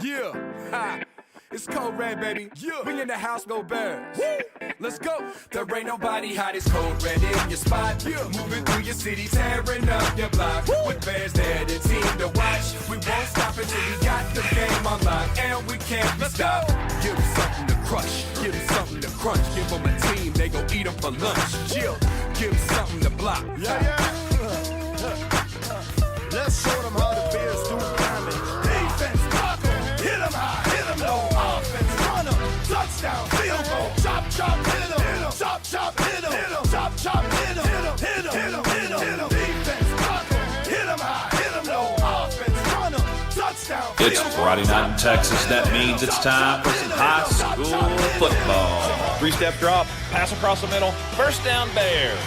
Yeah, ha. It's Cold Red, baby. Yeah. We in the house, go Bears. Woo. Let's go. There ain't nobody hot as Cold Red in your spot. Yeah. Moving through your city, tearing up your block. Woo. With Bears, they're the team to watch. We won't stop until we got the game unlocked, and we can't be stopped. Give them something to crush. Give them something to crunch. Give them a team, they gon' eat them for lunch. Chill. Give them something to block. Yeah. Let's show them how the Bears do damage. Defense, block them. Hit them high, hit them low. Offense, run them. Touchdown, field goal. Chop, chop, hit them. Chop, chop, hit them. Chop, chop, hit them. Hit them, hit them. Defense, block them. Hit them high, hit them low. Offense, run them. Touchdown, It's Friday night in Texas. That means it's time for some high school football. Three-step drop, pass across the middle, first down Bears.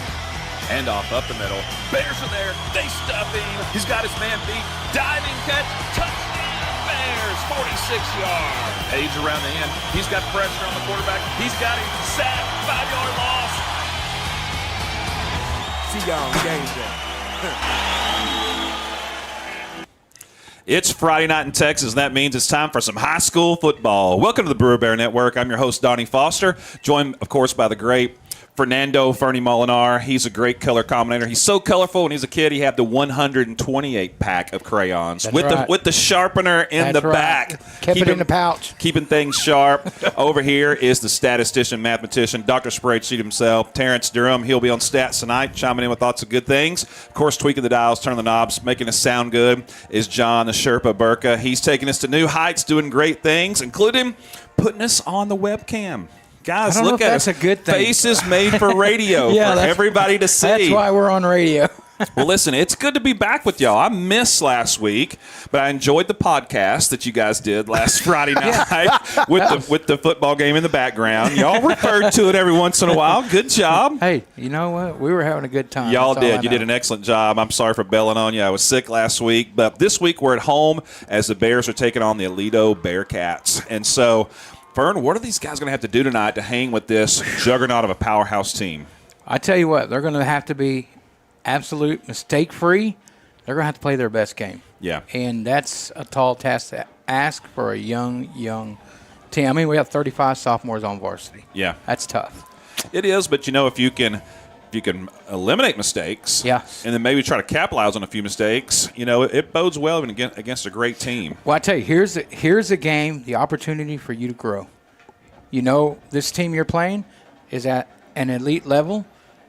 Handoff up the middle. Bears are there, they stuff him. He's got his man beat, diving catch, touchdown Bears, 46 yards. Page around the end. He's got pressure on the quarterback. He's got him sack, 5-yard loss. See y'all on game day. It's Friday night in Texas, and that means it's time for some high school football. Welcome to the Brewer Bear Network. I'm your host, Donnie Foster, joined, of course, by the great Fernando Fernie Molinar. He's a great color combinator. He's so colorful. When he was a kid, he had the 128 pack of crayons with the sharpener in the back. Kept it in the pouch. Keeping things sharp. Over here is the statistician, mathematician, Dr. Spreadsheet himself, Terrence Durham. He'll be on stats tonight, chiming in with lots of good things. Of course, tweaking the dials, turning the knobs, making us sound good is John the Sherpa Burka. He's taking us to new heights, doing great things, including putting us on the webcam. Guys, look at that's us. a good thing. Faces made for radio for everybody to see. That's why we're on radio. Well, listen, it's good to be back with y'all. I missed last week, but I enjoyed the podcast that you guys did last Friday night with the football game in the background. Y'all referred to it every once in a while. Good job. Hey, you know what? We were having a good time. Y'all did. You did an excellent job. I'm sorry for belling on you. I was sick last week, but this week we're at home as the Bears are taking on the Aledo Bearcats. And so, Fern, what are these guys going to have to do tonight to hang with this juggernaut of a powerhouse team? I tell you what, they're going to have to be absolute mistake-free. They're going to have to play their best game. Yeah. And that's a tall task to ask for a young team. I mean, we have 35 sophomores on varsity. Yeah. That's tough. It is, but, if you can eliminate mistakes, yeah, and then maybe try to capitalize on a few mistakes, it bodes well even against a great team. Well, I tell you, here's a game, the opportunity for you to grow. This team you're playing is at an elite level,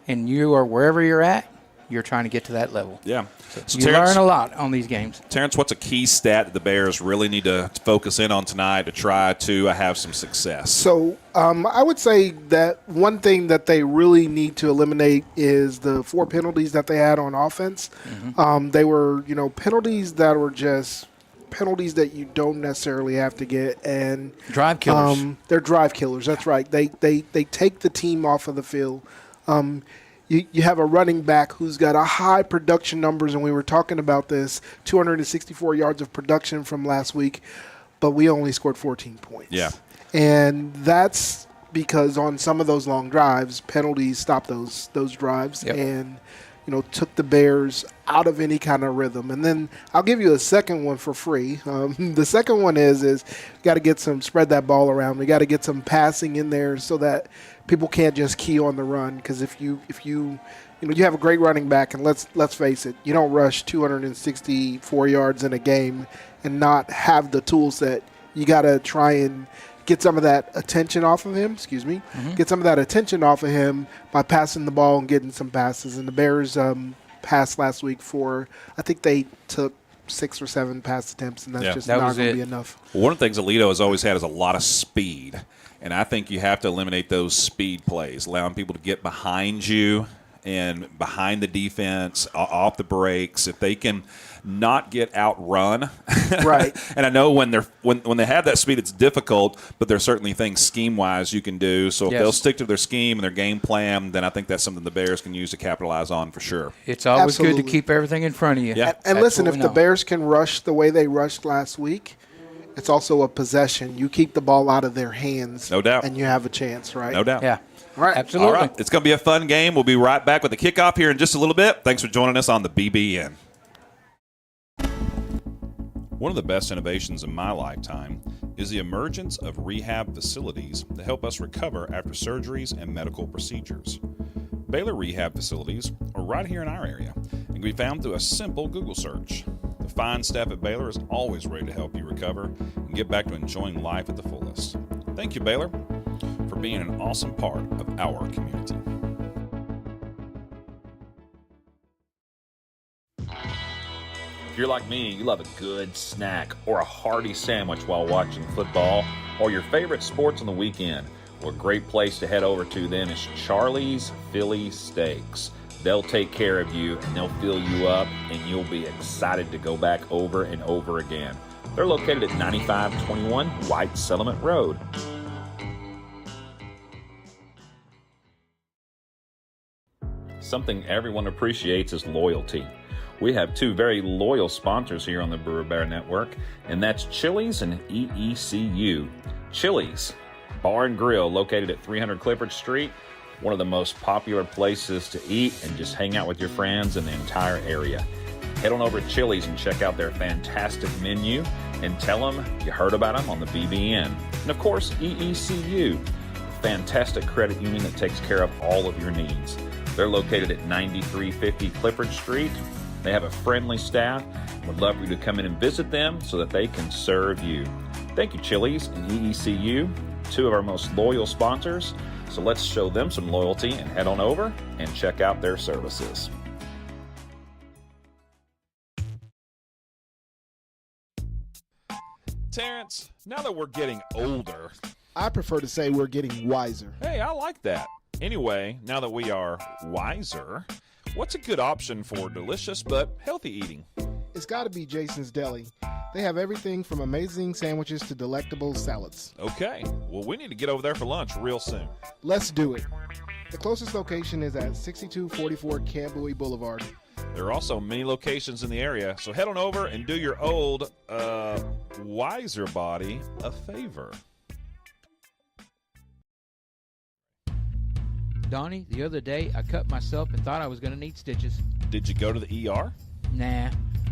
and you are wherever you're at, you're trying to get to that level. Yeah. So you learn a lot on these games. Terrence, what's a key stat that the Bears really need to focus in on tonight to try to have some success? So I would say that one thing that they really need to eliminate is the 4 penalties that they had on offense. Mm-hmm. They were, penalties that were just penalties that you don't necessarily have to get, and drive killers. They're drive killers. That's right. They take the team off of the field. You have a running back who's got a high production numbers, and we were talking about this, 264 yards of production from last week, but we only scored 14 points. Yeah. And that's because on some of those long drives, penalties stopped those drives and, took the Bears out of any kind of rhythm. And then I'll give you a second one for free. The second one is you got to spread that ball around. We got to get some passing in there so that people can't just key on the run, because if you have a great running back, and let's face it, you don't rush 264 yards in a game and not have the tool set. You got to try and get some of that attention off of him. Get some of that attention off of him by passing the ball and getting some passes. And the Bears passed last week I think they took 6 or 7 pass attempts, and that's just not going to be enough. Well, one of the things Aledo has always had is a lot of speed. And I think you have to eliminate those speed plays, allowing people to get behind you and behind the defense, off the brakes. If they can not get outrun, right? And I know when they have that speed, it's difficult, but there's certainly things scheme-wise you can do. So if they'll stick to their scheme and their game plan, then I think that's something the Bears can use to capitalize on for sure. It's always good to keep everything in front of you. Yeah. And listen, if the Bears can rush the way they rushed last week, it's also a possession. You keep the ball out of their hands. No doubt. And you have a chance, right? No doubt. Yeah. All right. Absolutely. All right. It's going to be a fun game. We'll be right back with the kickoff here in just a little bit. Thanks for joining us on the BBN. One of the best innovations in my lifetime is the emergence of rehab facilities to help us recover after surgeries and medical procedures. Baylor Rehab Facilities are right here in our area and can be found through a simple Google search. The fine staff at Baylor is always ready to help you recover and get back to enjoying life at the fullest. Thank you, Baylor, for being an awesome part of our community. If you're like me, you love a good snack or a hearty sandwich while watching football or your favorite sports on the weekend, well, a great place to head over to then is Charlie's Philly Steaks. They'll take care of you and they'll fill you up and you'll be excited to go back over and over again. They're located at 9521 White Settlement Road. Something everyone appreciates is loyalty. We have two very loyal sponsors here on the Brewer Bear Network, and that's Chili's and EECU. Chili's Bar and Grill, located at 300 Clifford Street, one of the most popular places to eat and just hang out with your friends in the entire area. Head on over to Chili's and check out their fantastic menu and tell them you heard about them on the BBN. And of course, EECU, a fantastic credit union that takes care of all of your needs. They're located at 9350 Clifford Street. They have a friendly staff and would love for you to come in and visit them so that they can serve you. Thank you, Chili's and EECU, two of our most loyal sponsors. So let's show them some loyalty and head on over and check out their services. Terrence, now that we're getting older, I prefer to say we're getting wiser. hey, I like that. Anyway, now that we are wiser, what's a good option for delicious but healthy eating? It's got to be Jason's Deli. They have everything from amazing sandwiches to delectable salads. Okay, well, we need to get over there for lunch real soon. Let's do it. The closest location is at 6244 Camp Bowie Boulevard. There are also many locations in the area, so head on over and do your old, wiser body a favor. Donnie, the other day I cut myself and thought I was going to need stitches. Did you go to the ER? Nah,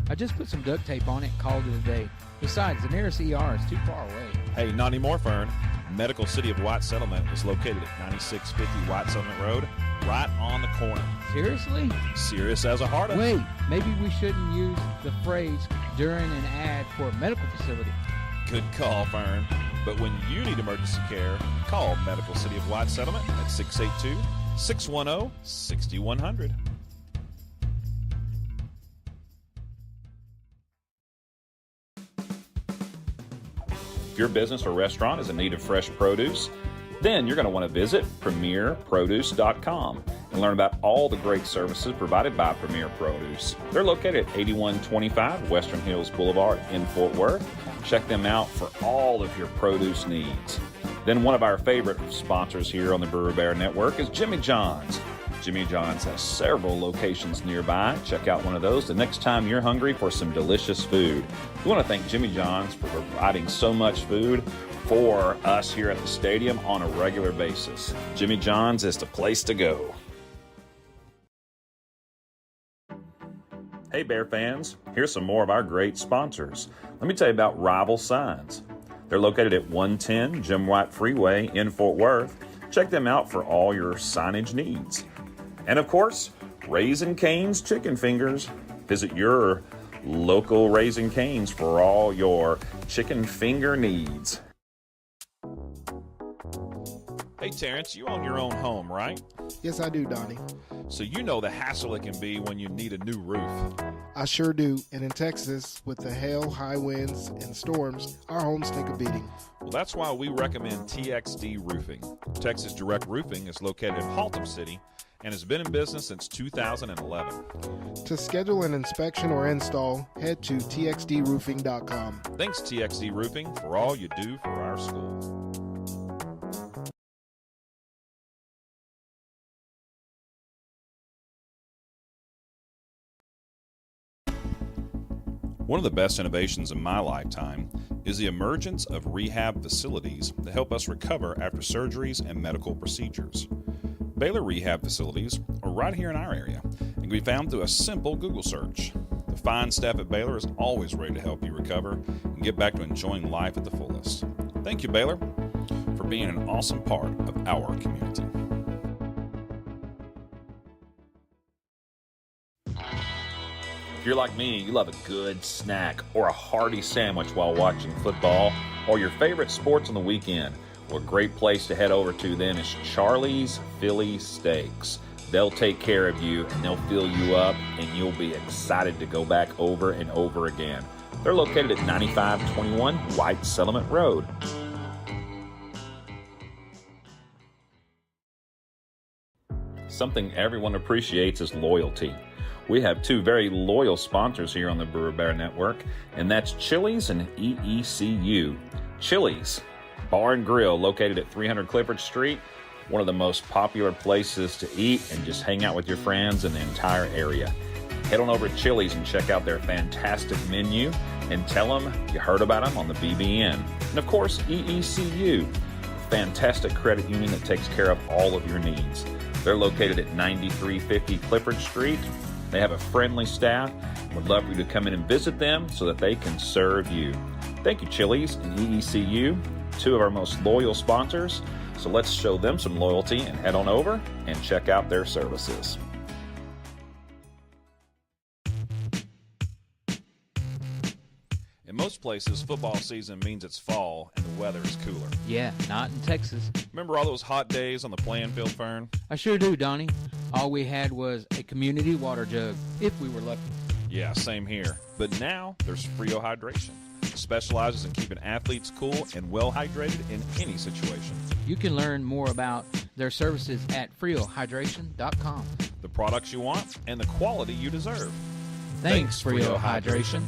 I just put some duct tape on it and called it a day. Besides, the nearest ER is too far away. Hey, not anymore, Fern. Medical City of White Settlement is located at 9650 White Settlement Road, right on the corner. Seriously? Serious as a heart attack. Wait, maybe we shouldn't use the phrase during an ad for a medical facility. Good call, Fern. But when you need emergency care, call Medical City of White Settlement at 682-610-6100. If your business or restaurant is in need of fresh produce, then you're going to want to visit premierproduce.com and learn about all the great services provided by Premier Produce. They're located at 8125 Western Hills Boulevard in Fort Worth. Check them out for all of your produce needs. Then one of our favorite sponsors here on the Brewer Bear Network is Jimmy John's. Jimmy John's has several locations nearby. Check out one of those the next time you're hungry for some delicious food. We want to thank Jimmy John's for providing so much food for us here at the stadium on a regular basis. Jimmy John's is the place to go. Hey Bear fans, here's some more of our great sponsors. Let me tell you about Rival Signs. They're located at 110 Jim White Freeway in Fort Worth. Check them out for all your signage needs. And of course, Raising Cane's Chicken Fingers. Visit your local Raising Cane's for all your chicken finger needs. Hey, Terrence, you own your own home, right? Yes, I do, Donnie. So you know the hassle it can be when you need a new roof. I sure do. And in Texas, with the hail, high winds, and storms, our homes take a beating. Well, that's why we recommend TXD Roofing. Texas Direct Roofing is located in Haltom City and has been in business since 2011. To schedule an inspection or install, head to txdroofing.com. Thanks, TXD Roofing, for all you do for our school. One of the best innovations in my lifetime is the emergence of rehab facilities to help us recover after surgeries and medical procedures. Baylor Rehab Facilities are right here in our area and can be found through a simple Google search. The fine staff at Baylor is always ready to help you recover and get back to enjoying life at the fullest. Thank you, Baylor, for being an awesome part of our community. If you're like me, you love a good snack or a hearty sandwich while watching football or your favorite sports on the weekend, well, a great place to head over to then is Charlie's Philly Steaks. They'll take care of you and they'll fill you up and you'll be excited to go back over and over again. They're located at 9521 White Settlement Road. Something everyone appreciates is loyalty. We have two very loyal sponsors here on the Brewer Bear Network, and that's Chili's and EECU. Chili's Bar and Grill, located at 300 Clifford Street, one of the most popular places to eat and just hang out with your friends in the entire area. Head on over to Chili's and check out their fantastic menu and tell them you heard about them on the BBN. And of course, EECU, a fantastic credit union that takes care of all of your needs. They're located at 9350 Clifford Street. They have a friendly staff and would love for you to come in and visit them so that they can serve you. Thank you, Chili's and EECU, two of our most loyal sponsors. So let's show them some loyalty and head on over and check out their services. In most places, football season means it's fall and the weather is cooler. Yeah, not in Texas. Remember all those hot days on the playing field, Fern? I sure do, Donnie. All we had was a community water jug, if we were lucky. Yeah, same here. But now there's Frio Hydration. It specializes in keeping athletes cool and well hydrated in any situation. You can learn more about their services at FrioHydration.com. The products you want and the quality you deserve. Thanks, Frio Hydration.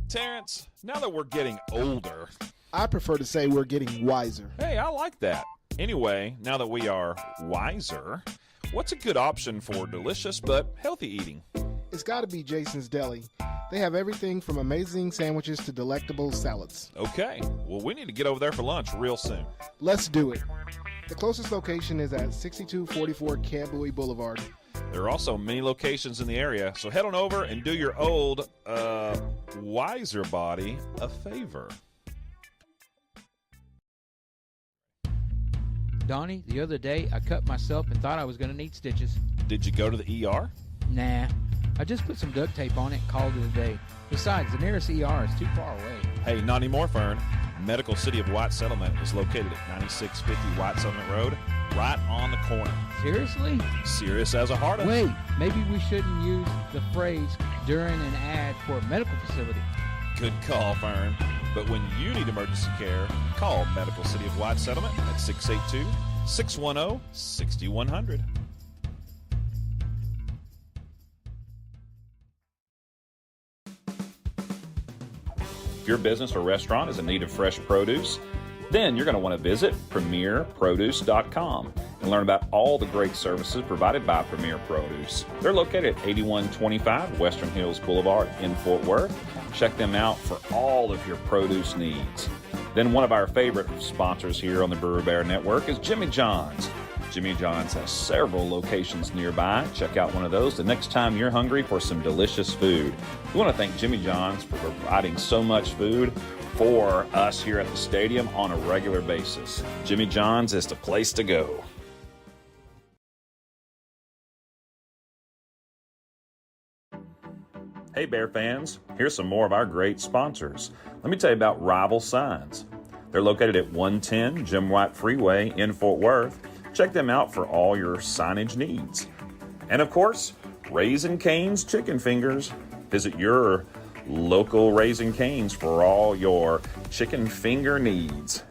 Terrence, now that we're getting older, I prefer to say we're getting wiser. hey, I like that. Anyway, now that we are wiser, what's a good option for delicious but healthy eating? It's got to be Jason's Deli. They have everything from amazing sandwiches to delectable salads. Okay, well, we need to get over there for lunch real soon. Let's do it. The closest location is at 6244 Camp Louis Boulevard. There are also many locations in the area, so head on over and do your old, wiser body a favor. Donnie, the other day I cut myself and thought I was going to need stitches. Did you go to the ER? Nah, I just put some duct tape on it and called it a day. Besides, the nearest ER is too far away. Hey, not anymore, Fern. Medical City of White Settlement is located at 9650 White Settlement Road, right on the corner. Seriously? Serious as a heart attack. Wait, maybe we shouldn't use the phrase during an ad for a medical facility. Good call, Fern. But when you need emergency care, call Medical City of White Settlement at 682-610-6100. If your business or restaurant is in need of fresh produce, then you're going to want to visit premierproduce.com and learn about all the great services provided by Premier Produce. They're located at 8125 Western Hills Boulevard in Fort Worth. Check them out for all of your produce needs. Then one of our favorite sponsors here on the Brewer Bear Network is Jimmy John's. Jimmy John's has several locations nearby. Check out one of those the next time you're hungry for some delicious food. We want to thank Jimmy John's for providing so much food for us here at the stadium on a regular basis. Jimmy John's is the place to go. Hey Bear fans, here's some more of our great sponsors. Let me tell you about Rival Signs. They're located at 110 Jim White Freeway in Fort Worth. Check them out for all your signage needs. And of course, Raising Cane's Chicken Fingers. Visit your local Raising Cane's for all your chicken finger needs.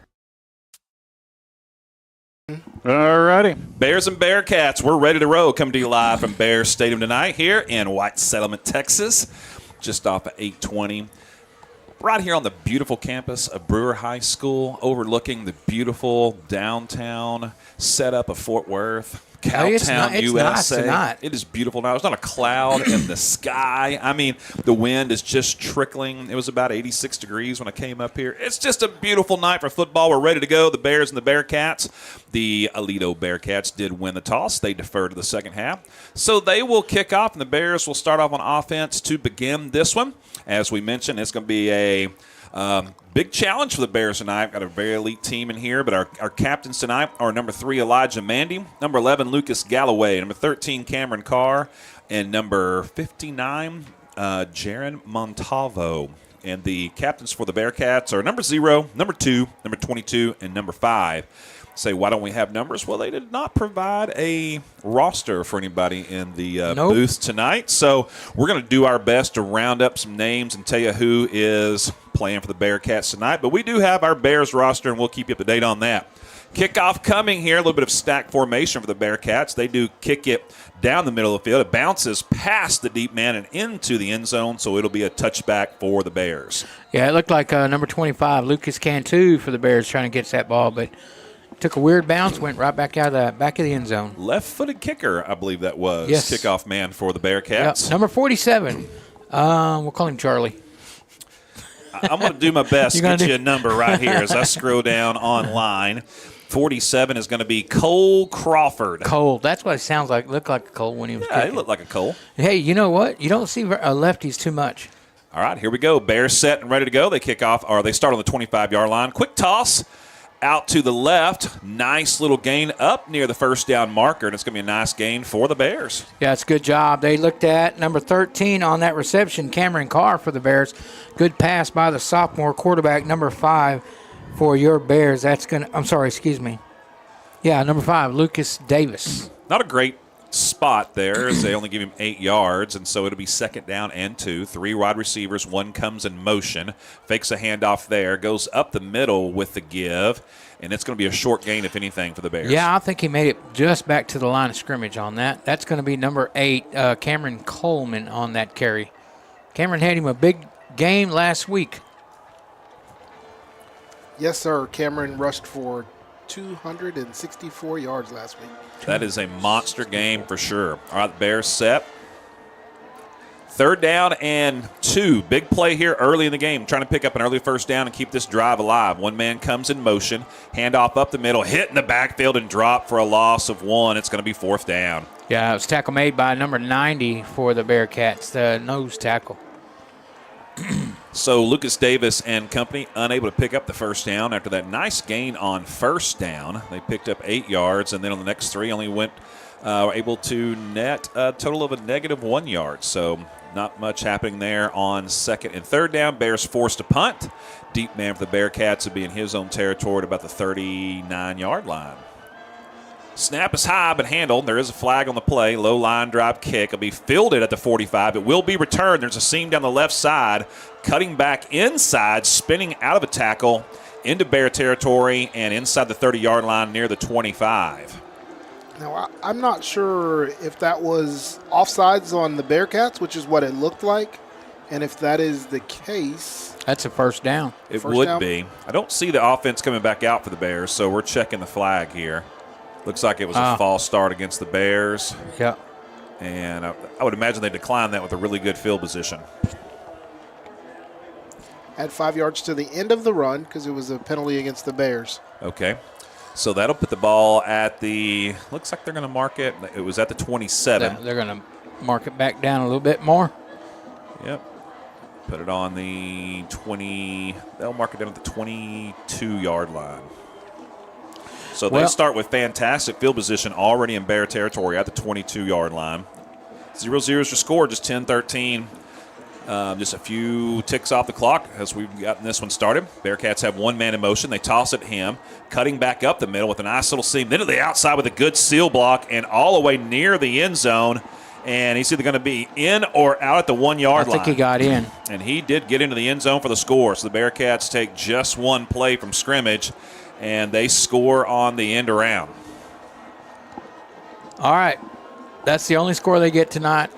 Alrighty. Bears and Bearcats, we're ready to roll. Coming to you live from Bears Stadium tonight here in White Settlement, Texas, just off of 820. Right here on the beautiful campus of Brewer High School, overlooking the beautiful downtown setup of Fort Worth. Cowtown, it's USA. nice tonight. It is beautiful now. There's not a cloud in the sky. I mean, the wind is just trickling. It was about 86 degrees when I came up here. It's just a beautiful night for football. We're ready to go. The Bears and the Bearcats. The Aledo Bearcats did win the toss. They deferred to the second half. So they will kick off, and the Bears will start off on offense to begin this one. As we mentioned, it's going to be a big challenge for the Bears tonight. Got a very elite team in here, but our captains tonight are number 3, Elijah Mandy, number 11, Lucas Galloway, number 13, Cameron Carr, and number 59, Jaron Montalvo. And the captains for the Bearcats are number 0, number 2, number 22, and number 5. Say, why don't we have numbers? Well, they did not provide a roster for anybody in the booth tonight. So we're going to do our best to round up some names and tell you who is playing for the Bearcats tonight. But we do have our Bears roster, and we'll keep you up to date on that. Kickoff coming here, a little bit of stack formation for the Bearcats. They do kick it down the middle of the field. It bounces past the deep man and into the end zone, so it'll be a touchback for the Bears. Yeah, it looked like number 25, Lucas Cantu, for the Bears trying to get that ball, but took a weird bounce, went right back out of the back of the end zone. Left-footed kicker, I believe that was. Yes. Kickoff man for the Bearcats. Yep. Number 47, we'll call him Charlie. I'm going to do my best to get do- you a number right here as I scroll down online. 47 is going to be Cole Crawford. Cole, that's what it sounds like. Looked like a Cole when he was Yeah, he kicking. looked like a Cole. Hey, you know what? You don't see lefties too much. All right, here we go. Bears set and ready to go. They kick off, or they start on the 25-yard line. Quick toss out to the left. Nice little gain up near the first down marker, and it's going to be a nice gain for the Bears. Yeah, it's a good job. They looked at number 13 on that reception, Cameron Carr for the Bears. Good pass by the sophomore quarterback, number 5 for your Bears. That's going to – I'm sorry, excuse me. Yeah, number 5, Lucas Davis. Not a great spot there as they only give him 8 yards, and so it'll be second down and 2. 3 wide receivers, 1 comes in motion, fakes a handoff there, goes up the middle with the give, and it's going to be a short gain, if anything, for the Bears. Yeah, I think he made it just back to the line of scrimmage on that. That's going to be number 8, Cameron Coleman on that carry. Cameron had him a big game last week. Yes, sir. Cameron rushed for 264 yards last week. That is a monster game for sure. All right, the Bears set. Third down and 2. Big play here early in the game. Trying to pick up an early first down and keep this drive alive. One man comes in motion. Handoff up the middle. Hit in the backfield and drop for a loss of 1. It's going to be 4th down. Yeah, it was tackle made by number 90 for the Bearcats, the nose tackle. So Lucas Davis and company unable to pick up the first down after that nice gain on first down. They picked up 8 yards, and then on the next 3 only went able to net a total of a -1 yard. So not much happening there on second and third down. Bears forced to punt. Deep man for the Bearcats would be in his own territory at about the 39-yard line. Snap is high but handled. There is a flag on the play. Low line drive kick. It'll be fielded at the 45. It will be returned. There's a seam down the left side. Cutting back inside, spinning out of a tackle into Bear territory and inside the 30-yard line near the 25. Now, I'm not sure if that was offsides on the Bearcats, which is what it looked like, and if that is the case. That's a first down. It First would down? be. I don't see the offense coming back out for the Bears, so we're checking the flag here. Looks like it was a false start against the Bears. Yeah. And I would imagine they declined that with a really good field position. Add 5 yards to the end of the run because it was a penalty against the Bears. Okay. So that'll put the ball at the – looks like they're going to mark it. It was at the 27. They're going to mark it back down a little bit more. Yep. Put it on the 20 – they'll mark it down at the 22-yard line. So they start with fantastic field position already in Bear territory at the 22-yard line. 0-0 is your score, just 10-13. Just a few ticks off the clock as we've gotten this one started. Bearcats have 1 man in motion. They toss it to him, cutting back up the middle with a nice little seam. Then to the outside with a good seal block and all the way near the end zone. And he's either going to be in or out at the 1-yard line. I think he got in. And he did get into the end zone for the score. So the Bearcats take just 1 play from scrimmage, and they score on the end around. All right. That's the only score they get tonight.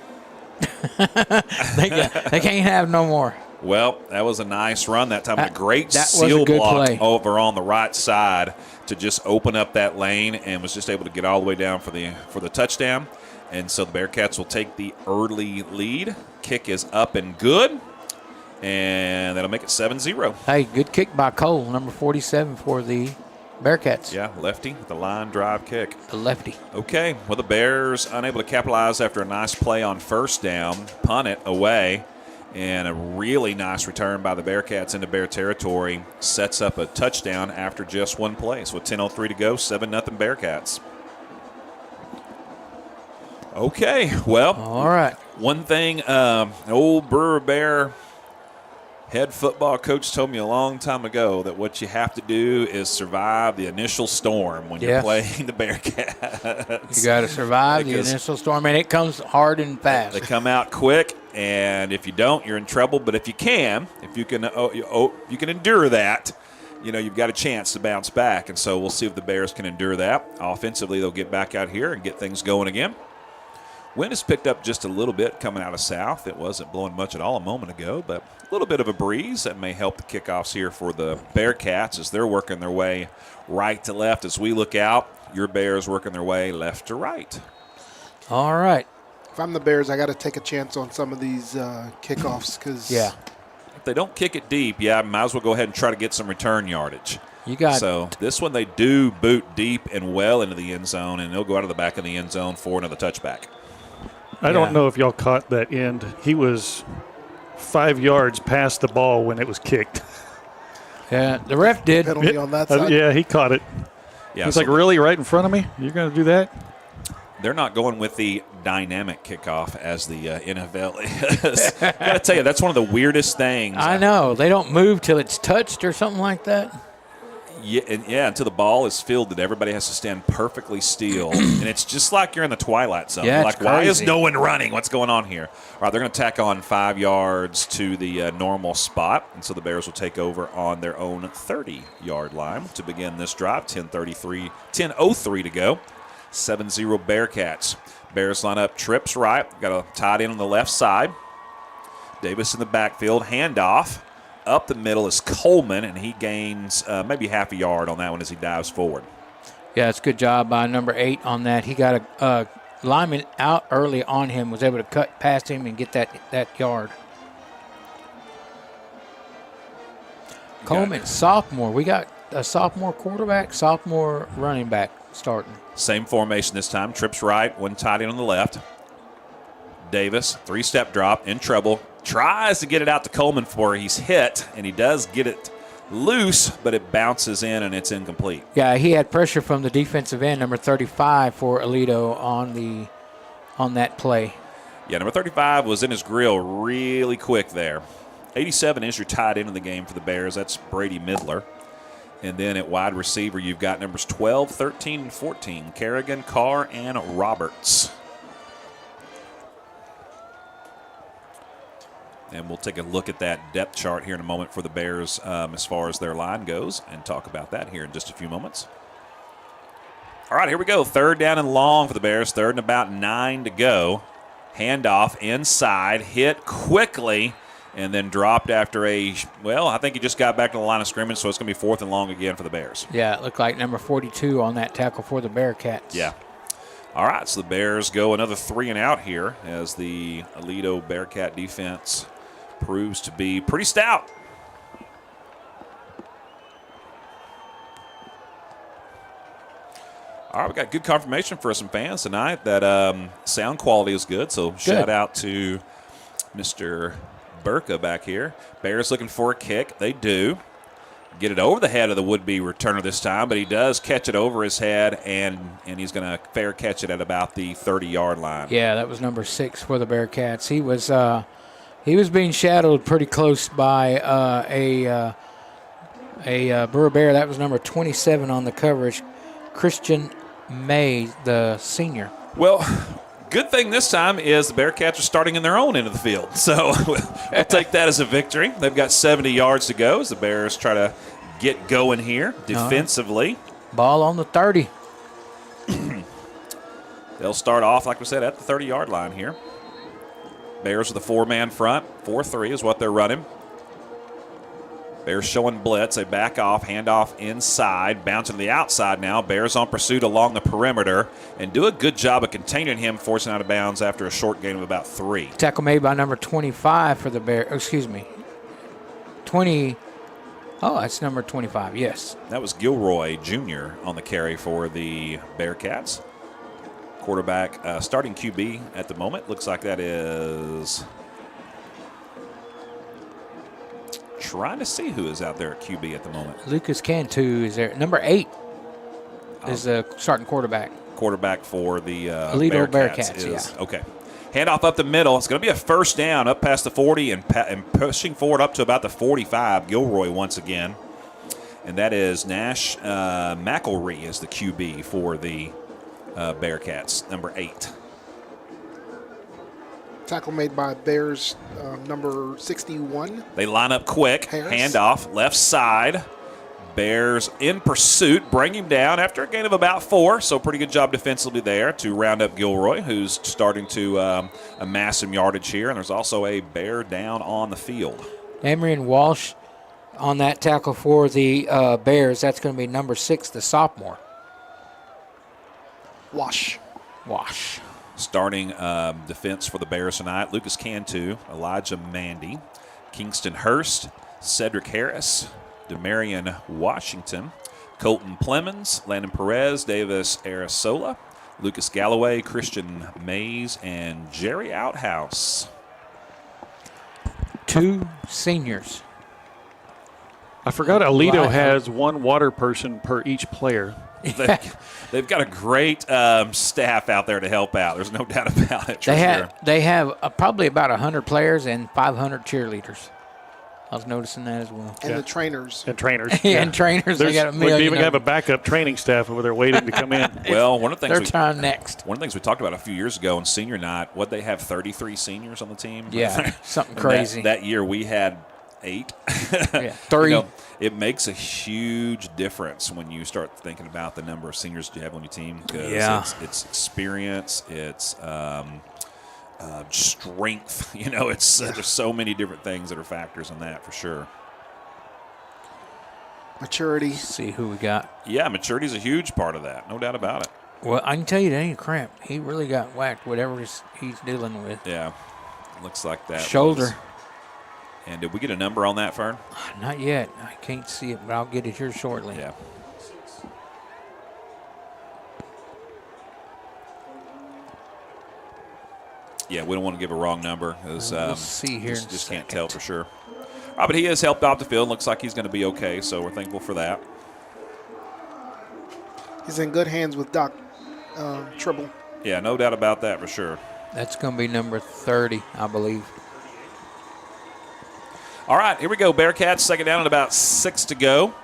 They can't have no more. Well, that was a nice run that time. A great that was a seal good block play. over on the right side to just open up that lane, and was just able to get all the way down for the touchdown. And so the Bearcats will take the early lead. Kick is up and good, and that'll make it 7-0. Hey, good kick by Cole, number 47 for the Bearcats. Yeah, lefty with the line drive kick. The lefty. Okay, well, the Bears unable to capitalize after a nice play on first down, punt it away, and a really nice return by the Bearcats into Bear territory sets up a touchdown after just one play. So with 10:03 to go, 7-0 Bearcats. Okay, well, All right. one thing, old Brewer Bear head football coach told me a long time ago that what you have to do is survive the initial storm when you're playing the Bearcats. You got to survive the initial storm, and it comes hard and fast. They come out quick, and if you don't, you're in trouble. But if you can endure that, you've got a chance to bounce back. And so we'll see if the Bears can endure that. Offensively, they'll get back out here and get things going again. Wind has picked up just a little bit coming out of south. It wasn't blowing much at all a moment ago, but a little bit of a breeze that may help the kickoffs here for the Bearcats as they're working their way right to left. As we look out, your Bears working their way left to right. All right. If I'm the Bears, I got to take a chance on some of these kickoffs because If they don't kick it deep, might as well go ahead and try to get some return yardage. So this one they do boot deep and well into the end zone, and they'll go out of the back of the end zone for another touchback. I don't know if y'all caught that end. He was 5 yards past the ball when it was kicked. Yeah, the ref did. penalty on that side. Yeah, he caught it. Yeah, He's like, really, right in front of me? You're going to do that? They're not going with the dynamic kickoff as the NFL is. I got to tell you, that's one of the weirdest things. I know. They don't move till it's touched or something like that. Yeah, until the ball is fielded, everybody has to stand perfectly still. And it's just like you're in the twilight zone. Yeah, like, why is no one running? What's going on here? All right, they're going to tack on 5 yards to the normal spot. And so the Bears will take over on their own 30-yard line to begin this drive. 10:03 to go. 7-0 Bearcats. Bears line up trips right. Got a tight end on the left side. Davis in the backfield. Handoff. Up the middle is Coleman, and he gains maybe half a yard on that one as he dives forward. Yeah, it's a good job by number 8 on that. He got a lineman out early on him, was able to cut past him and get that yard. Coleman, sophomore. We got a sophomore quarterback, sophomore running back starting. Same formation this time. Trips right, one tight end on the left. Davis, 3-step drop, in trouble. Tries to get it out to Coleman for he's hit, and he does get it loose, but it bounces in and it's incomplete. Yeah, he had pressure from the defensive end, number 35 for Aledo on that play. Yeah, number 35 was in his grill really quick there. 87 is your tight end in the game for the Bears. That's Brady Midler. And then at wide receiver, you've got numbers 12, 13, and 14, Kerrigan, Carr, and Roberts. And we'll take a look at that depth chart here in a moment for the Bears as far as their line goes and talk about that here in just a few moments. All right, here we go. 3rd down and long for the Bears. 3rd and about 9 to go. Handoff inside, hit quickly, and then dropped after I think he just got back to the line of scrimmage, so it's going to be 4th and long again for the Bears. Yeah, it looked like number 42 on that tackle for the Bearcats. Yeah. All right, so the Bears go another 3 and out here as the Aledo Bearcat defense proves to be pretty stout. All right, we got good confirmation for some fans tonight that sound quality is good. So shout out to Mr. Burka back here. Bears looking for a kick. They do. Get it over the head of the would-be returner this time, but he does catch it over his head, and he's going to fair catch it at about the 30-yard line. Yeah, that was number 6 for the Bearcats. He was being shadowed pretty close by a Brewer Bear. That was number 27 on the coverage, Christian May, the senior. Well, good thing this time is the Bearcats are starting in their own end of the field. So we'll take that as a victory. They've got 70 yards to go as the Bears try to get going here defensively. Ball on the 30. They'll start off, like we said, at the 30-yard line here. Bears with a 4-man front. 4-3 is what they're running. Bears showing blitz. They back off, handoff inside, bouncing to the outside now. Bears on pursuit along the perimeter and do a good job of containing him, forcing out of bounds after a short gain of about 3. Tackle made by number 25 for the Bears. Excuse me. 20. Oh, that's number 25, yes. That was Gilroy Jr. on the carry for the Bearcats. Quarterback, starting QB at the moment. Looks like that is... Trying to see who is out there at QB at the moment. Lucas Cantu is there. Number 8 is the starting quarterback. Quarterback for the Aledo Bearcats Bearcats, yeah. Okay. Handoff up the middle. It's going to be a first down up past the 40 and pushing forward up to about the 45. Gilroy once again. And that is Nash McElree is the QB for the Bearcats, number 8. Tackle made by Bears, number 61. They line up quick. Harris. Handoff, left side. Bears in pursuit, bring him down after a gain of about 4. So pretty good job defensively there to round up Gilroy, who's starting to amass some yardage here. And there's also a Bear down on the field. Damian Walsh on that tackle for the Bears. That's going to be number 6, the sophomore. Wash. Starting defense for the Bears tonight, Lucas Cantu, Elijah Mandy, Kingston Hurst, Cedric Harris, Demarion Washington, Colton Plemons, Landon Perez, Davis Arisola, Lucas Galloway, Christian Mays, and Jerry Outhouse. 2 seniors. I forgot Aledo has 1 water person per each player. They've got a great staff out there to help out. There's no doubt about it. They have probably about 100 players and 500 cheerleaders. I was noticing that as well. And the trainers. And trainers. And trainers. They got a million. We even have a backup training staff over there waiting to come in. Well, one of the things next. One of the things we talked about a few years ago on senior night, what they have 33 seniors on the team. Yeah, something crazy. That year we had 8. Yeah, 3. It makes a huge difference when you start thinking about the number of seniors you have on your team. Because it's experience, it's strength. There's so many different things that are factors in that for sure. Maturity. Let's see who we got. Yeah, maturity is a huge part of that. No doubt about it. Well, I can tell you that ain't cramp. He really got whacked, whatever he's dealing with. Yeah, looks like that. Shoulder. And did we get a number on that, Fern? Not yet. I can't see it, but I'll get it here shortly. Yeah. Yeah, we don't want to give a wrong number. We'll see here. Just can't tell for sure. But he has helped off the field. Looks like he's going to be okay, so we're thankful for that. He's in good hands with Doc Tribble. Yeah, no doubt about that for sure. That's going to be number 30, I believe. All right, here we go. Bearcats, second down and about 6 to go.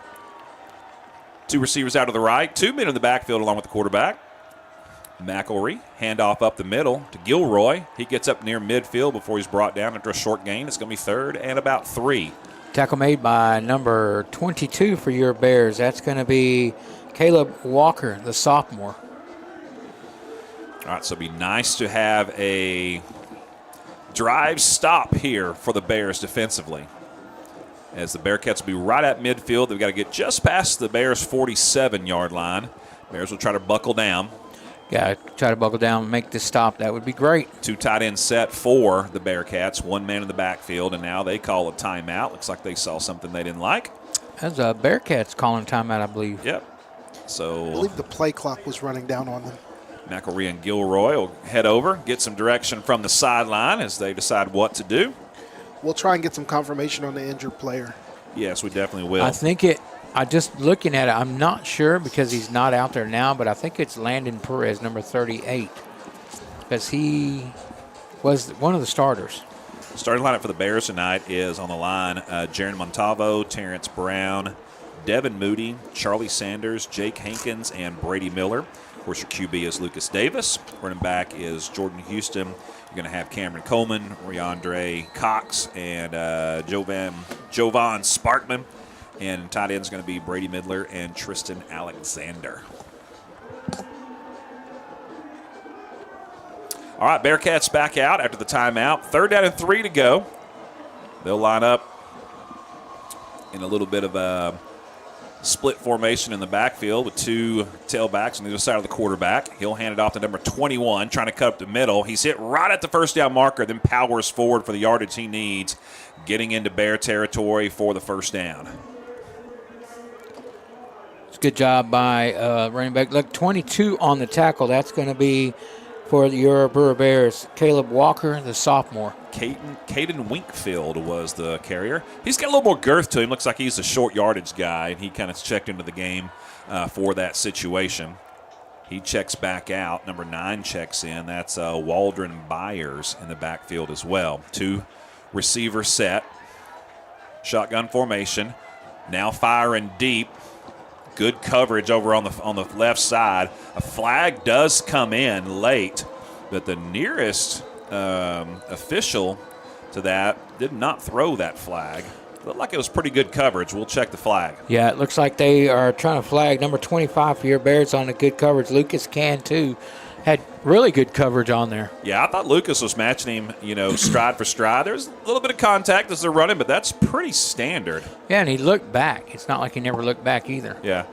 2 receivers out to the right, 2 men in the backfield along with the quarterback. McElree, handoff up the middle to Gilroy. He gets up near midfield before he's brought down after a short gain. It's going to be 3rd and about 3. Tackle made by number 22 for your Bears. That's going to be Caleb Walker, the sophomore. All right, so it'd be nice to have a drive stop here for the Bears defensively. As the Bearcats will be right at midfield. They've got to get just past the Bears' 47-yard line. Bears will try to buckle down. Yeah, try to buckle down and make this stop. That would be great. 2 tight end set for the Bearcats. 1 man in the backfield, and now they call a timeout. Looks like they saw something they didn't like. That's Bearcats calling timeout, I believe. Yep. So I believe the play clock was running down on them. McElree and Gilroy will head over, get some direction from the sideline as they decide what to do. We'll try and get some confirmation on the injured player. Yes, we definitely will. I think just looking at it, I'm not sure because he's not out there now, but I think it's Landon Perez, number 38, because he was one of the starters. Starting lineup for the Bears tonight is on the line Jaron Montavo, Terrence Brown, Devin Moody, Charlie Sanders, Jake Hankins, and Brady Miller. Of course, your QB is Lucas Davis. Running back is Jordan Houston. You're going to have Cameron Coleman, Riandre Cox, and Jovan Sparkman. And tight end is going to be Brady Midler and Tristan Alexander. All right, Bearcats back out after the timeout. 3rd down and 3 to go. They'll line up in a little bit of a split formation in the backfield with two tailbacks on the other side of the quarterback. He'll hand it off to number 21, trying to cut up the middle. He's hit right at the first down marker, then powers forward for the yardage he needs, getting into Bear territory for the first down. It's a good job by running back. Look, 22 on the tackle. That's going to be for your Brewer Bears. Caleb Walker, the sophomore. Caden Winkfield was the carrier. He's got a little more girth to him. Looks like he's a short yardage guy, and he kind of checked into the game for that situation. He checks back out. Number 9 checks in. That's Waldron Byers in the backfield as well. 2 receiver set. Shotgun formation. Now firing deep. Good coverage over on the left side. A flag does come in late, but the nearest official to that did not throw that flag. Looked like it was pretty good coverage. We'll check the flag. Yeah, it looks like they are trying to flag number 25 for your Bears on a good coverage. Lucas too. Had really good coverage on there. Yeah, I thought Lucas was matching him, stride for stride. There's a little bit of contact as they're running, but that's pretty standard. Yeah, and he looked back. It's not like he never looked back either. Yeah.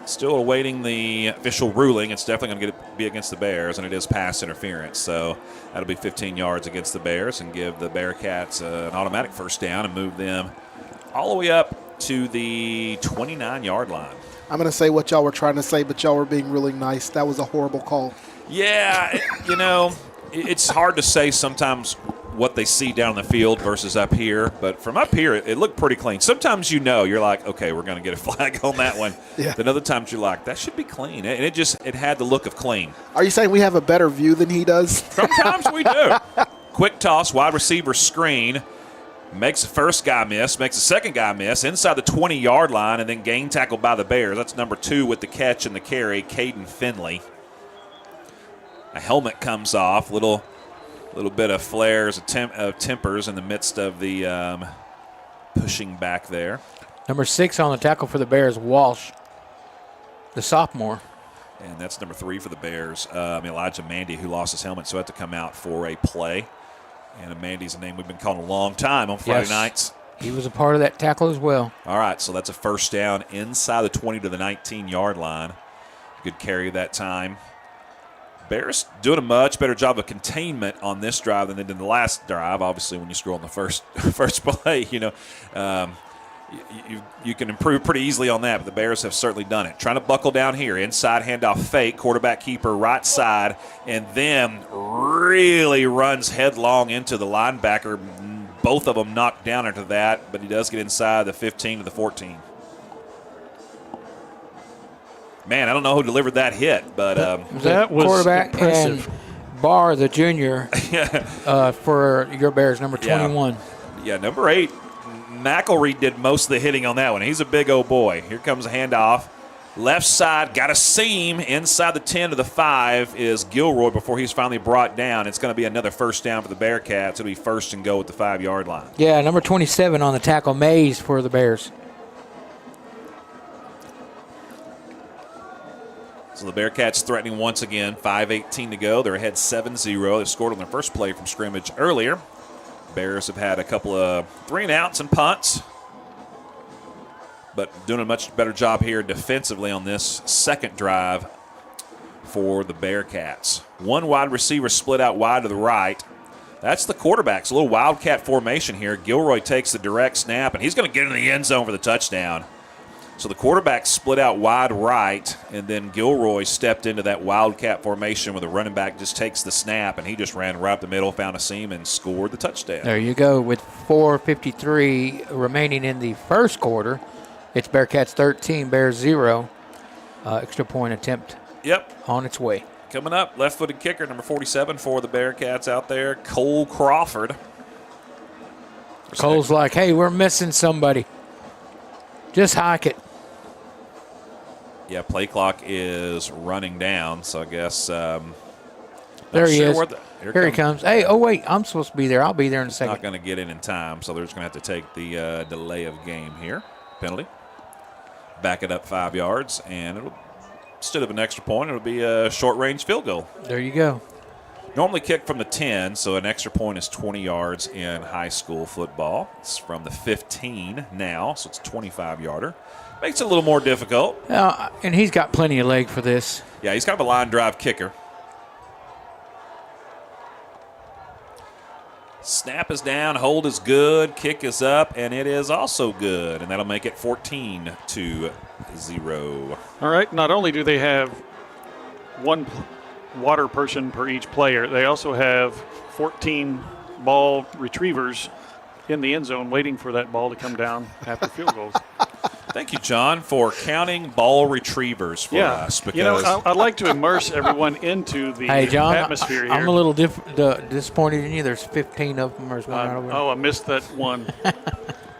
Still awaiting the official ruling. It's definitely going to be against the Bears, and it is pass interference. So that'll be 15 yards against the Bears and give the Bearcats an automatic first down and move them all the way up to the 29-yard line. I'm going to say what y'all were trying to say, but y'all were being really nice. That was a horrible call. Yeah, it's hard to say sometimes what they see down the field versus up here. But from up here, it looked pretty clean. Sometimes you're like, okay, we're going to get a flag on that one. Yeah. Then other times you're like, that should be clean. And it had the look of clean. Are you saying we have a better view than he does? Sometimes we do. Quick toss, wide receiver screen. Makes the first guy miss, makes the second guy miss, inside the 20-yard line, and then gain tackle by the Bears. That's number 2 with the catch and the carry, Caden Finley. A helmet comes off, little bit of flares of tempers in the midst of the pushing back there. Number 6 on the tackle for the Bears, Walsh, the sophomore. And that's number 3 for the Bears, Elijah Mandy, who lost his helmet, so had to come out for a play. And Mandy's a name we've been calling a long time on Friday nights. He was a part of that tackle as well. All right, so that's a first down inside the 20 to the 19-yard line. Good carry that time. Bears doing a much better job of containment on this drive than they did in the last drive. Obviously, when you scroll on the first play, you can improve pretty easily on that, but the Bears have certainly done it. Trying to buckle down here. Inside handoff fake, quarterback keeper right side, and then really runs headlong into the linebacker. Both of them knocked down into that, but he does get inside the 15 to the 14. Man, I don't know who delivered that hit, but that was quarterback impressive. And Barr, the junior, for your Bears, number 21. Yeah, number 8. McElreed did most of the hitting on that one. He's a big old boy. Here comes a handoff. Left side, got a seam. Inside the 10 to the 5 is Gilroy before he's finally brought down. It's going to be another first down for the Bearcats. It'll be first and go at the 5-yard line. Yeah, number 27 on the tackle, Mays for the Bears. So the Bearcats threatening once again. 5:18 to go. They're ahead 7-0. They scored on their first play from scrimmage earlier. Bears have had a couple of 3-and-outs and punts, but doing a much better job here defensively on this second drive for the Bearcats. One wide receiver split out wide to the right. That's the quarterback's a little wildcat formation here. Gilroy takes the direct snap, and he's going to get in the end zone for the touchdown. So the quarterback split out wide right, and then Gilroy stepped into that wildcat formation where the running back just takes the snap, and he just ran right up the middle, found a seam, and scored the touchdown. There you go. With 4:53 remaining in the first quarter, it's Bearcats 13, Bears 0. Extra point attempt on its way. Coming up, left-footed kicker, number 47 for the Bearcats out there, Cole Crawford. Cole's like, hey, we're missing somebody. Just hike it. Yeah, play clock is running down, so I guess there he is. Here he comes. Hey, oh, wait, I'm supposed to be there. I'll be there in a second. Not going to get in time, so they're just going to have to take the delay of game here. Penalty. Back it up 5 yards, and it'll, instead of an extra point, it'll be a short-range field goal. There you go. Normally kick from the 10, so an extra point is 20 yards in high school football. It's from the 15 now, so it's a 25-yarder. Makes it a little more difficult. And he's got plenty of leg for this. Yeah, he's kind of a line drive kicker. Snap is down, hold is good, kick is up, and it is also good. And that'll make it 14-0. All right, not only do they have one water person per each player, they also have 14 ball retrievers in the end zone waiting for that ball to come down after field goals. Thank you, John, for counting ball retrievers for us. Because I'd like to immerse everyone into the Hey, John, atmosphere here. I'm a little disappointed in you. There's 15 of them. There's one right over there. I missed that one.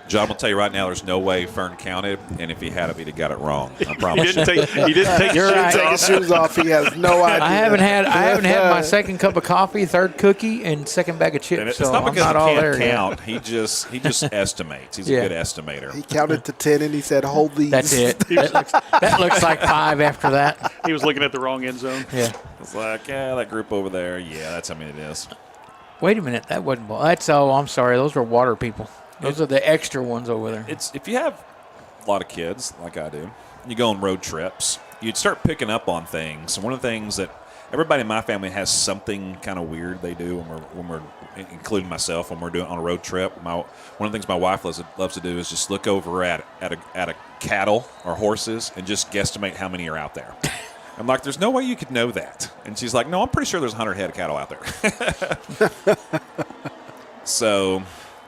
John will tell you right now, there's no way Fern counted, and if he had, he'd have got it wrong. I promise. He didn't take his You're shoes right. Take off. his shoes off. He has no idea. I haven't had my second cup of coffee, third cookie, and second bag of chips. And it's so not I'm because not he all can't there count. He just estimates. He's a good estimator. He counted to 10 and he said, "Hold these." That's it. that looks like 5 after that. He was looking at the wrong end zone. Yeah. It's like, that group over there. Yeah, that's how many it is. Wait a minute. That wasn't ball. I'm sorry. Those were water people. Those are the extra ones over there. It's if you have a lot of kids like I do, you go on road trips, you'd start picking up on things. And one of the things that everybody in my family has something kind of weird they do when we're including myself, when we're doing on a road trip. One of the things my wife loves to do is just look over at a cattle or horses and just guesstimate how many are out there. I'm like, there's no way you could know that. And she's like, no, I'm pretty sure there's 100 head of cattle out there. So,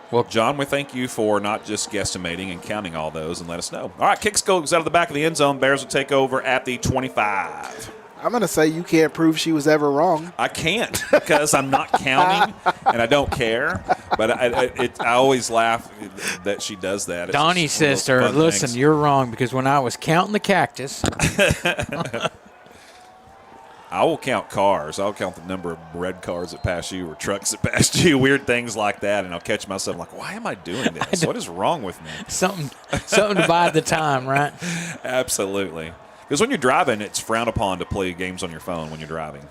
well, John, we thank you for not just guesstimating and counting all those, and let us know. All right, kicks goes out of the back of the end zone. Bears will take over at the 25. I'm going to say you can't prove she was ever wrong. I can't because I'm not counting and I don't care. But I always laugh that she does that. It's Donnie says to her, listen, things. You're wrong because when I was counting the cactus. I will count cars. I'll count the number of red cars that pass you or trucks that pass you, weird things like that, and I'll catch myself like, why am I doing this? What is wrong with me? Something to bide the time, right? Absolutely. Because when you're driving, it's frowned upon to play games on your phone when you're driving.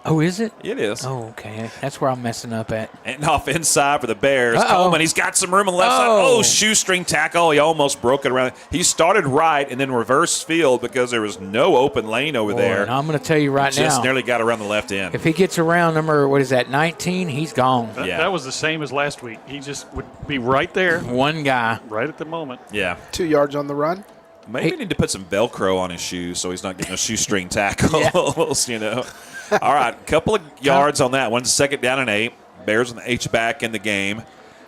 Oh, is it? It is. Oh, okay. That's where I'm messing up at. And off inside for the Bears. Uh-oh. Coleman, he's got some room on the left side. Oh, shoestring tackle. He almost broke it around. He started right and then reverse field because there was no open lane over there. And I'm going to tell you right now. Just nearly got around the left end. If he gets around number, 19, he's gone. That was the same as last week. He just would be right there. One guy. Right at the moment. Yeah. 2 yards on the run. Maybe need to put some Velcro on his shoes so he's not getting a shoestring tackles, All right, a couple of yards on that one. 2nd down and 8. Bears on the H-back in the game.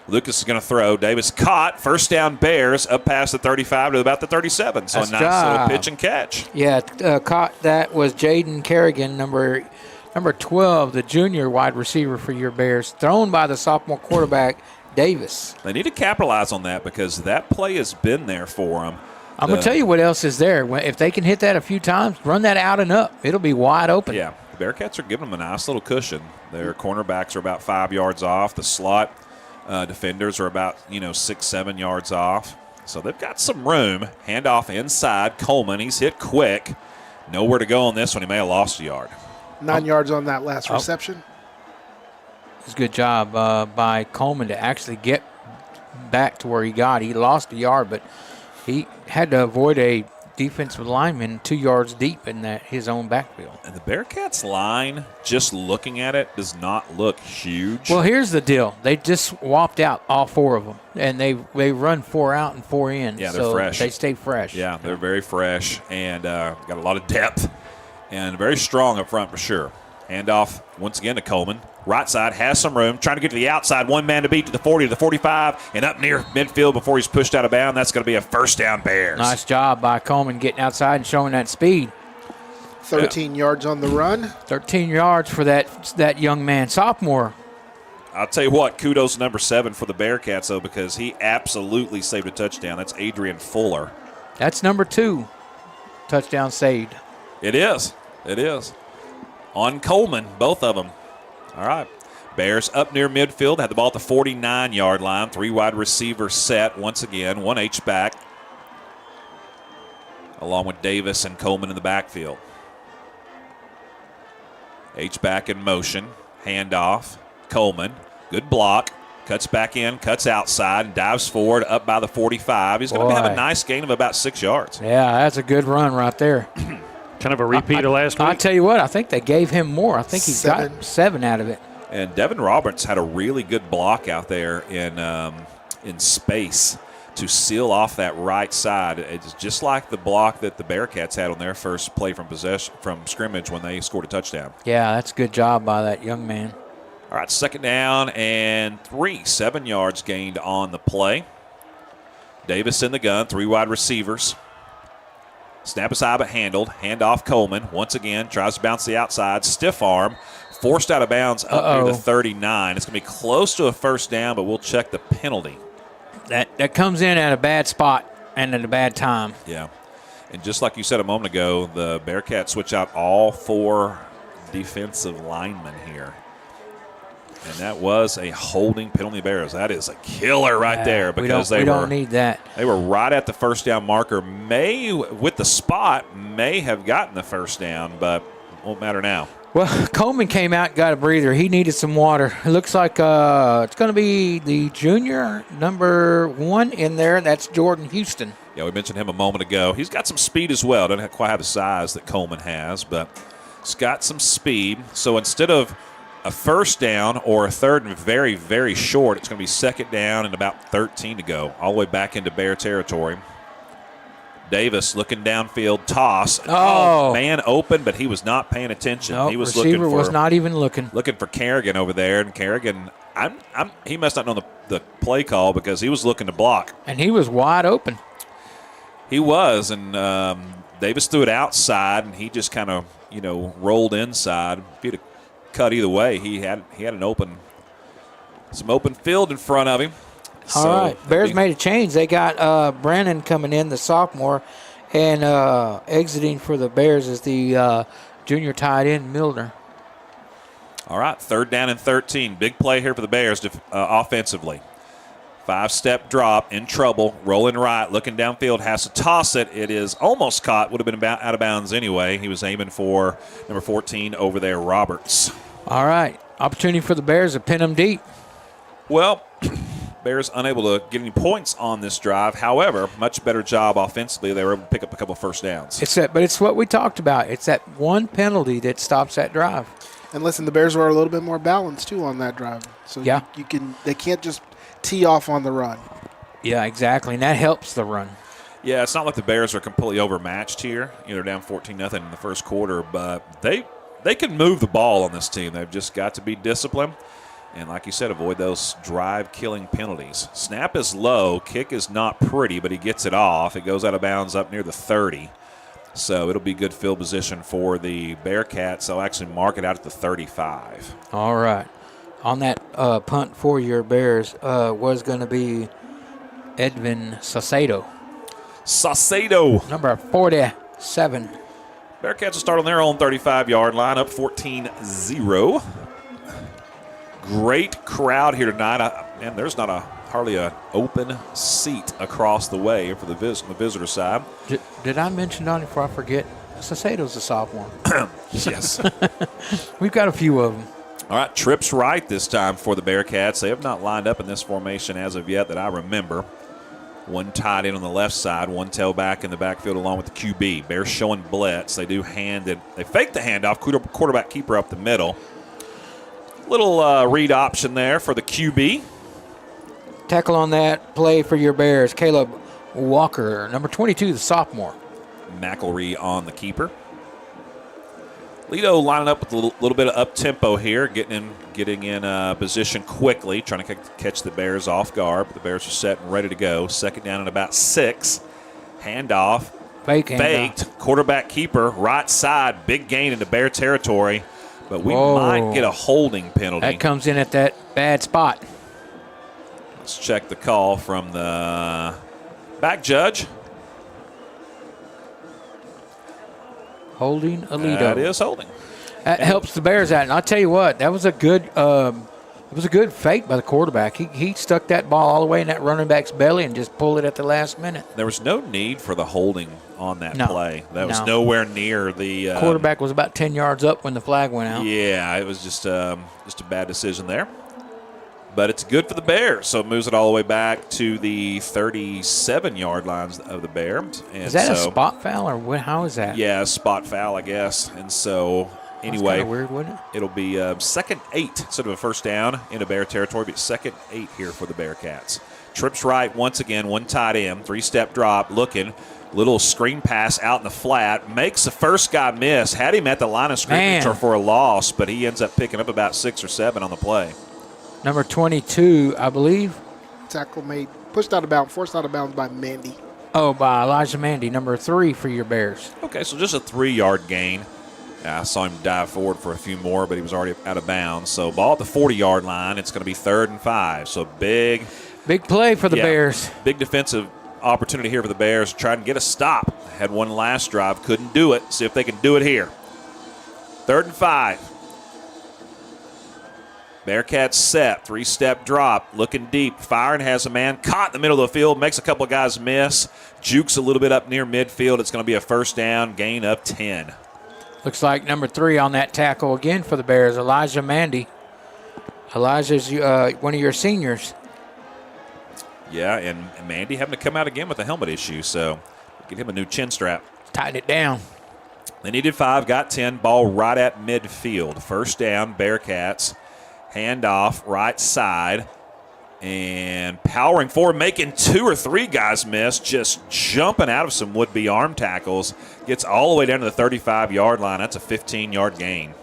Lucas is going to throw. Davis caught. 1st down Bears up past the 35 to about the 37. So That's a nice little pitch and catch. Yeah, caught that was Jaden Kerrigan, number 12, the junior wide receiver for your Bears, thrown by the sophomore quarterback, Davis. They need to capitalize on that because that play has been there for them. I'm going to tell you what else is there. If they can hit that a few times, run that out and up. It'll be wide open. Yeah, the Bearcats are giving them a nice little cushion. Their cornerbacks are about 5 yards off. The slot defenders are about 6-7 yards off. So they've got some room. Handoff inside. Coleman, he's hit quick. Nowhere to go on this one. He may have lost a yard. 9 yards on that last reception. It's a good job by Coleman to actually get back to where he got. He lost a yard, but he had to avoid a defensive lineman 2 yards deep in his own backfield. And the Bearcats line, just looking at it, does not look huge. Well, here's the deal. They just swapped out all 4 of them, and they run 4 out and 4 in. Yeah, they're so fresh. They stay fresh. Yeah, they're very fresh and got a lot of depth and very strong up front for sure. Handoff once again to Coleman. Right side has some room. Trying to get to the outside. One man to beat to the 40, to the 45, and up near midfield before he's pushed out of bounds. That's going to be a 1st down Bears. Nice job by Coleman getting outside and showing that speed. 13 yards on the run. 13 yards for that young man, sophomore. I'll tell you what, kudos to number 7 for the Bearcats, though, because he absolutely saved a touchdown. That's Adrian Fuller. That's number 2 touchdown saved. It is. It is. On Coleman, both of them. All right. Bears up near midfield, had the ball at the 49-yard line. 3 wide receivers set once again. 1 H-back, along with Davis and Coleman in the backfield. H-back in motion. Handoff. Coleman. Good block. Cuts back in, cuts outside, and dives forward up by the 45. He's going to have a nice gain of about 6 yards. Yeah, that's a good run right there. Kind of a repeat of last week. I tell you what, I think they gave him more. I think he got 7 out of it. And Devin Roberts had a really good block out there in space to seal off that right side. It's just like the block that the Bearcats had on their first play from scrimmage when they scored a touchdown. Yeah, that's a good job by that young man. All right, 2nd down and 3, 7 yards gained on the play. Davis in the gun, 3 wide receivers. Snap aside but handled. Handoff Coleman. Once again, tries to bounce the outside. Stiff arm. Forced out of bounds up near the 39. It's going to be close to a 1st down, but we'll check the penalty. That comes in at a bad spot and at a bad time. Yeah. And just like you said a moment ago, the Bearcats switch out all 4 defensive linemen here. And that was a holding penalty Bears. That is a killer right there because we don't need that. They were right at the 1st down marker. With the spot, may have gotten the 1st down, but it won't matter now. Well, Coleman came out and got a breather. He needed some water. It looks like it's going to be the junior number 1 in there. That's Jordan Houston. Yeah, we mentioned him a moment ago. He's got some speed as well. Doesn't quite have the size that Coleman has, but he's got some speed. So instead of a 1st down or a 3rd and very, very short, it's going to be 2nd down and about 13 to go, all the way back into Bear territory. Davis looking downfield, toss. Oh, man open, but he was not paying attention. Nope, He was receiver was not even looking for Kerrigan over there, and Kerrigan, he must not know the play call because he was looking to block. And he was wide open. He was, and Davis threw it outside, and he just kind of rolled inside. If he'd have cut either way, he had some open field in front of him. All right, Bears made a change. They got Brandon coming in, the sophomore, and exiting for the Bears is the junior tight end, Milner. All right, 3rd down and 13. Big play here for the Bears offensively. 5-step drop, in trouble, rolling right, looking downfield, has to toss it. It is almost caught, would have been about out of bounds anyway. He was aiming for number 14 over there, Roberts. All right, opportunity for the Bears to pin them deep. Well, Bears unable to get any points on this drive. However, much better job offensively. They were able to pick up a couple of 1st downs. But it's what we talked about. It's that one penalty that stops that drive. And listen, the Bears were a little bit more balanced too on that drive. So yeah, they can't just tee off on the run. Yeah, exactly, and that helps the run. Yeah, it's not like the Bears are completely overmatched here. They're down 14-0 in the 1st quarter, but they can move the ball on this team. They've just got to be disciplined. And like you said, avoid those drive-killing penalties. Snap is low. Kick is not pretty, but he gets it off. It goes out of bounds up near the 30. So it'll be good field position for the Bearcats. They'll actually mark it out at the 35. All right. On that punt for your Bears was going to be Edwin Saucedo. Number 47. Bearcats will start on their own 35-yard line, up 14-0. Great crowd here tonight. And there's not hardly an open seat across the way for the visitor side. Did I mention, Donnie, before I forget, Saucedo's a sophomore. Yes. We've got a few of them. All right, trips right this time for the Bearcats. They have not lined up in this formation as of yet that I remember. One tight end on the left side, one tailback in the backfield along with the QB. Bears showing blitz. They do they fake the handoff, quarterback keeper up the middle. Little read option there for the QB. Tackle on that play for your Bears, Caleb Walker, number 22, the sophomore. McElree on the keeper. Aledo lining up with a little bit of up-tempo here, getting in position quickly, trying to catch the Bears off guard. But the Bears are set and ready to go. 2nd down and about 6. Handoff. Faked. Quarterback keeper, right side. Big gain into Bear territory. But we might get a holding penalty. That comes in at that bad spot. Let's check the call from the back judge. Holding Aledo. That is holding. That helps the Bears out. And I'll tell you what, that was a good It was a good fake by the quarterback. He stuck that ball all the way in that running back's belly and just pulled it at the last minute. There was no need for the holding on that play. That was No. nowhere near the Quarterback was about 10 yards up when the flag went out. Yeah, it was just a bad decision there. But it's good for the Bears, so it moves it all the way back to the 37-yard lines of the Bears. And Is that a spot foul, or what? How is that? Yeah, a spot foul, I guess. And so, anyway, That's weird, wouldn't it? It'll be second 8 instead of a first down into Bear territory, but second 8 here for the Bearcats. Trips right once again, one tight end, 3-step drop, looking. Little screen pass out in the flat. Makes the first guy miss. Had him at the line of scrimmage or for a loss, but he ends up picking up about 6 or 7 on the play. Number 22, I believe. Tackle made, pushed out of bounds, forced out of bounds by Mandy. Oh, by Elijah Mandy, number 3 for your Bears. Okay, so just a 3-yard gain. I saw him dive forward for a few more, but he was already out of bounds. So ball at the 40-yard line. It's going to be 3rd and 5. So big play for the Bears. Big defensive opportunity here for the Bears. Trying to get a stop. Had one last drive. Couldn't do it. See if they can do it here. 3rd and 5. Bearcats set, 3-step drop, looking deep, firing, has a man caught in the middle of the field, makes a couple of guys miss, jukes a little bit up near midfield. It's going to be a first down, gain of 10. Looks like number 3 on that tackle again for the Bears, Elijah Mandy. Elijah's one of your seniors. Yeah, and Mandy having to come out again with a helmet issue, so get him a new chin strap. Tighten it down. They needed 5, got 10, ball right at midfield. First down, Bearcats. Handoff, right side, and powering forward, making 2 or 3 guys miss, just jumping out of some would-be arm tackles. Gets all the way down to the 35-yard line. That's a 15-yard gain.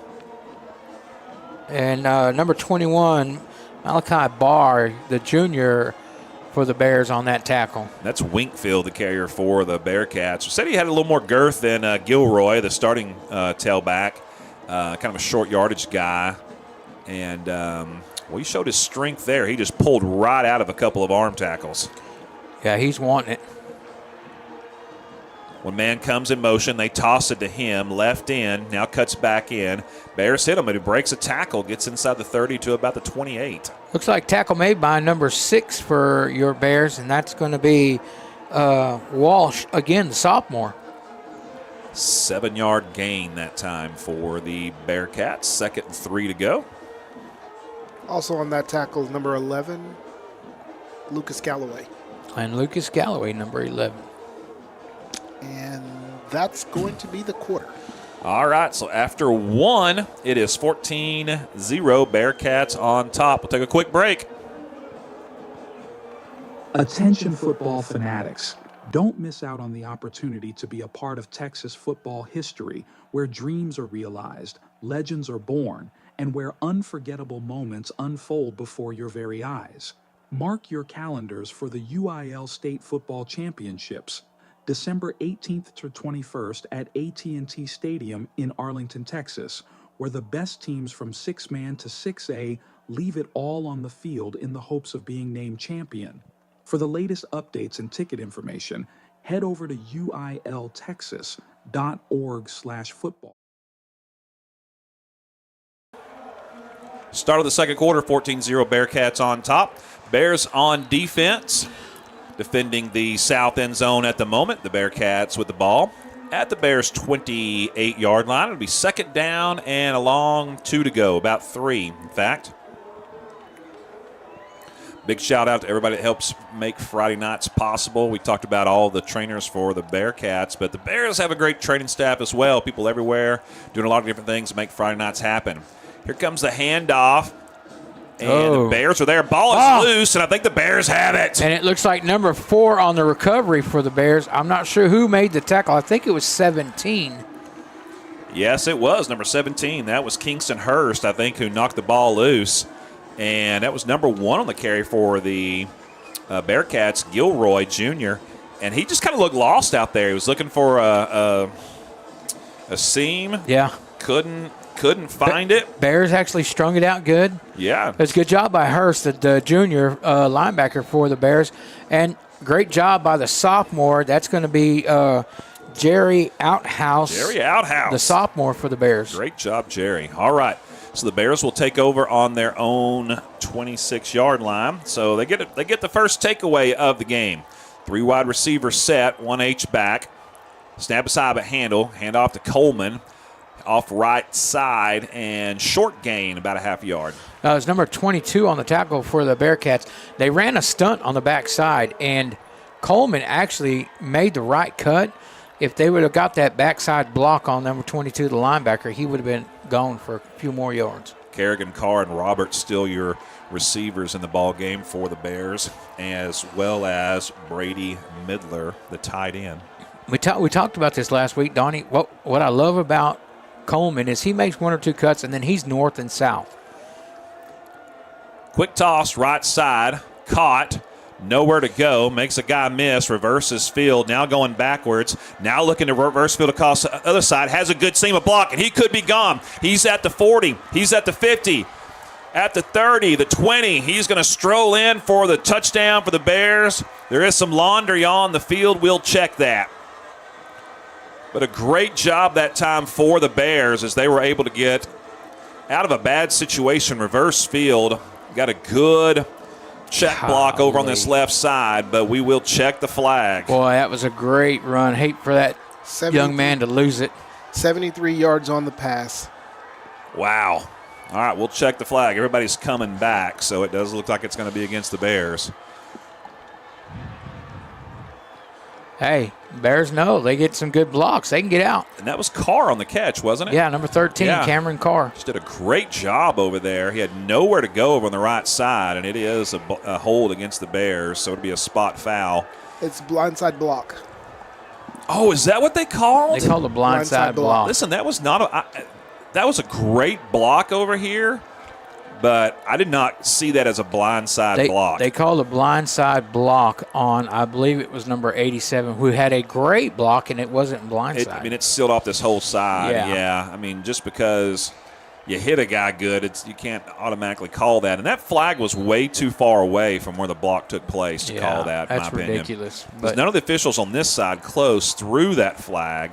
And number 21, Malachi Barr, the junior for the Bears on that tackle. That's Winkfield, the carrier for the Bearcats. Said he had a little more girth than Gilroy, the starting tailback, kind of a short yardage guy. And, he showed his strength there. He just pulled right out of a couple of arm tackles. Yeah, he's wanting it. When man comes in motion, they toss it to him, left in, now cuts back in. Bears hit him, but he breaks a tackle, gets inside the 30 to about the 28. Looks like tackle made by number 6 for your Bears, and that's going to be Walsh, again, the sophomore. 7-yard gain that time for the Bearcats. 2nd and 3 to go. Also on that tackle is number 11, Lucas Galloway. And Lucas Galloway, number 11. And that's going to be the quarter. All right, so after 1, it is 14-0, Bearcats on top. We'll take a quick break. Attention football fanatics. Don't miss out on the opportunity to be a part of Texas football history, where dreams are realized, legends are born, and where unforgettable moments unfold before your very eyes. Mark your calendars for the UIL State Football Championships, December 18th to 21st at AT&T Stadium in Arlington, Texas, where the best teams from 6-man to 6A leave it all on the field in the hopes of being named champion. For the latest updates and ticket information, head over to uiltexas.org/football. Start of the second quarter, 14-0 Bearcats on top. Bears on defense, defending the south end zone at the moment. The Bearcats with the ball at the Bears' 28-yard line. It'll be 2nd down and a long 2 to go, about 3, in fact. Big shout out to everybody that helps make Friday nights possible. We talked about all the trainers for the Bearcats, but the Bears have a great training staff as well. People everywhere doing a lot of different things to make Friday nights happen. Here comes the handoff, and the Bears are there. Ball is loose, and I think the Bears have it. And it looks like number 4 on the recovery for the Bears. I'm not sure who made the tackle. I think it was 17. Yes, it was number 17. That was Kingston Hurst, I think, who knocked the ball loose. And that was number 1 on the carry for the Bearcats, Gilroy Jr. And he just kind of looked lost out there. He was looking for a seam. Yeah. Couldn't find it. Bears actually strung it out good. Yeah. It's a good job by Hurst, the junior linebacker for the Bears. And great job by the sophomore. That's going to be Jerry Outhouse. Jerry Outhouse. The sophomore for the Bears. Great job, Jerry. All right. So the Bears will take over on their own 26-yard line. So they get the first takeaway of the game. 3 wide receivers set, 1 H-back. Snap aside but handle. Hand off to Coleman. Off right side and short gain about a half yard. It was number 22 on the tackle for the Bearcats. They ran a stunt on the backside, and Coleman actually made the right cut. If they would have got that backside block on number 22, the linebacker, he would have been gone for a few more yards. Kerrigan, Carr, and Roberts still your receivers in the ball game for the Bears, as well as Brady Midler, the tight end. We talked about this last week, Donnie. What I love about Coleman is he makes 1 or 2 cuts, and then he's north and south. Quick toss, right side, caught, nowhere to go, makes a guy miss, reverses field, now going backwards, now looking to reverse field across the other side, has a good seam of block, and he could be gone. He's at the 40, he's at the 50, at the 30, the 20. He's going to stroll in for the touchdown for the Bears. There is some laundry on the field. We'll check that. But a great job that time for the Bears as they were able to get out of a bad situation, reverse field. Got a good check block over on this left side, but we will check the flag. Boy, that was a great run. Hate for that young man to lose it. 73 yards on the pass. Wow. All right, we'll check the flag. Everybody's coming back, so it does look like it's going to be against the Bears. Hey, Bears know they get some good blocks. They can get out. And that was Carr on the catch, wasn't it? Yeah, number 13, Yeah. Cameron Carr. Just did a great job over there. He had nowhere to go over on the right side, and it is a hold against the Bears, so it'll be a spot foul. It's blindside block. Oh, is that what they called? They called a blindside block. Listen, that was that was a great block over here, but I did not see that as a blindside block. They called a blindside block on, I believe it was number 87, who had a great block, and it wasn't blindside. It sealed off this whole side. Yeah. I mean, just because you hit a guy good, you can't automatically call that. And that flag was way too far away from where the block took place to call that, in my opinion. That's ridiculous. Because none of the officials on this side close through that flag.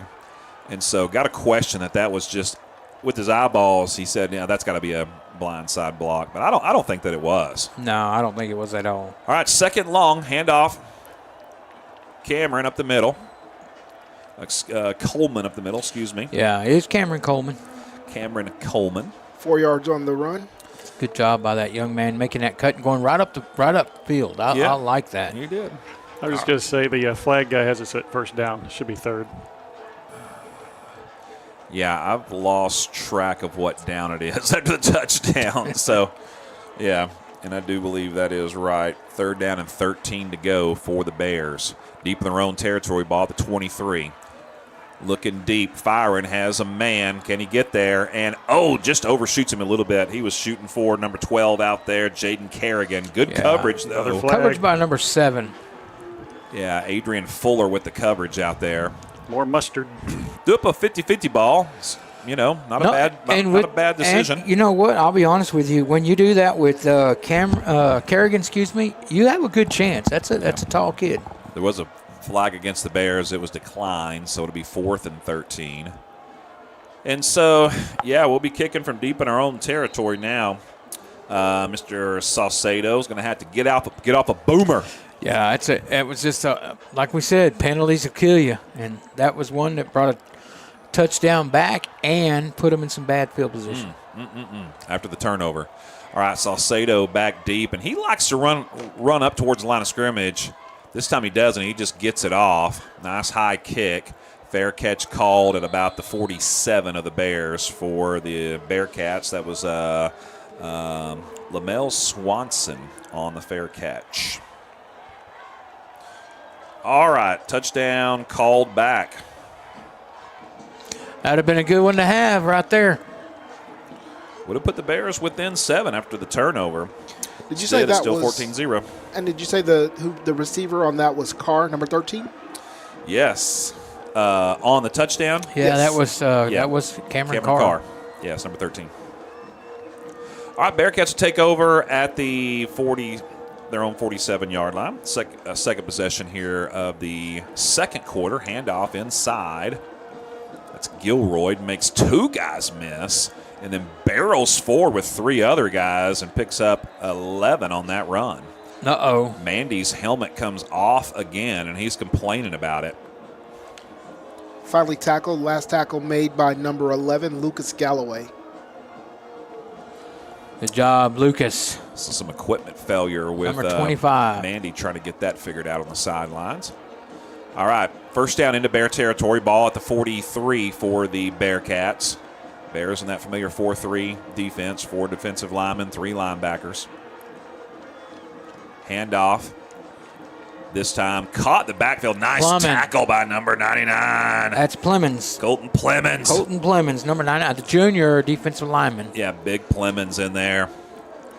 And so got a question that was just, with his eyeballs, he said, yeah, that's got to be a blindside block. But I don't think that it was. No, I don't think it was at all. All right, second long, handoff. Cameron up the middle. Coleman up the middle, excuse me. Yeah, it is Cameron Coleman. Cameron Coleman. 4 yards on the run. Good job by that young man making that cut and going right up field. I like that. You did. I was just going to say the flag guy has us at first down. It should be third. Yeah, I've lost track of what down it is after the touchdown. So, yeah, and I do believe that is right. 3rd down and 13 to go for the Bears. Deep in their own territory, ball at the 23. Looking deep, firing, has a man. Can he get there? And, just overshoots him a little bit. He was shooting for number 12 out there, Jaden Kerrigan. Good coverage, though. Coverage by number 7. Yeah, Adrian Fuller with the coverage out there. More mustard. Do up a 50-50 ball. Not a bad decision. And you know what? I'll be honest with you. When you do that with Kerrigan, you have a good chance. That's a tall kid. There was a flag against the Bears. It was declined, so it'll be 4th and 13. And so, we'll be kicking from deep in our own territory now. Mr. Saucedo is going to have to get off a boomer. Yeah, it was just like we said, penalties will kill you, and that was one that brought a touchdown back and put them in some bad field position. After the turnover. All right, Saucedo back deep, and he likes to run up towards the line of scrimmage. This time he doesn't. He just gets it off. Nice high kick. Fair catch called at about the 47 of the Bears for the Bearcats. That was Lamel Swanson on the fair catch. All right, touchdown called back. That would have been a good one to have right there. Would have put the Bears within 7 after the turnover. Did you say that still was 14-0? And did you say the receiver on that was Carr, number 13? Yes. On the touchdown? Yeah, yes. that was Cameron Carr. Yes, number 13. All right, Bearcats will take over at the 40. Their own 47-yard line. Second possession here of the second quarter. Handoff inside. That's Gilroy. Makes 2 guys miss. and then barrels forward with 3 other guys and picks up 11 on that run. Uh-oh. Mandy's helmet comes off again, and he's complaining about it. Finally tackled. Last tackle made by number 11, Lucas Galloway. Good job, Lucas. This is some equipment failure with Number 25. Mandy trying to get that figured out on the sidelines. All right, first down into Bear territory. Ball at the 43 for the Bearcats. Bears in that familiar 4-3 defense, 4 defensive linemen, 3 linebackers. Handoff. This time caught the backfield. Nice tackle by number 99. That's Plemons. Colton Plemons. Colton Plemons, number 9, the junior defensive lineman. Yeah, big Plemons in there.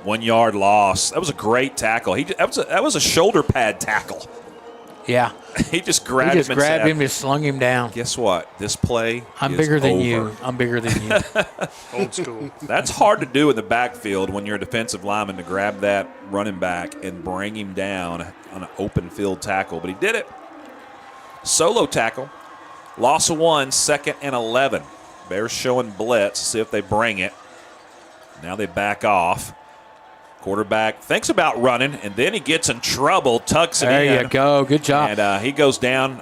1 yard loss. That was a great tackle. That was a shoulder pad tackle. Yeah. He just grabbed him. And slung him down. Guess what? This play I'm is bigger than over. you. I'm bigger than you. Old school. That's hard to do in the backfield when you're a defensive lineman, to grab that running back and bring him down on an open field tackle. But he did it. Solo tackle. Loss of 1, 2nd and 11. Bears showing blitz. See if they bring it. Now they back off. Quarterback thinks about running, and then he gets in trouble, tucks it in. There you go. Good job. And he goes down,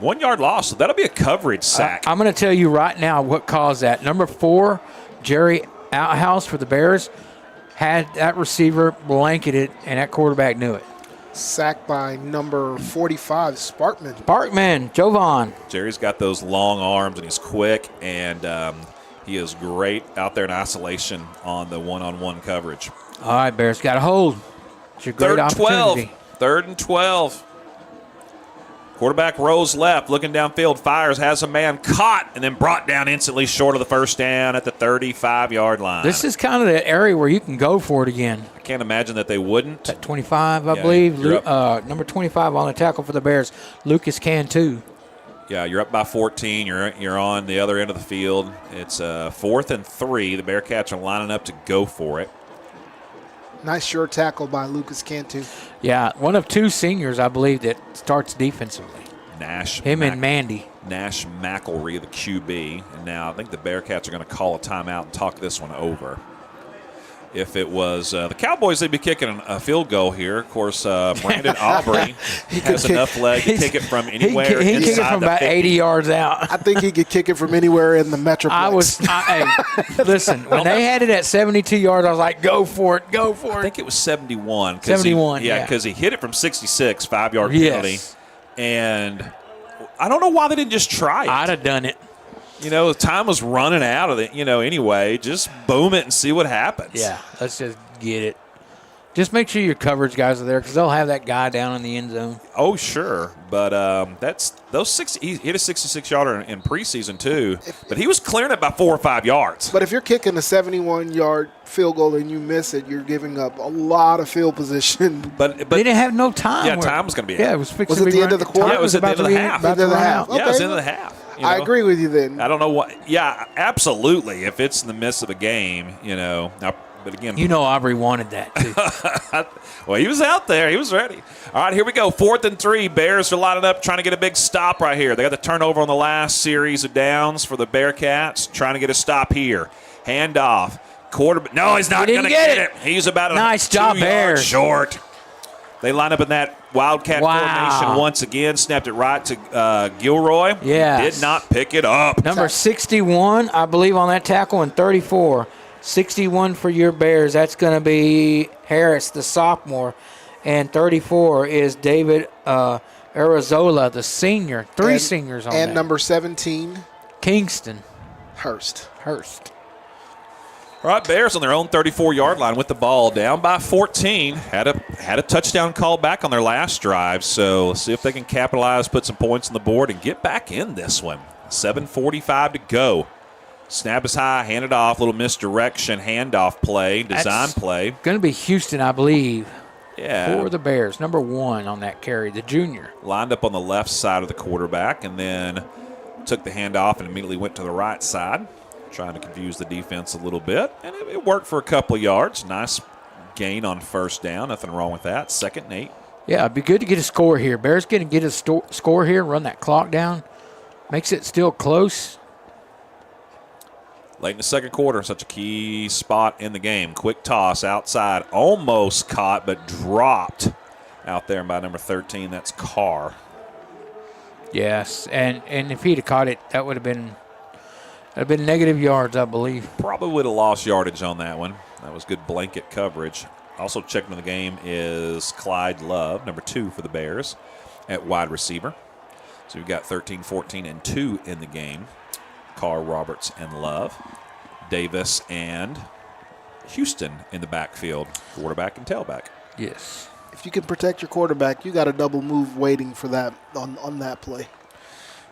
1 yard loss. So that'll be a coverage sack. I'm going to tell you right now what caused that. Number 4, Jerry Outhouse for the Bears, had that receiver blanketed, and that quarterback knew it. Sacked by number 45, Sparkman. Sparkman, Jovan. Jerry's got those long arms, and he's quick, and he is great out there in isolation on the one-on-one coverage. All right, Bears got a hold. It's your great opportunity. 3rd and 12. Quarterback rolls left, looking downfield, fires, has a man caught, and then brought down instantly short of the first down at the 35-yard line. This is kind of the area where you can go for it again. I can't imagine that they wouldn't. At 25, I believe. Number 25 on the tackle for the Bears. Lucas can too. Yeah, you're up by 14. You're on the other end of the field. It's 4th and 3. The Bearcats are lining up to go for it. Nice short tackle by Lucas Cantu. Yeah, one of 2 seniors, I believe, that starts defensively. And Mandy. Nash McElry, the QB. And now I think the Bearcats are going to call a timeout and talk this one over. If it was the Cowboys, they'd be kicking a field goal here. Of course, Brandon Aubrey has enough leg to kick it from anywhere He inside kick it from the about 50. 80 yards out. I think he could kick it from anywhere in the Metroplex. Listen, when they had it at 72 yards, I was like, go for it, go for it. I think it was 71. 71, yeah. Because he hit it from 66, 5-yard penalty. Yes. And I don't know why they didn't just try it. I'd have done it. You know, the time was running out of it, anyway. Just boom it and see what happens. Yeah, let's just get it. Just make sure your coverage guys are there because they'll have that guy down in the end zone. Oh, sure. But he hit a 66-yarder in preseason, too. But he was clearing it by 4 or 5 yards. But if you're kicking a 71-yard field goal and you miss it, you're giving up a lot of field position. But they didn't have no time. Yeah, time was going to be. Yeah, it was fixing Was it the end of the quarter? Yeah, it was at the end of the half. End of the half. Yeah, it was the end of the half. I agree with you then. I don't know what. Yeah, absolutely. If it's in the midst of a game, Now, but again, Aubrey wanted that too. Well, he was out there. He was ready. All right, here we go. 4th and 3. Bears are lining up, trying to get a big stop right here. They got the turnover on the last series of downs for the Bearcats. Trying to get a stop here. Handoff. Quarterback. No, he's not going to get it. He's about a nice job, 2 yards Bears. short. They line up in that Wildcat formation once again. Snapped it right to Gilroy. Yes. Did not pick it up. Number 61, I believe, on that tackle, and 34. 61 for your Bears. That's going to be Harris, the sophomore. And 34 is David Arizola, the senior. Three seniors on that. And number 17, Kingston. Hurst. All right, Bears on their own 34-yard line with the ball, down by 14. Had a touchdown call back on their last drive, so let's see if they can capitalize, put some points on the board, and get back in this one. 7:45 to go. Snap is high, hand it off, little misdirection, handoff play, design play. Going to be Houston, I believe. Yeah. For the Bears, number 1 on that carry, the junior. Lined up on the left side of the quarterback and then took the handoff and immediately went to the right side, trying to confuse the defense a little bit. And it worked for a couple of yards. Nice gain on first down. Nothing wrong with that. 2nd and 8. Yeah, it'd be good to get a score here. Bears going to get a score here, run that clock down. Makes it still close. Late in the second quarter, such a key spot in the game. Quick toss outside, almost caught, but dropped out there by number 13. That's Carr. Yes, and if he'd have caught it, that would have been negative yards, I believe. Probably would have lost yardage on that one. That was good blanket coverage. Also checking in the game is Clyde Love, number 2 for the Bears, at wide receiver. So we've got 13, 14, and 2 in the game. Carr, Roberts, and Love. Davis and Houston in the backfield, quarterback and tailback. Yes. If you can protect your quarterback, you got a double move waiting for that on that play.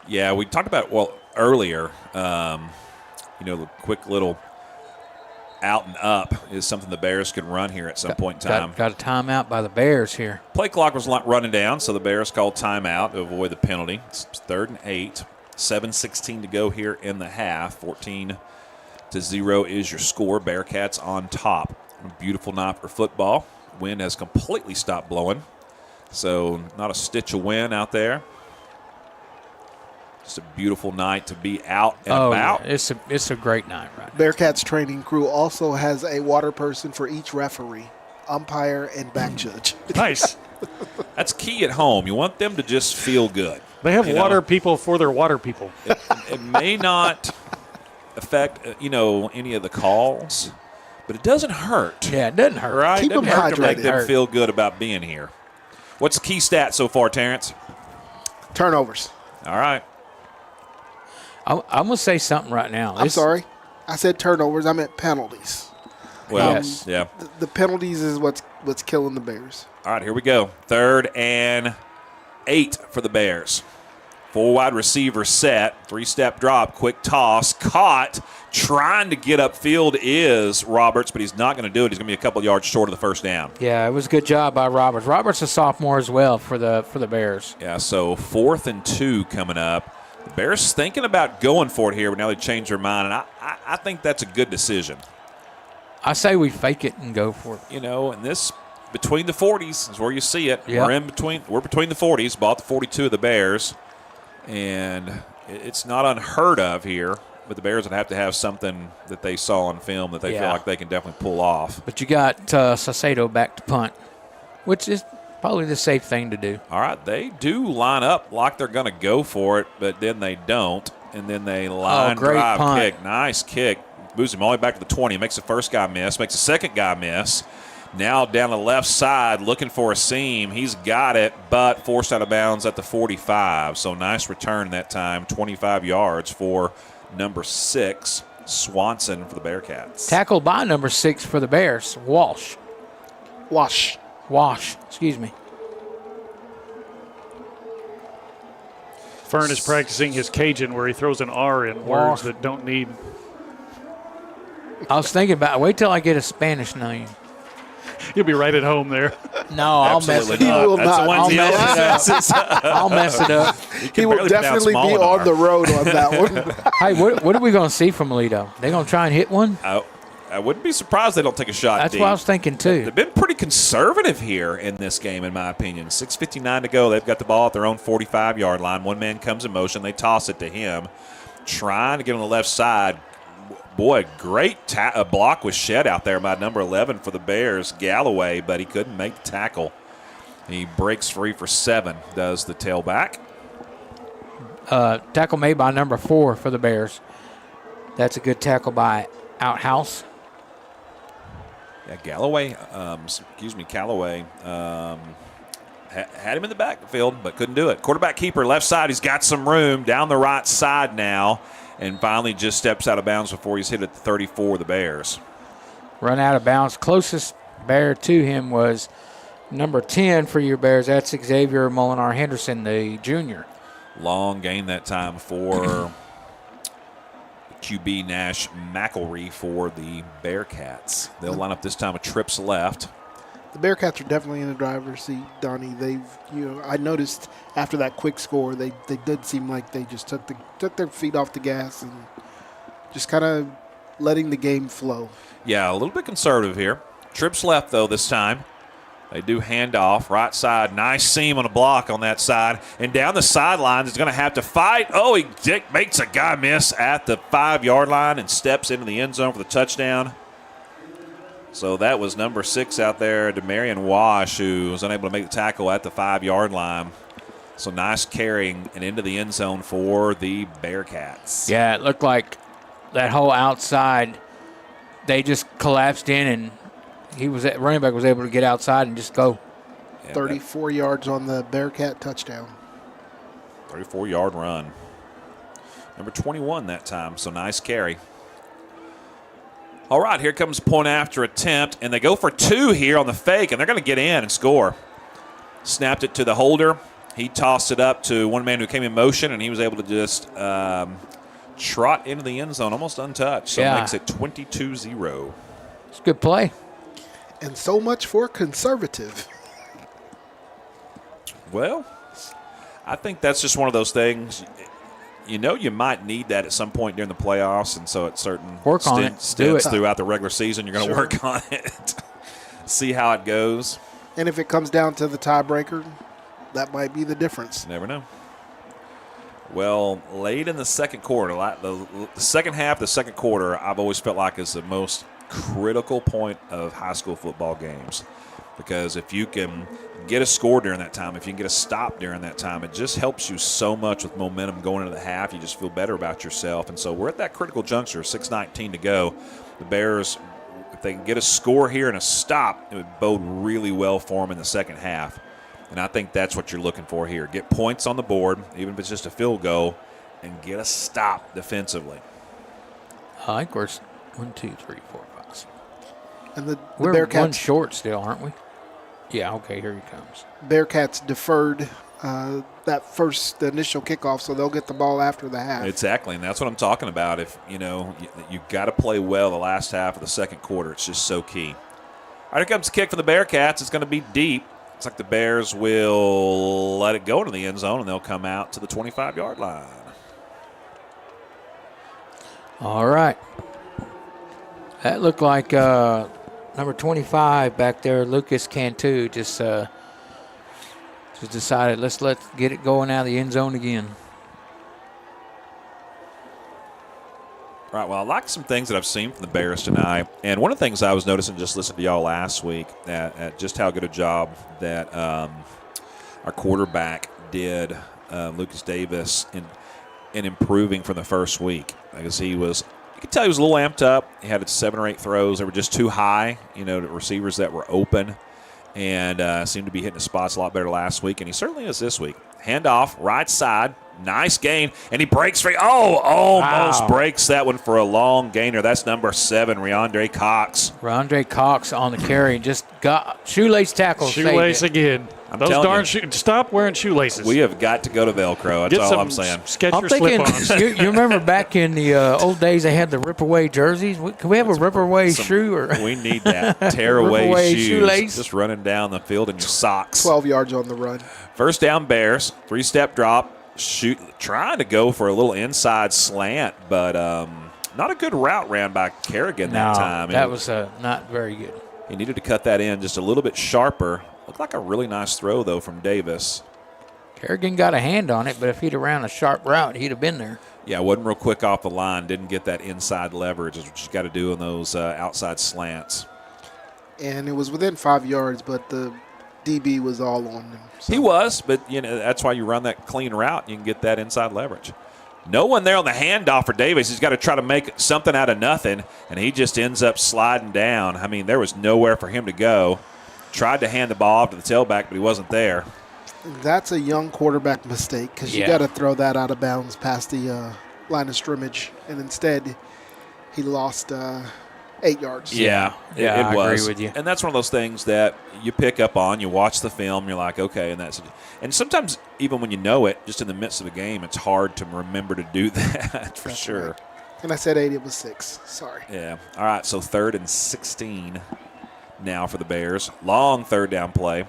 Yeah, we talked about earlier. The quick little out and up is something the Bears can run here at some point in time. Got a timeout by the Bears here. Play clock was running down, so the Bears called timeout to avoid the penalty. It's 3rd and 8, 7:16 to go here in the half. 14-0 is your score. Bearcats on top. A beautiful night for football. Wind has completely stopped blowing, so not a stitch of wind out there. Just a beautiful night to be out and about. Yeah. It's a great night right now. Bearcats training crew also has a water person for each referee, umpire, and back judge. Nice. That's key at home. You want them to just feel good. They have water people for their water people. It may not affect any of the calls, but it doesn't hurt. Yeah, it doesn't hurt. Right? Keep It doesn't them hurt to make hydrated. them feel good about being here. What's the key stat so far, Terrence? Turnovers. All right. I'm going to say something right now. I'm sorry. I said turnovers. I meant penalties. Well, Yes. yeah. The penalties is what's killing the Bears. All right, here we go. 3rd and 8 for the Bears. 4 wide receiver set. 3-step drop. Quick toss. Caught. Trying to get upfield is Roberts, but he's not going to do it. He's going to be a couple yards short of the first down. Yeah, it was a good job by Roberts. Roberts a sophomore as well for the Bears. Yeah, so 4th and 2 coming up. The Bears thinking about going for it here, but now they changed their mind, and I think that's a good decision. I say we fake it and go for it. And this between the 40s is where you see it. Yep. We're between the 40s, bought the 42 of the Bears, and it's not unheard of here. But the Bears would have to have something that they saw on film that they feel like they can definitely pull off. But you got Saucedo back to punt, which is probably the safe thing to do. All right, they do line up like they're going to go for it, but then they don't. And then they line great drive punt. kick. Nice kick. Moves him all the way back to the 20. Makes the first guy miss. Makes the second guy miss. Now down the left side looking for a seam. He's got it, but forced out of bounds at the 45. So nice return that time. 25 yards for number 6, Swanson for the Bearcats. Tackled by number 6 for the Bears, Wash, excuse me. Fern is practicing his Cajun where he throws an R in words that don't need. I was thinking about wait till I get a Spanish name. You'll be right at home there. No, I'll mess it Absolutely up. not. He will That's not. the ones I'll he mess always it misses. I'll mess it up. He will barely definitely be pronounce on Molinar. the road on that one. Hey, what are we going to see from Aledo? They going to try and hit one? I wouldn't be surprised they don't take a shot That's deep. what I was thinking too. They've been pretty conservative here in this game, in my opinion. 6:59 to go. They've got the ball at their own 45-yard line. One man comes in motion. They toss it to him. Trying to get on the left side. Boy, great block was shed out there by number 11 for the Bears, Galloway, but he couldn't make the tackle. He breaks free for 7, does the tailback. Tackle made by number 4 for the Bears. That's a good tackle by Outhouse. Yeah, Callaway had him in the backfield, but couldn't do it. Quarterback keeper, left side, he's got some room down the right side now, and finally just steps out of bounds before he's hit at the 34 of the Bears. Run out of bounds. Closest Bear to him was number 10 for your Bears. That's Xavier Molinar Henderson, the junior. Long gain that time for QB Nash McElree for the Bearcats. They'll line up this time with trips left. The Bearcats are definitely in the driver's seat, Donnie. I noticed after that quick score, they did seem like they just took their feet off the gas and just kind of letting the game flow. Yeah, a little bit conservative here. Trips left, though, this time. They do hand off, right side. Nice seam on a block on that side. And down the sidelines, he's going to have to fight. Oh, he makes a guy miss at the 5-yard line and steps into the end zone for the touchdown. So that was number 6 out there, Demarion Wash, who was unable to make the tackle at the 5-yard line. So nice carrying and into the end zone for the Bearcats. Yeah, it looked like that whole outside, they just collapsed in, and running back was able to get outside and just go. Yeah, 34 yards on the Bearcat touchdown. 34-yard run. Number 21 that time, so nice carry. All right, here comes point after attempt, and they go for 2 here on the fake, and they're going to get in and score. Snapped it to the holder. He tossed it up to one man who came in motion, and he was able to just trot into the end zone almost untouched. So it makes it 22-0. It's a good play. And so much for conservative. Well, I think that's just one of those things. You know, you might need that at some point during the playoffs, and so at certain stints throughout the regular season, you're going to work on it, see how it goes. And if it comes down to the tiebreaker, that might be the difference. Never know. Well, late in the second quarter, the second half, the second quarter, I've always felt like is the most critical point of high school football games, because if you can get a score during that time, if you can get a stop during that time, it just helps you so much with momentum going into the half. You just feel better about yourself. And so we're at that critical juncture, 6:19 to go. The Bears, if they can get a score here and a stop, it would bode really well for them in the second half. And I think that's what you're looking for here. Get points on the board, even if it's just a field goal, and get a stop defensively. I think we're 1, 2, 3, 4, 5. And we're Bearcats, one short still, aren't we? Yeah, okay, here he comes. Bearcats deferred the initial kickoff, so they'll get the ball after the half. Exactly, and that's what I'm talking about. If you got to play well the last half of the second quarter. It's just so key. All right, here comes the kick for the Bearcats. It's going to be deep. Looks like the Bears will let it go into the end zone, and they'll come out to the 25-yard line. All right. That looked like number 25 back there, Lucas Cantu, just decided let's get it going out of the end zone again. Right, well, I like some things that I've seen from the Bears tonight. And one of the things I was noticing just listening to y'all last week at just how good a job that our quarterback did, Lucas Davis, in improving from the first week. Because you could tell he was a little amped up. He had 7 or 8 throws. They were just too high, to receivers that were open, and seemed to be hitting the spots a lot better last week. And he certainly is this week. Handoff, right side. Nice gain, and he breaks free. Oh, almost breaks that one for a long gainer. That's number 7, Rondre Cox. Rondre Cox on the carry, just got shoelace tackle. Shoelace again. Those darn stop wearing shoelaces. We have got to go to Velcro. That's all I'm saying. Sketch your slip-ons. you remember back in the old days they had the rip-away jerseys? Can we have a rip-away shoe? Or we need that. Tear-away shoes. Shoelace. Just running down the field in your socks. 12 yards on the run. First down, Bears. 3-step drop. Trying to go for a little inside slant, but not a good route ran by Kerrigan that time. That was not very good. He needed to cut that in just a little bit sharper. Looked like a really nice throw, though, from Davis. Kerrigan got a hand on it, but if he'd have ran a sharp route, he'd have been there. Yeah, wasn't real quick off the line. Didn't get that inside leverage, is what you got to do on those outside slants. And it was within 5 yards, but the DB was all on him. So. He was, but that's why you run that clean route. You can get that inside leverage. No one there on the handoff for Davis. He's got to try to make something out of nothing, and he just ends up sliding down. I mean, there was nowhere for him to go. Tried to hand the ball off to the tailback, but he wasn't there. That's a young quarterback mistake because you got to throw that out of bounds past the line of scrimmage, and instead he lost 8 yards. Yeah, it was. I agree with you. And that's one of those things that you pick up on. You watch the film, you're like, okay, and sometimes even when you know it, just in the midst of a game, it's hard to remember to do that for sure. Right. And I said 8, it was 6. Sorry. Yeah. All right, so 3rd and 16 now for the Bears. Long third down play.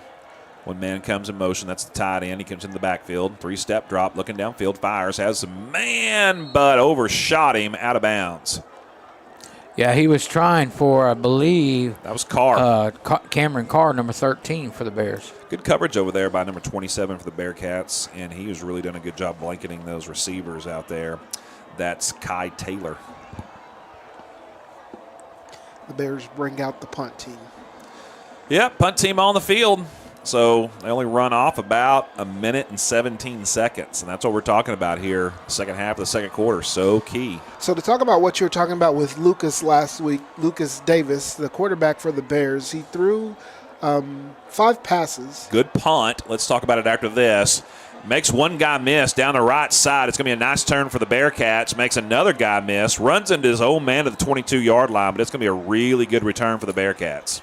One man comes in motion. That's the tight end. He comes in the backfield. 3-step drop, looking downfield, fires, has a man, but overshot him out of bounds. Yeah, he was trying for, I believe, That was Carr. Cameron Carr, number 13 for the Bears. Good coverage over there by number 27 for the Bearcats, and he has really done a good job blanketing those receivers out there. That's Kai Taylor. The Bears bring out the punt team. Yep, punt team on the field. So they only run off about a minute and 17 seconds, and that's what we're talking about here. Second half of the second quarter, so key. So to talk about what you were talking about with Lucas last week, Lucas Davis, the quarterback for the Bears, he threw 5 passes. Good punt. Let's talk about it after this. Makes one guy miss down the right side. It's going to be a nice turn for the Bearcats. Makes another guy miss. Runs into his old man to the 22-yard line, but it's going to be a really good return for the Bearcats.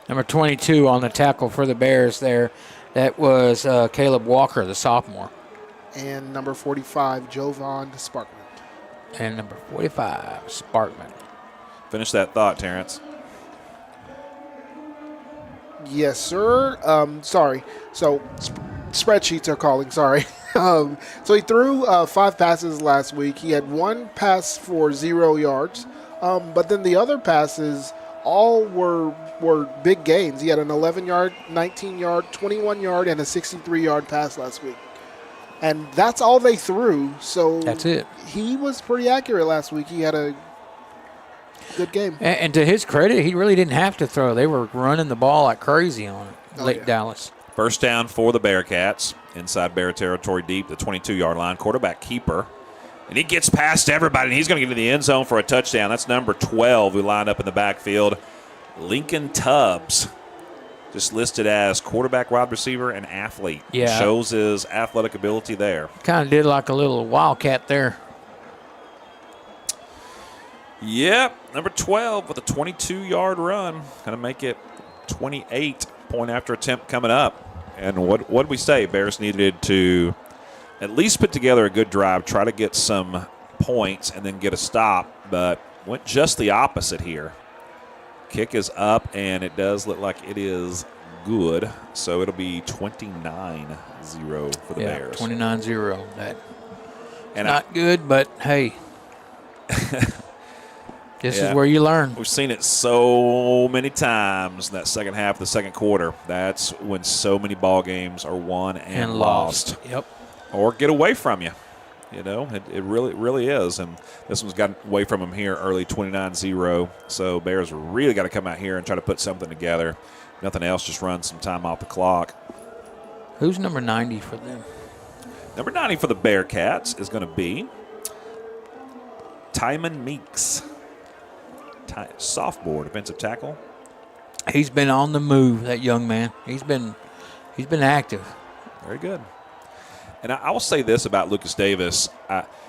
Number 22 on the tackle for the Bears there. That was Caleb Walker, the sophomore. And number 45, Jovan Sparkman. And number 45, Sparkman. Finish that thought, Terrence. Yes, sir. Sorry. So spreadsheets are calling. Sorry. So he threw 5 passes last week. He had 1 pass for 0 yards. But then the other passes all were big gains. He had an 11-yard, 19-yard, 21-yard, and a 63-yard pass last week. And that's all they threw. So that's it. He was pretty accurate last week. He had a good game. And to his credit, he really didn't have to throw. They were running the ball like crazy on it, Dallas. First down for the Bearcats. Inside Bear territory deep, the 22-yard line. Quarterback keeper. And he gets past everybody, and he's going to get into the end zone for a touchdown. That's number 12 who lined up in the backfield. Lincoln Tubbs, just listed as quarterback, wide receiver, and athlete. Yeah. Shows his athletic ability there. Kind of did like a little wildcat there. Yep, number 12 with a 22-yard run. Going to make it 28 point after attempt coming up. And what did we say? Bears needed to at least put together a good drive, try to get some points, and then get a stop, but went just the opposite here. Kick is up, and it does look like it is good, so it'll be 29-0 for the Bears. 29-0. That's and not good, but hey, this is where you learn. We've seen it so many times in that second half of the second quarter. That's when so many ball games are won and lost. Yep. Or get away from you. You know, it really is. And this one's got away from them here early, 29-0. So Bears really got to come out here and try to put something together. Nothing else, just run some time off the clock. Who's number 90 for them? Number 90 for the Bearcats is going to be Tyman Meeks. Sophomore defensive tackle. He's been on the move, that young man. He's been active. Very good. And I will say this about Lucas Davis.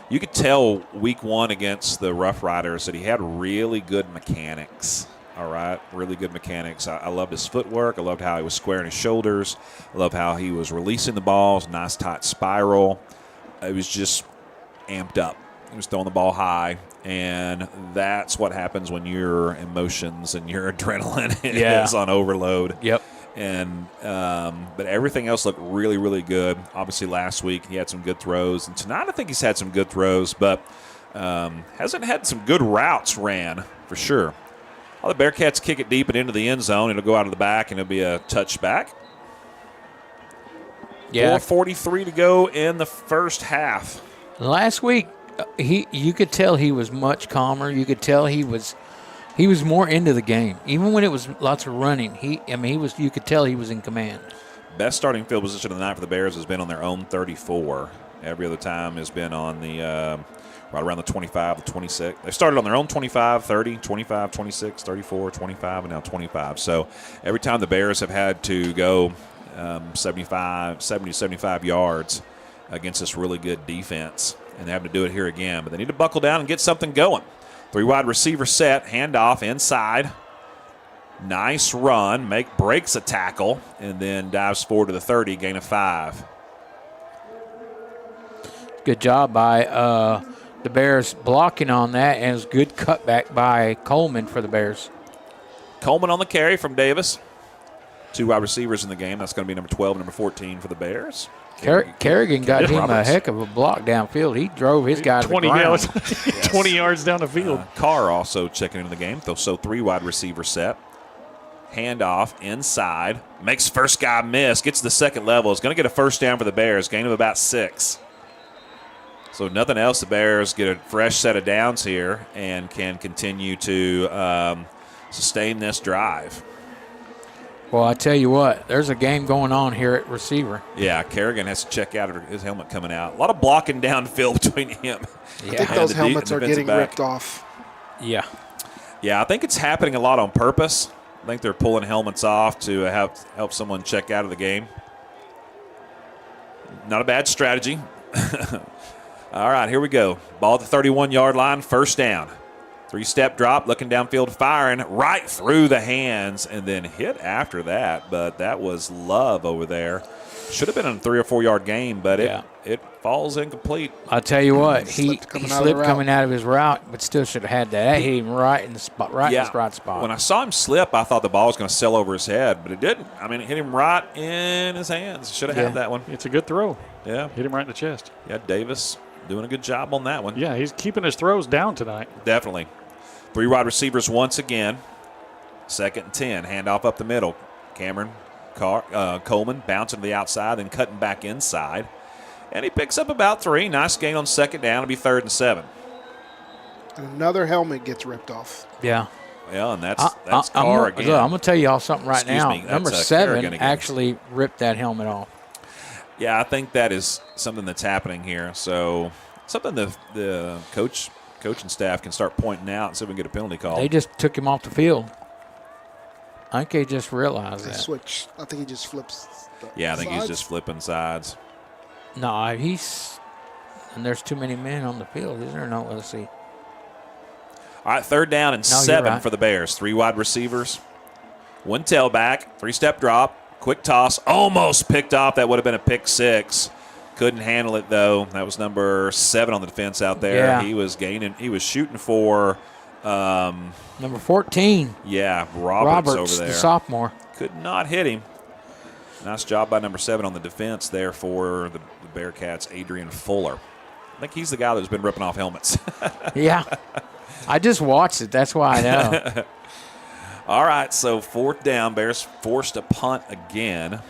You could tell week 1 against the Rough Riders that he had really good mechanics. All right, really good mechanics. I loved his footwork. I loved how he was squaring his shoulders. I loved how he was releasing the balls, nice tight spiral. It was just amped up. He was throwing the ball high, and that's what happens when your emotions and your adrenaline is on overload. Yep. And but everything else looked really, really good. Obviously, last week he had some good throws, and tonight I think he's had some good throws, but hasn't had some good routes ran for sure. All the Bearcats kick it deep and into the end zone. It'll go out of the back, and it'll be a touchback. Yeah. 4:43 to go in the first half. Last week, you could tell he was much calmer. You could tell he was more into the game. Even when it was lots of running, you could tell he was in command. Best starting field position of the night for the Bears has been on their own 34. Every other time has been on the right around the 25, the 26. They started on their own 25, 30, 25, 26, 34, 25, and now 25. So every time the Bears have had to go 70 to 75 yards against this really good defense, and they have to do it here again. But they need to buckle down and get something going. 3 wide receiver set, handoff inside. Nice run, breaks a tackle, and then dives forward to the 30, gain of 5. Good job by the Bears blocking on that, and it was good cutback by Coleman for the Bears. Coleman on the carry from Davis. 2 wide receivers in the game. That's going to be number 12 and number 14 for the Bears. Kerrigan got him Roberts. a heck of a block downfield. He drove his guy to the 20 ground. yards, 20 yards down the field. Carr also checking into the game. So 3 wide receiver set. Handoff inside. Makes first guy miss. Gets to the second level. Is going to get a first down for the Bears. Gain of about 6. So nothing else. The Bears get a fresh set of downs here and can continue to sustain this drive. Well, I tell you what, there's a game going on here at receiver. Yeah, Kerrigan has to check out his helmet coming out. A lot of blocking downfield between him. I think those helmets are getting ripped off. Yeah. Yeah, I think it's happening a lot on purpose. I think they're pulling helmets off to help someone check out of the game. Not a bad strategy. All right, here we go. Ball at the 31-yard line, first down. 3-step drop, looking downfield, firing right through the hands, and then hit after that. But that was Love over there. Should have been a 3 or 4 yard gain, but it falls incomplete. I'll tell you what, he slipped coming coming out of his route, but still should have had that. That hit him right in the spot, in the right spot. When I saw him slip, I thought the ball was going to sail over his head, but it didn't. I mean, it hit him right in his hands. Should have had that one. It's a good throw. Yeah. Hit him right in the chest. Yeah, Davis doing a good job on that one. Yeah, he's keeping his throws down tonight. Definitely. 3 wide receivers once again. 2nd and 10. Handoff up the middle. Cameron Coleman bouncing to the outside, then cutting back inside. And he picks up about 3. Nice gain on 2nd down. It'll be 3rd and 7. And another helmet gets ripped off. Yeah. Yeah, and that's Carr again. Look, I'm going to tell y'all something right now. Me, Number 7 actually ripped that helmet off. Yeah, I think that is something that's happening here. So something the coaching staff can start pointing out and see if we can get a penalty call. They just took him off the field. I think they just realized that. Switch. I think he just flips. I think he's just flipping sides. No, and there's too many men on the field, isn't there? No, let's see. All right, 3rd down and 7 for the Bears. 3 wide receivers. 1 tailback, 3-step drop, quick toss, almost picked off. That would have been a pick 6. Couldn't handle it, though. That was number 7 on the defense out there. Yeah. He was shooting for number 14. Yeah, Roberts over there. The sophomore. Could not hit him. Nice job by number 7 on the defense there for the Bearcats, Adrian Fuller. I think he's the guy that's been ripping off helmets. Yeah. I just watched it. That's why I know. All right, so 4th down. Bears forced a punt again.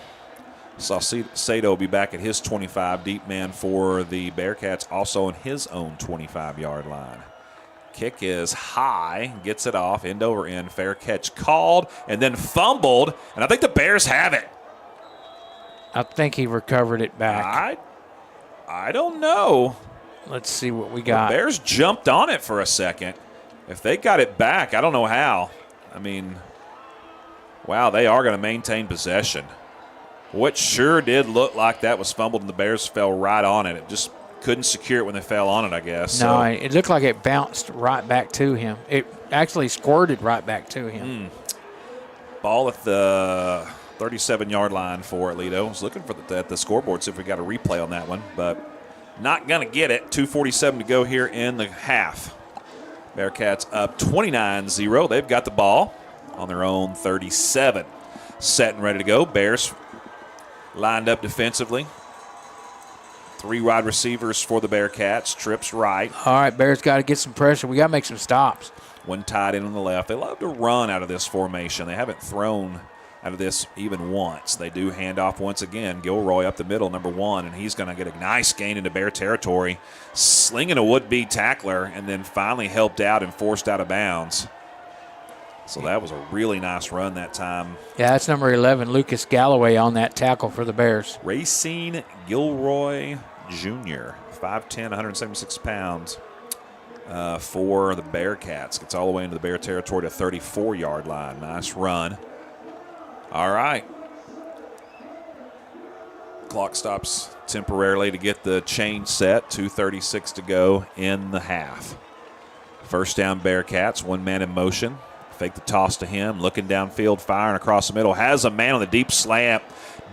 Saw Sato be back at his 25. Deep man for the Bearcats, also on his own 25-yard line. Kick is high, gets it off, end over end. Fair catch called, and then fumbled. And I think the Bears have it. I think he recovered it back. I don't know. Let's see what we got. The Bears jumped on it for a second. If they got it back, I don't know how. I mean, wow, they are going to maintain possession. What sure did look like that was fumbled, and the Bears fell right on it. It just couldn't secure it when they fell on it, I guess. No, it looked like it bounced right back to him. It actually squirted right back to him. Ball at the 37-yard line for Aledo. I was looking for at the scoreboard, see if we got a replay on that one, but not going to get it. 2:47 to go here in the half. Bearcats up 29-0. They've got the ball on their own 37. Set and ready to go. Bears lined up defensively. 3 wide receivers for the Bearcats. Trips right. All right, Bears got to get some pressure. We got to make some stops. 1 tight end on the left. They love to run out of this formation. They haven't thrown out of this even once. They do hand off once again. Gilroy up the middle, number 1, and he's going to get a nice gain into Bear territory, slinging a would-be tackler, and then finally helped out and forced out of bounds. So that was a really nice run that time. Yeah, that's number 11, Lucas Galloway, on that tackle for the Bears. Racine Gilroy Jr., 5'10", 176 pounds for the Bearcats. Gets all the way into the Bear territory to 34-yard line. Nice run. All right. Clock stops temporarily to get the change set. 2:36 to go in the half. First down Bearcats, 1 man in motion. Fake the toss to him, looking downfield, firing across the middle. Has a man on the deep slant.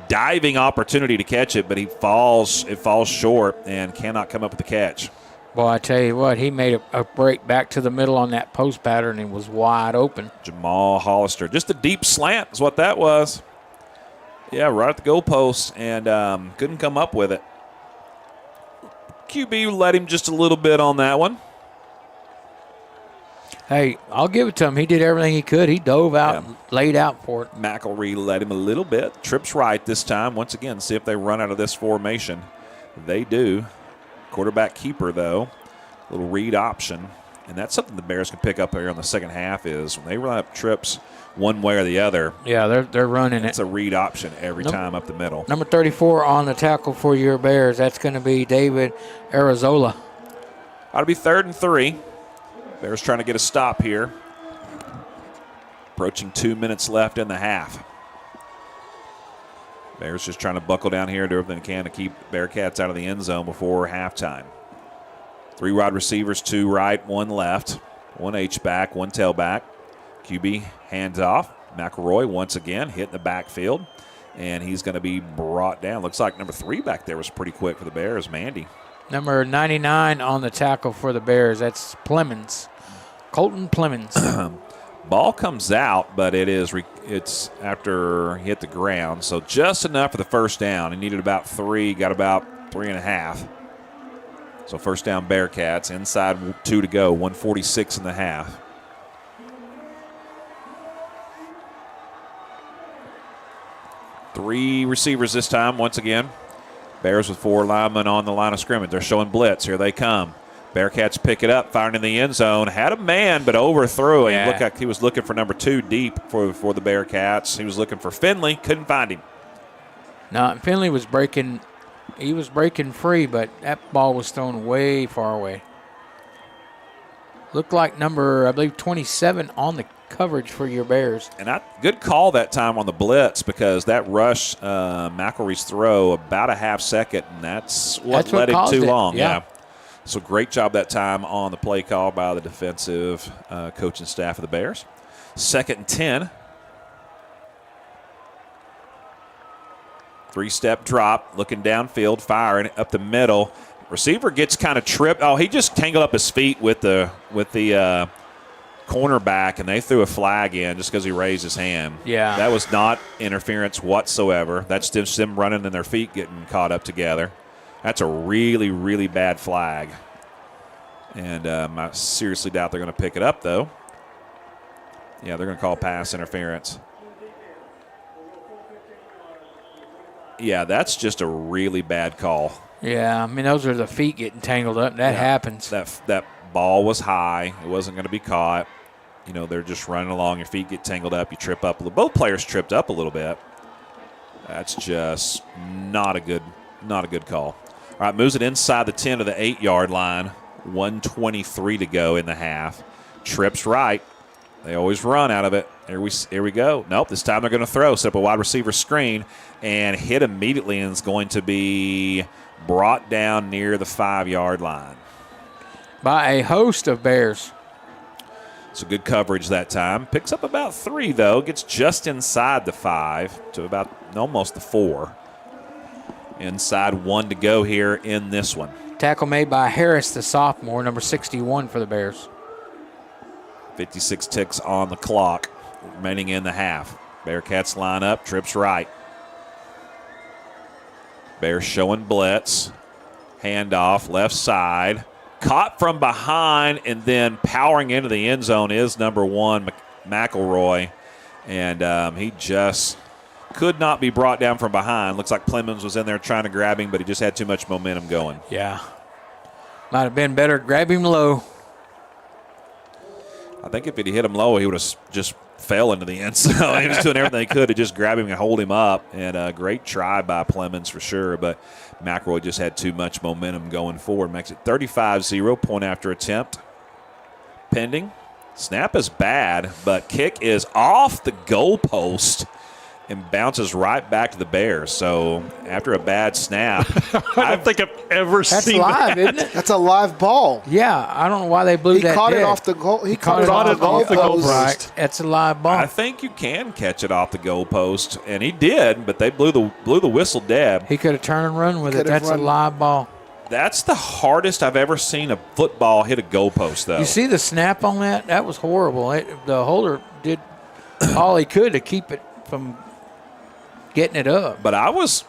Diving opportunity to catch it, but it falls short and cannot come up with the catch. Boy, I tell you what, he made a break back to the middle on that post pattern and was wide open. Jamal Hollister. Just a deep slant is what that was. Yeah, right at the goalpost, and couldn't come up with it. QB let him just a little bit on that one. Hey, I'll give it to him. He did everything he could. He dove out and laid out for it. McElree led him a little bit. Trips right this time. Once again, see if they run out of this formation. They do. Quarterback keeper, though. Little read option. And that's something the Bears can pick up here in the second half is when they run up trips one way or the other. Yeah, they're running it's a read option every time up the middle. Number 34 on the tackle for your Bears. That's going to be David Arizola. Ought to be 3rd and 3. Bears trying to get a stop here. Approaching 2 minutes left in the half. Bears just trying to buckle down here, do everything they can to keep Bearcats out of the end zone before halftime. 3 wide receivers, 2 right, 1 left. 1 H-back, 1 tailback. QB hands off. McElroy once again hitting the backfield. And he's going to be brought down. Looks like number 3 back there was pretty quick for the Bears, Mandy. Number 99 on the tackle for the Bears. That's Plemons. Colton Plemons. Ball comes out, but it's after he hit the ground. So just enough for the first down. He needed about 3, got about 3.5. So first down Bearcats, inside 2 to go, 1:46 in the half. Three receivers this time, once again. Bears with 4 linemen on the line of scrimmage. They're showing blitz. Here they come. Bearcats pick it up, firing in the end zone. Had a man, but overthrew him. Looked like he was looking for number 2 deep for the Bearcats. He was looking for Finley. Couldn't find him. No, Finley was breaking. He was breaking free, but that ball was thrown way far away. Looked like number, I believe, 27 on the coverage for your Bears. And good call that time on the blitz because that rush, McElree's throw, about a half second, and that's what led it too long. Yeah. So great job that time on the play call by the defensive coaching staff of the Bears. 2nd and 10. 3-step drop, looking downfield, firing up the middle. Receiver gets kind of tripped. Oh, he just tangled up his feet with the cornerback, and they threw a flag in just because he raised his hand. Yeah. That was not interference whatsoever. That's just them running and their feet getting caught up together. That's a really, really bad flag. And I seriously doubt they're going to pick it up, though. Yeah, they're going to call pass interference. Yeah, that's just a really bad call. Yeah, I mean, those are the feet getting tangled up. That happens. That ball was high. It wasn't going to be caught. You know, they're just running along. Your feet get tangled up. You trip up. Both players tripped up a little bit. That's just not a good call. All right, moves it inside the 10 to the 8-yard line. 1:23 to go in the half. Trips right. They always run out of it. Here we go. Nope, this time they're going to throw. Set up a wide receiver screen and hit immediately, and it's going to be brought down near the 5-yard line. By a host of Bears. It's a good coverage that time. Picks up about 3, though. Gets just inside the 5 to about almost the 4. Inside 1 to go here in this one. Tackle made by Harris, the sophomore, number 61 for the Bears. 56 ticks on the clock, remaining in the half. Bearcats line up, trips right. Bears showing blitz. Handoff, left side. Caught from behind and then powering into the end zone is number 1, McElroy. And he just could not be brought down from behind. Looks like Plemons was in there trying to grab him, but he just had too much momentum going. Yeah. Might have been better grab him low. I think if he'd hit him low, he would have just fell into the end zone. He was doing everything he could to just grab him and hold him up. And a great try by Plemons for sure, but McElroy just had too much momentum going forward. Makes it 35-0, point after attempt. Pending. Snap is bad, but kick is off the goalpost and bounces right back to the Bears. So after a bad snap. I don't think I've ever seen live, that. isn't it? That's a live ball. Yeah, I don't know why they blew He that caught dead. it off the goal. He Caught it off the goalpost. Right. That's a live ball. I think you can catch it off the goalpost, and he did, but they blew the whistle dead. He could have turned and run with it. Could have That's a run. live ball. That's the hardest I've ever seen a football hit a goalpost, though. You see the snap on that? That was horrible. The holder did all he could to keep it from getting it up. But I was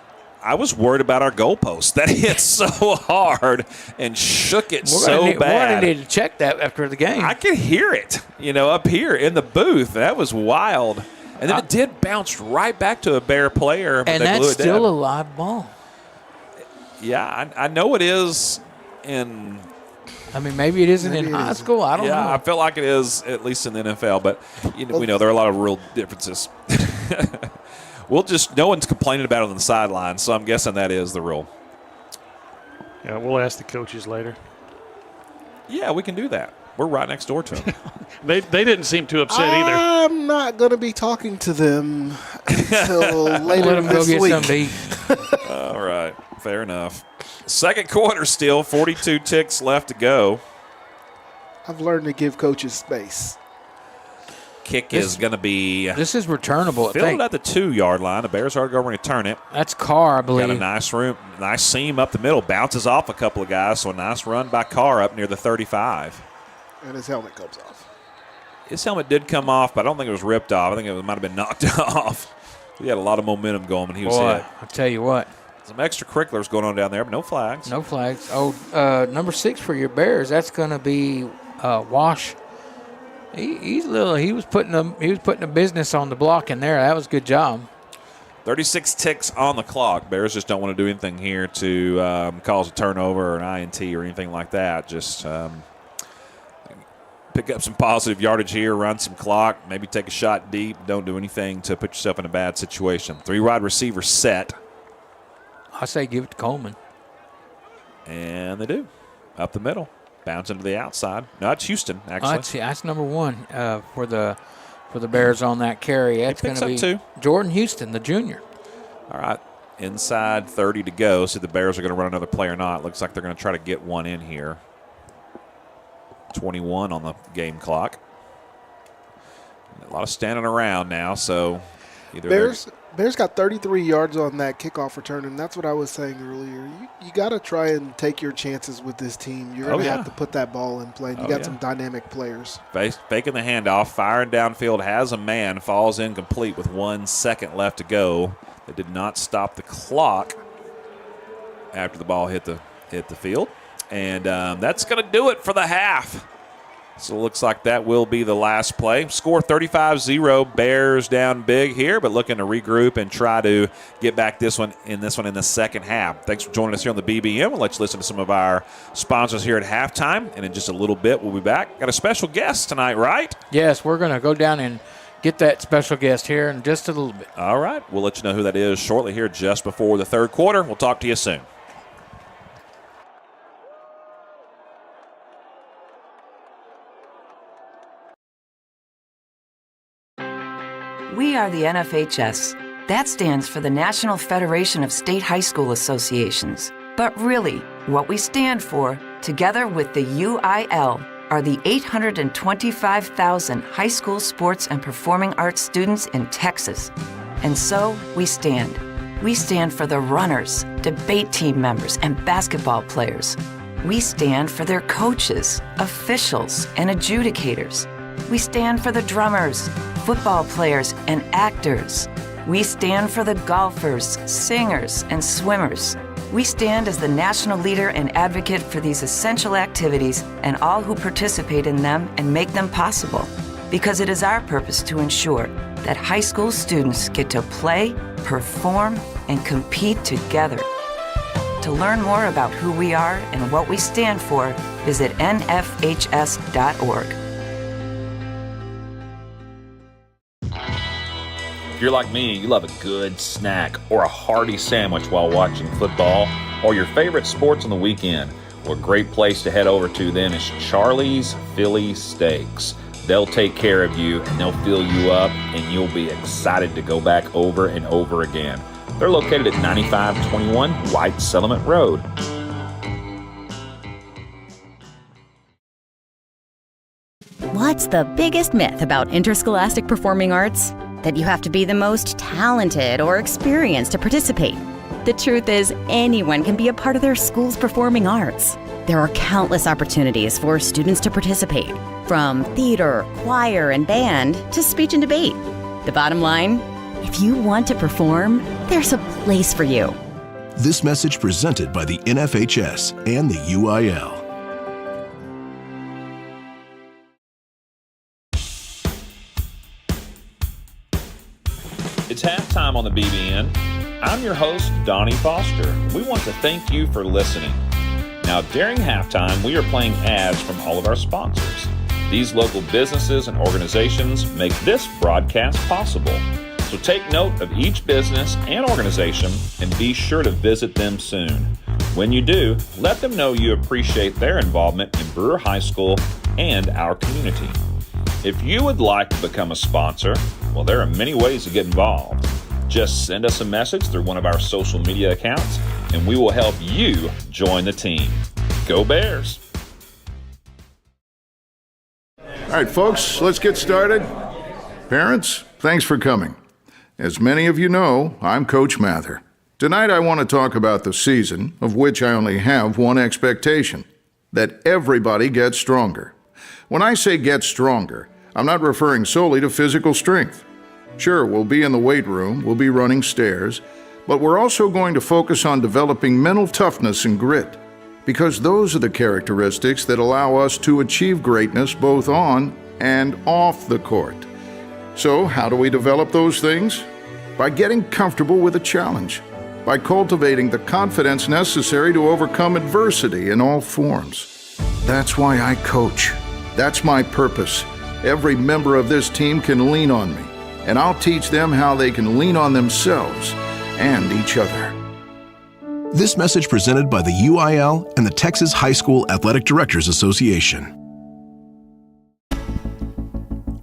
worried about our goalpost. That hit so hard and shook it so bad. We're going to need to check that after the game. I could hear it, up here in the booth. That was wild. And then it did bounce right back to a Bear player. But and they blew that's it still down. a live ball. Yeah, I know it is in – I mean, maybe it isn't in high school. I don't know. Yeah, I feel like it is, at least in the NFL. But we know there are a lot of real differences. No one's complaining about it on the sideline, so I'm guessing that is the rule. Yeah, we'll ask the coaches later. Yeah, we can do that. We're right next door to them. They didn't seem too upset either. I'm not going to be talking to them until later Let them go this get week. something to eat. All right, fair enough. Second quarter still, 42 ticks left to go. I've learned to give coaches space. Kick is going to be This is returnable, I fielded think. at the 2-yard line. The Bears are going to return it. That's Carr, I believe. Got a nice seam up the middle. Bounces off a couple of guys, so a nice run by Carr up near the 35. And his helmet comes off. His helmet did come off, but I don't think it was ripped off. I think it might have been knocked off. He had a lot of momentum going when he was hit. I'll tell you what. Some extracurriculars going on down there, but no flags. No flags. Oh, number 6 for your Bears. That's going to be Wash. He was putting a business on the block in there. That was a good job. 36 ticks on the clock. Bears just don't want to do anything here to cause a turnover or an INT or anything like that. Just pick up some positive yardage here, run some clock, maybe take a shot deep. Don't do anything to put yourself in a bad situation. 3 wide receivers set. I say give it to Coleman. And they do. Up the middle. Bounce into the outside. No, it's Houston, actually. That's number 1 for the Bears on that carry. That's going to be two. Jordan Houston, the junior. All right. Inside 30 to go. See if the Bears are going to run another play or not. Looks like they're going to try to get one in here. 21 on the game clock. A lot of standing around now, so either Bears got 33 yards on that kickoff return, and that's what I was saying earlier. You got to try and take your chances with this team. You're going to have to put that ball in play. You got some dynamic players. Faking the handoff, firing downfield, has a man, falls incomplete with 1 second left to go. They did not stop the clock after the ball hit the field. And that's going to do it for the half. So it looks like that will be the last play. Score 35-0. Bears down big here, but looking to regroup and try to get back this one in the second half. Thanks for joining us here on the BBN. We'll let you listen to some of our sponsors here at halftime. And in just a little bit, we'll be back. Got a special guest tonight, right? Yes, we're going to go down and get that special guest here in just a little bit. All right. We'll let you know who that is shortly here just before the third quarter. We'll talk to you soon. We are the NFHS. That stands for the National Federation of State High School Associations. But really, what we stand for, together with the UIL, are the 825,000 high school sports and performing arts students in Texas. And so, we stand. We stand for the runners, debate team members, and basketball players. We stand for their coaches, officials, and adjudicators. We stand for the drummers, football players, and actors. We stand for the golfers, singers, and swimmers. We stand as the national leader and advocate for these essential activities and all who participate in them and make them possible. Because it is our purpose to ensure that high school students get to play, perform, and compete together. To learn more about who we are and what we stand for, visit nfhs.org. If you're like me, you love a good snack or a hearty sandwich while watching football or your favorite sports on the weekend, well, a great place to head over to then is Charlie's Philly Steaks. They'll take care of you and they'll fill you up and you'll be excited to go back over and over again. They're located at 9521 White Settlement Road. What's the biggest myth about interscholastic performing arts? That you have to be the most talented or experienced to participate. The truth is, anyone can be a part of their school's performing arts. There are countless opportunities for students to participate, from theater, choir, and band to speech and debate. The bottom line, If you want to perform, there's a place for you. This message presented by the NFHS and the UIL. It's halftime on the BBN. I'm your host, Donnie Foster. We want to thank you for listening. Now, during halftime, we are playing ads from all of our sponsors. These local businesses and organizations make this broadcast possible. So take note of each business and organization and be sure to visit them soon. When you do, let them know you appreciate their involvement in Brewer High School and our community. If you would like to become a sponsor, well, there are many ways to get involved. Just send us a message through one of our social media accounts, and we will help you join the team. Go Bears! All right, folks, let's get started. Parents, thanks for coming. As many of you know, I'm Coach Mather. Tonight I want to talk about the season, of which I only have one expectation: that everybody gets stronger. When I say get stronger, I'm not referring solely to physical strength. Sure, we'll be in the weight room, we'll be running stairs, but we're also going to focus on developing mental toughness and grit, because those are the characteristics that allow us to achieve greatness both on and off the court. So, how do we develop those things? By getting comfortable with a challenge, by cultivating the confidence necessary to overcome adversity in all forms. That's why I coach. That's my purpose. Every member of this team can lean on me, and I'll teach them how they can lean on themselves and each other. This message presented by the UIL and the Texas High School Athletic Directors Association.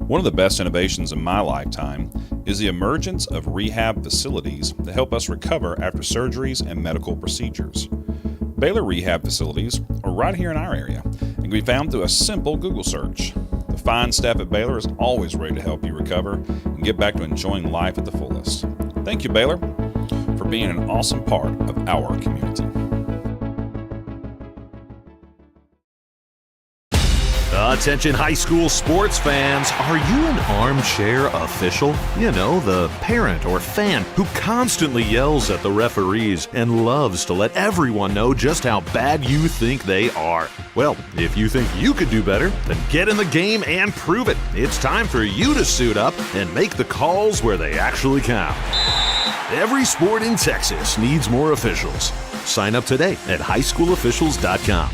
One of the best innovations in my lifetime is the emergence of rehab facilities that help us recover after surgeries and medical procedures. Baylor Rehab Facilities are right here in our area and can be found through a simple Google search. The fine staff at Baylor is always ready to help you recover and get back to enjoying life at the fullest. Thank you, Baylor, for being an awesome part of our community. Attention high school sports fans, are you an armchair official? You know, the parent or fan who constantly yells at the referees and loves to let everyone know just how bad you think they are. Well, if you think you could do better, then get in the game and prove it. It's time for you to suit up and make the calls where they actually count. Every sport in Texas needs more officials. Sign up today at highschoolofficials.com.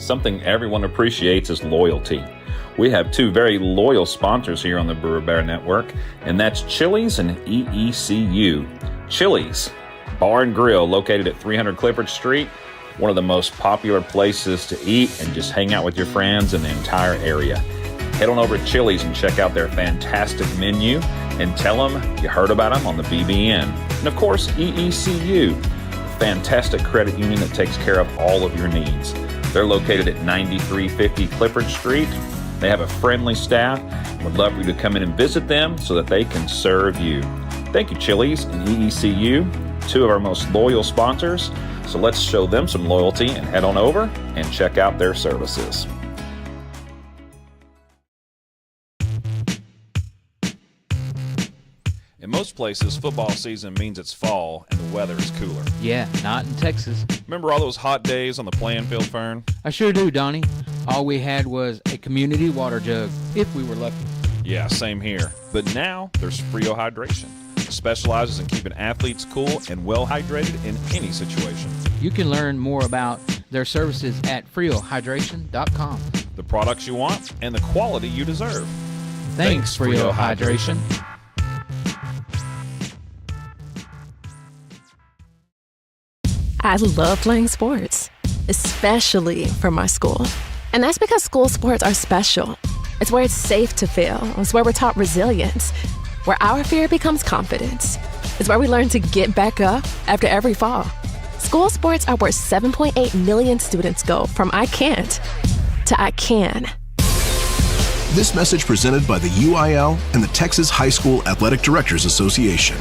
Something everyone appreciates is loyalty. We have two very loyal sponsors here on the Brewer Bear Network, and that's Chili's and EECU. Chili's Bar and Grill, located at 300 Clifford Street, one of the most popular places to eat and just hang out with your friends in the entire area. Head on over to Chili's and check out their fantastic menu and tell them you heard about them on the BBN. And of course, EECU, a fantastic credit union that takes care of all of your needs. They're located at 9350 Clifford Street. They have a friendly staff and would love for you to come in and visit them so that they can serve you. Thank you, Chili's and EECU, two of our most loyal sponsors. So let's show them some loyalty and head on over and check out their services. In most places, football season means it's fall and the weather is cooler. Yeah, not in Texas. Remember all those hot days on the playing field, Fern? I sure do, Donnie. All we had was a community water jug, if we were lucky. Yeah, same here. But now there's Frio Hydration. It specializes in keeping athletes cool and well hydrated in any situation. You can learn more about their services at FrioHydration.com. The products you want and the quality you deserve. Thanks Frio Hydration. I love playing sports, especially for my school. And that's because school sports are special. It's where it's safe to fail. It's where we're taught resilience, where our fear becomes confidence. It's where we learn to get back up after every fall. School sports are where 7.8 million students go from I can't to I can. This message presented by the UIL and the Texas High School Athletic Directors Association.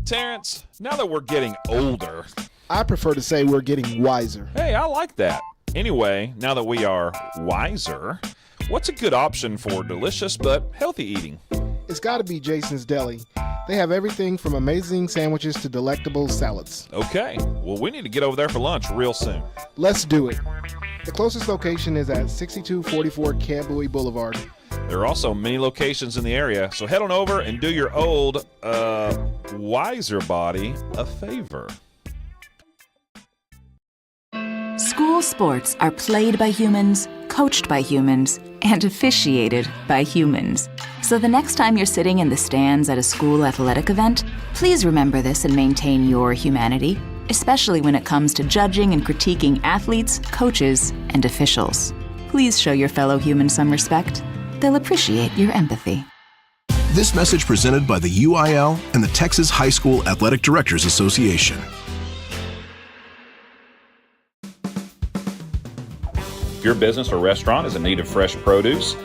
Terrence, now that we're getting older, I prefer to say we're getting wiser. hey, I like that. Anyway, now that we are wiser, what's a good option for delicious but healthy eating? It's got to be Jason's Deli. They have everything from amazing sandwiches to delectable salads. Okay, well, we need to get over there for lunch real soon. Let's do it. The closest location is at 6244 Camp Bowie Boulevard. There are also many locations in the area, so head on over and do your old, wiser body a favor. School sports are played by humans, coached by humans, and officiated by humans. So the next time you're sitting in the stands at a school athletic event, please remember this and maintain your humanity, especially when it comes to judging and critiquing athletes, coaches, and officials. Please show your fellow humans some respect. They'll appreciate your empathy. This message presented by the UIL and the Texas High School Athletic Directors Association. If your business or restaurant is in need of fresh produce,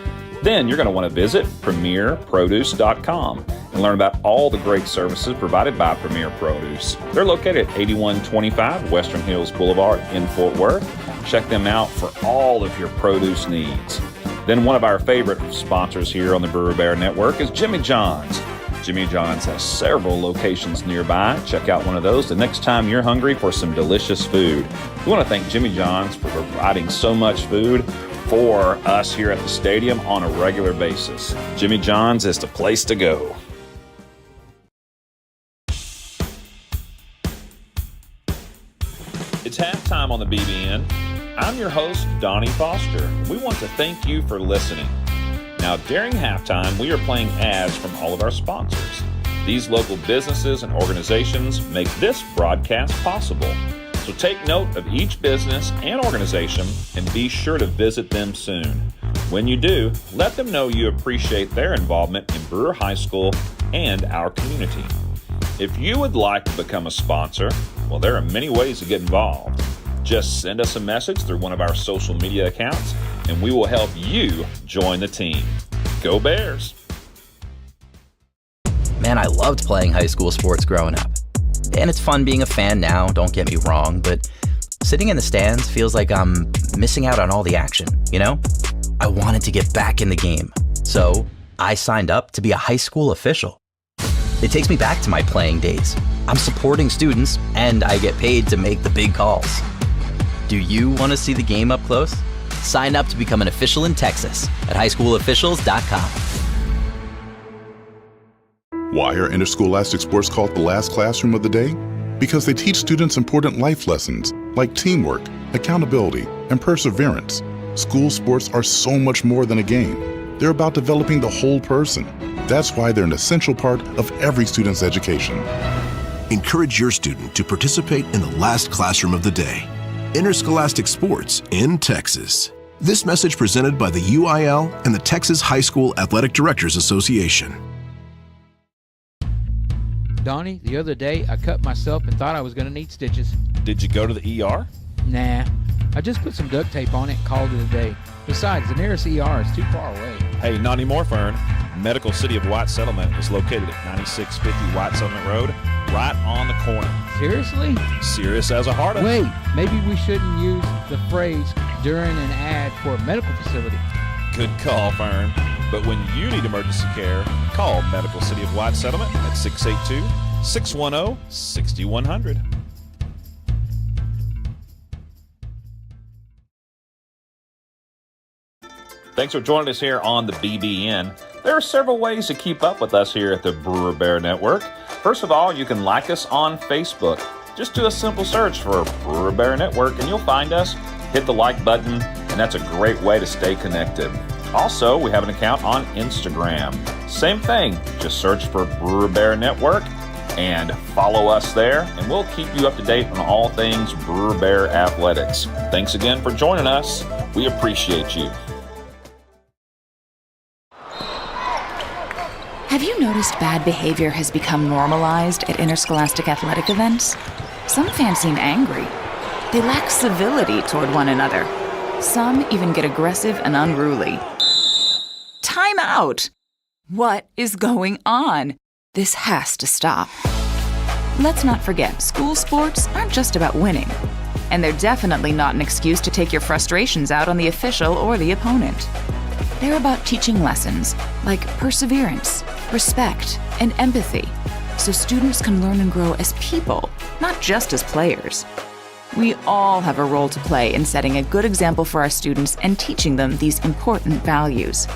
then you're going to want to visit premierproduce.com and learn about all the great services provided by Premier Produce. They're located at 8125 Western Hills Boulevard in Fort Worth. Check them out for all of your produce needs. Then one of our favorite sponsors here on the Brewer Bear Network is Jimmy John's. Jimmy John's has several locations nearby. Check out one of those the next time you're hungry for some delicious food. We want to thank Jimmy John's for providing so much food for us here at the stadium on a regular basis. Jimmy John's is the place to go. It's halftime on the BBN. I'm your host, Donnie Foster. We want to thank you for listening. Now, during halftime, we are playing ads from all of our sponsors. These local businesses and organizations make this broadcast possible. So take note of each business and organization and be sure to visit them soon. When you do, let them know you appreciate their involvement in Brewer High School and our community. If you would like to become a sponsor, well, there are many ways to get involved. Just send us a message through one of our social media accounts, and we will help you join the team. Go Bears! Man, I loved playing high school sports growing up. And it's fun being a fan now, don't get me wrong, but sitting in the stands feels like I'm missing out on all the action, you know? I wanted to get back in the game, so I signed up to be a high school official. It takes me back to my playing days. I'm supporting students, and I get paid to make the big calls. Do you want to see the game up close? Sign up to become an official in Texas at highschoolofficials.com. Why are interscholastic sports called the last classroom of the day? Because they teach students important life lessons like teamwork, accountability, and perseverance. School sports are so much more than a game. They're about developing the whole person. That's why they're an essential part of every student's education. Encourage your student to participate in the last classroom of the day. Interscholastic sports in Texas. This message presented by the UIL and the Texas High School Athletic Directors Association. Donnie, the other day I cut myself and thought I was going to need stitches. Did you go to the ER? Nah, I just put some duct tape on it and called it a day. Besides, the nearest ER is too far away. Hey, not anymore, Fern. Medical City of White Settlement is located at 9650 White Settlement Road, right on the corner. Seriously? Serious as a heart of. Wait, maybe we shouldn't use the phrase during an ad for a medical facility. Good call, Fern. But when you need emergency care, call Medical City of White Settlement at 682-610-6100. Thanks for joining us here on the BBN. There are several ways to keep up with us here at the Brewer Bear Network. First of all, you can like us on Facebook. Just do a simple search for Brewer Bear Network and you'll find us. Hit the like button, and that's a great way to stay connected. Also, we have an account on Instagram. Same thing, just search for Brewer Bear Network and follow us there, and we'll keep you up to date on all things Brewer Bear athletics. Thanks again for joining us. We appreciate you. Have you noticed bad behavior has become normalized at interscholastic athletic events? Some fans seem angry. They lack civility toward one another. Some even get aggressive and unruly. Time out! What is going on? This has to stop. Let's not forget, school sports aren't just about winning. And they're definitely not an excuse to take your frustrations out on the official or the opponent. They're about teaching lessons like perseverance, respect, and empathy, so students can learn and grow as people, not just as players. We all have a role to play in setting a good example for our students and teaching them these important values.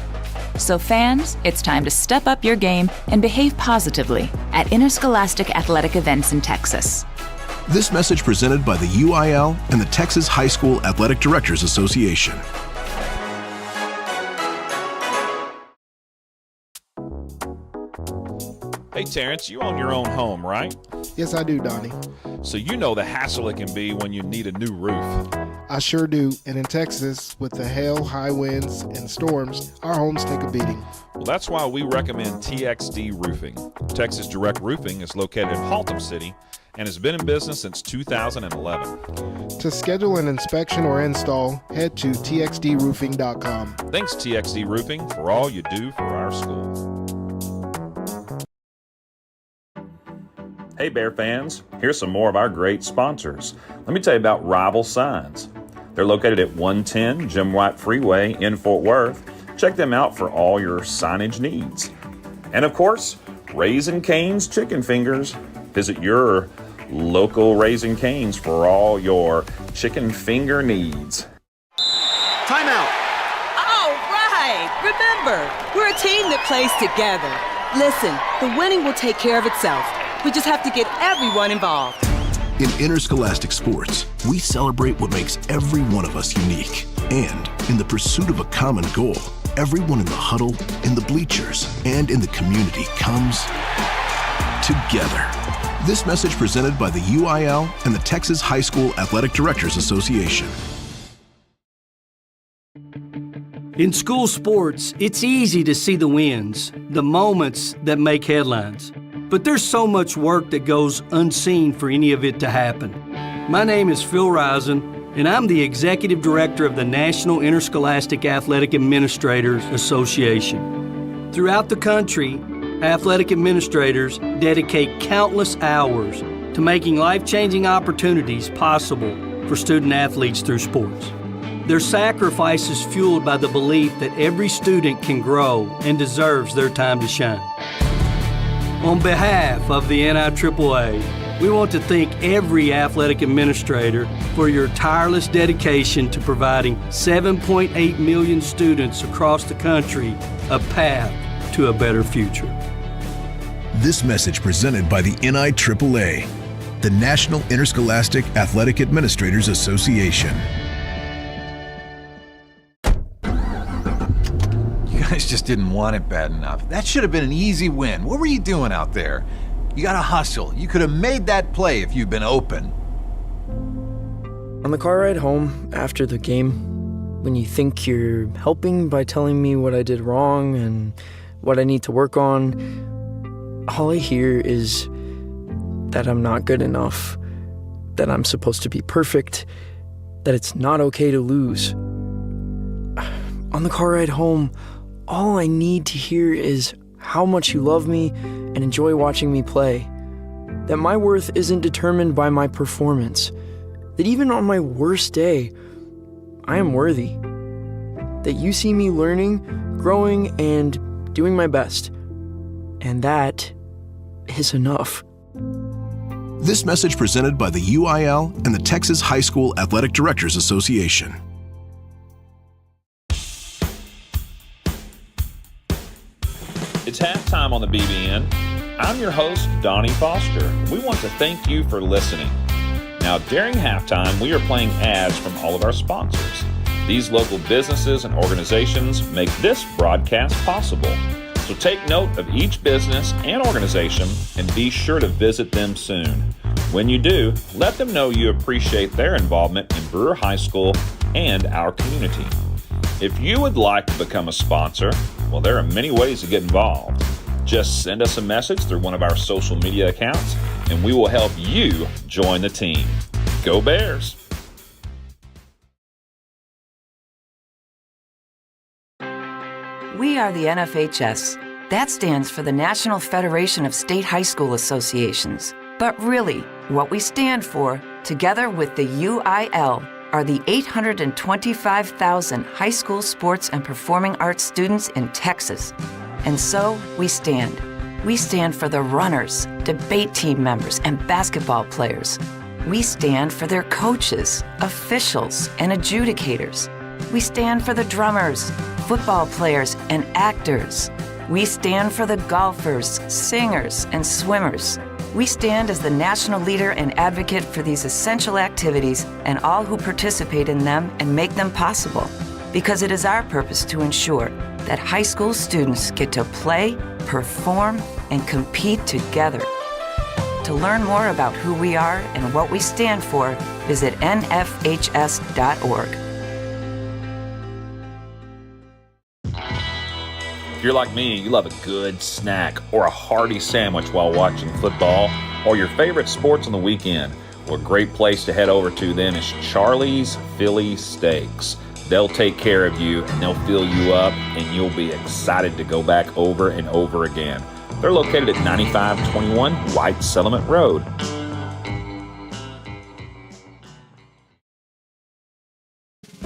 So fans, it's time to step up your game and behave positively at interscholastic athletic events in Texas. This message presented by the UIL and the Texas High School Athletic Directors Association. Hey, Terrence, you own your own home, right? Yes, I do, Donnie. So you know the hassle it can be when you need a new roof. I sure do. And in Texas, with the hail, high winds, and storms, our homes take a beating. Well, that's why we recommend TXD Roofing. Texas Direct Roofing is located in Haltom City and has been in business since 2011. To schedule an inspection or install, head to txdroofing.com. Thanks, TXD Roofing, for all you do for our school. Hey Bear fans, here's some more of our great sponsors. Let me tell you about Rival Signs. They're located at 110 Jim White Freeway in Fort Worth. Check them out for all your signage needs. And of course, Raising Cane's Chicken Fingers. Visit your local Raising Cane's for all your chicken finger needs. Timeout. All right. Remember, we're a team that plays together. Listen, the winning will take care of itself. We just have to get everyone involved. In interscholastic sports, we celebrate what makes every one of us unique. And in the pursuit of a common goal, everyone in the huddle, in the bleachers, and in the community comes together. This message presented by the UIL and the Texas High School Athletic Directors Association. In school sports, it's easy to see the wins, the moments that make headlines. But there's so much work that goes unseen for any of it to happen. My name is Phil Risen, and I'm the Executive Director of the National Interscholastic Athletic Administrators Association. Throughout the country, athletic administrators dedicate countless hours to making life-changing opportunities possible for student-athletes through sports. Their sacrifice is fueled by the belief that every student can grow and deserves their time to shine. On behalf of the NIAAA, we want to thank every athletic administrator for your tireless dedication to providing 7.8 million students across the country a path to a better future. This message presented by the NIAAA, the National Interscholastic Athletic Administrators Association. You guys just didn't want it bad enough. That should have been an easy win. What were you doing out there? You gotta hustle. You could have made that play if you'd been open. On the car ride home after the game, when you think you're helping by telling me what I did wrong and what I need to work on, all I hear is that I'm not good enough, that I'm supposed to be perfect, that it's not okay to lose. On the car ride home, all I need to hear is how much you love me and enjoy watching me play. That my worth isn't determined by my performance. That even on my worst day, I am worthy. That you see me learning, growing, and doing my best. And that is enough. This message presented by the UIL and the Texas High School Athletic Directors Association. It's halftime on the BBN. I'm your host, Donnie Foster. We want to thank you for listening. Now, during halftime, we are playing ads from all of our sponsors. These local businesses and organizations make this broadcast possible. So take note of each business and organization and be sure to visit them soon. When you do, let them know you appreciate their involvement in Brewer High School and our community. If you would like to become a sponsor, well, there are many ways to get involved. Just send us a message through one of our social media accounts, and we will help you join the team. Go Bears! We are the NFHS. That stands for the National Federation of State High School Associations. But really, what we stand for, together with the UIL, are the 825,000 high school sports and performing arts students in Texas. And so we stand. We stand for the runners, debate team members, and basketball players. We stand for their coaches, officials, and adjudicators. We stand for the drummers, football players, and actors. We stand for the golfers, singers, and swimmers. We stand as the national leader and advocate for these essential activities and all who participate in them and make them possible. Because it is our purpose to ensure that high school students get to play, perform, and compete together. To learn more about who we are and what we stand for, visit nfhs.org. If you're like me, you love a good snack or a hearty sandwich while watching football or your favorite sports on the weekend, well, a great place to head over to then is Charlie's Philly Steaks. They'll take care of you and they'll fill you up and you'll be excited to go back over and over again. They're located at 9521 White Settlement Road.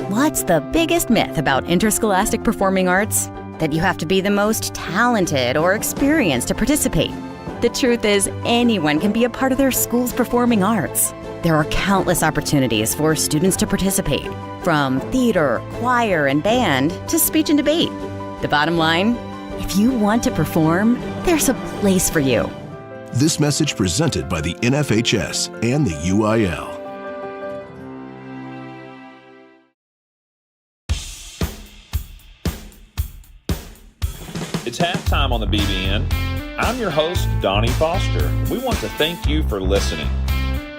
What's the biggest myth about interscholastic performing arts? That you have to be the most talented or experienced to participate. The truth is, anyone can be a part of their school's performing arts. There are countless opportunities for students to participate, from theater, choir, and band to speech and debate. The bottom line, if you want to perform, there's a place for you. This message presented by the NFHS and the UIL. It's halftime on the BBN. I'm your host, Donnie Foster. We want to thank you for listening.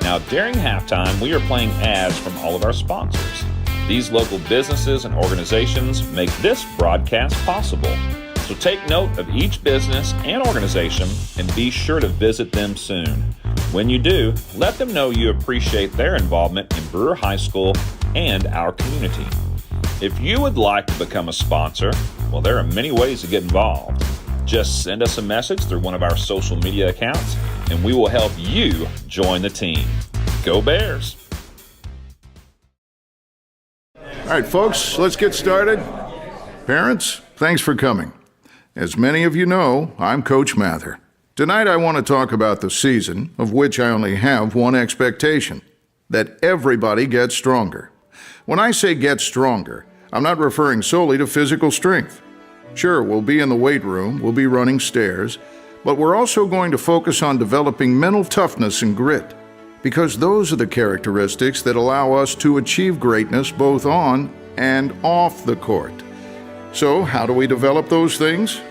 Now, during halftime, we are playing ads from all of our sponsors. These local businesses and organizations make this broadcast possible. So take note of each business and organization and be sure to visit them soon. When you do, let them know you appreciate their involvement in Brewer High School and our community. If you would like to become a sponsor, well, there are many ways to get involved. Just send us a message through one of our social media accounts, and we will help you join the team. Go Bears! All right, folks, let's get started. Parents, thanks for coming. As many of you know, I'm Coach Mather. Tonight I want to talk about the season, of which I only have one expectation, that everybody gets stronger. When I say get stronger, I'm not referring solely to physical strength. Sure, we'll be in the weight room, we'll be running stairs, but we're also going to focus on developing mental toughness and grit, because those are the characteristics that allow us to achieve greatness both on and off the court. So, how do we develop those things?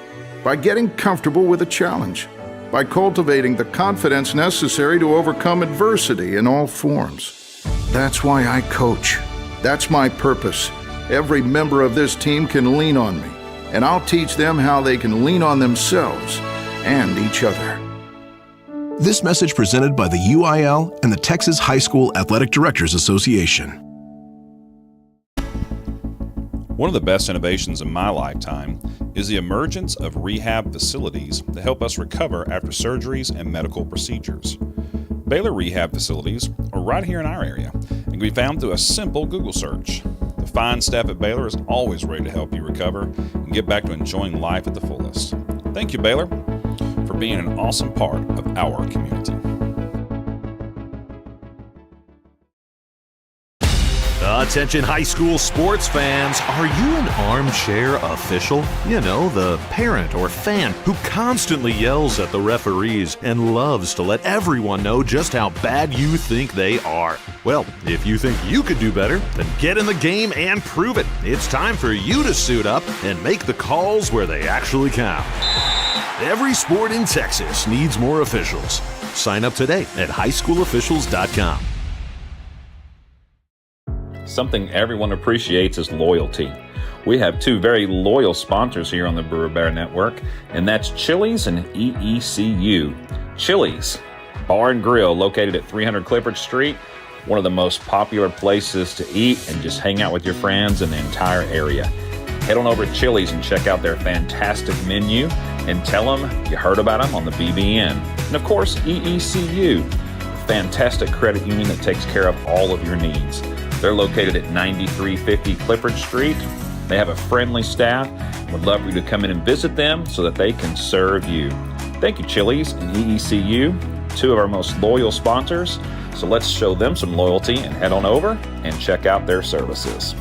By getting comfortable with a challenge, by cultivating the confidence necessary to overcome adversity in all forms. That's why I coach. That's my purpose. Every member of this team can lean on me, and I'll teach them how they can lean on themselves and each other. This message presented by the UIL and the Texas High School Athletic Directors Association. One of the best innovations in my lifetime is the emergence of rehab facilities that help us recover after surgeries and medical procedures. Baylor Rehab Facilities are right here in our area and can be found through a simple Google search. The fine staff at Baylor is always ready to help you recover and get back to enjoying life at the fullest. Thank you, Baylor, for being an awesome part of our community. Attention high school sports fans, are you an armchair official? You know, the parent or fan who constantly yells at the referees and loves to let everyone know just how bad you think they are. Well, if you think you could do better, then get in the game and prove it. It's time for you to suit up and make the calls where they actually count. Every sport in Texas needs more officials. Sign up today at highschoolofficials.com. Something everyone appreciates is loyalty. We have two very loyal sponsors here on the Brewer Bear Network, and that's Chili's and EECU. Chili's Bar and Grill, located at 300 Clifford Street, one of the most popular places to eat and just hang out with your friends in the entire area. Head on over to Chili's and check out their fantastic menu and tell them you heard about them on the BBN. And of course, EECU, fantastic credit union that takes care of all of your needs. They're located at 9350 Clifford Street. They have a friendly staff. Would love for you to come in and visit them so that they can serve you. Thank you, Chili's and EECU, two of our most loyal sponsors. So let's show them some loyalty and head on over and check out their services.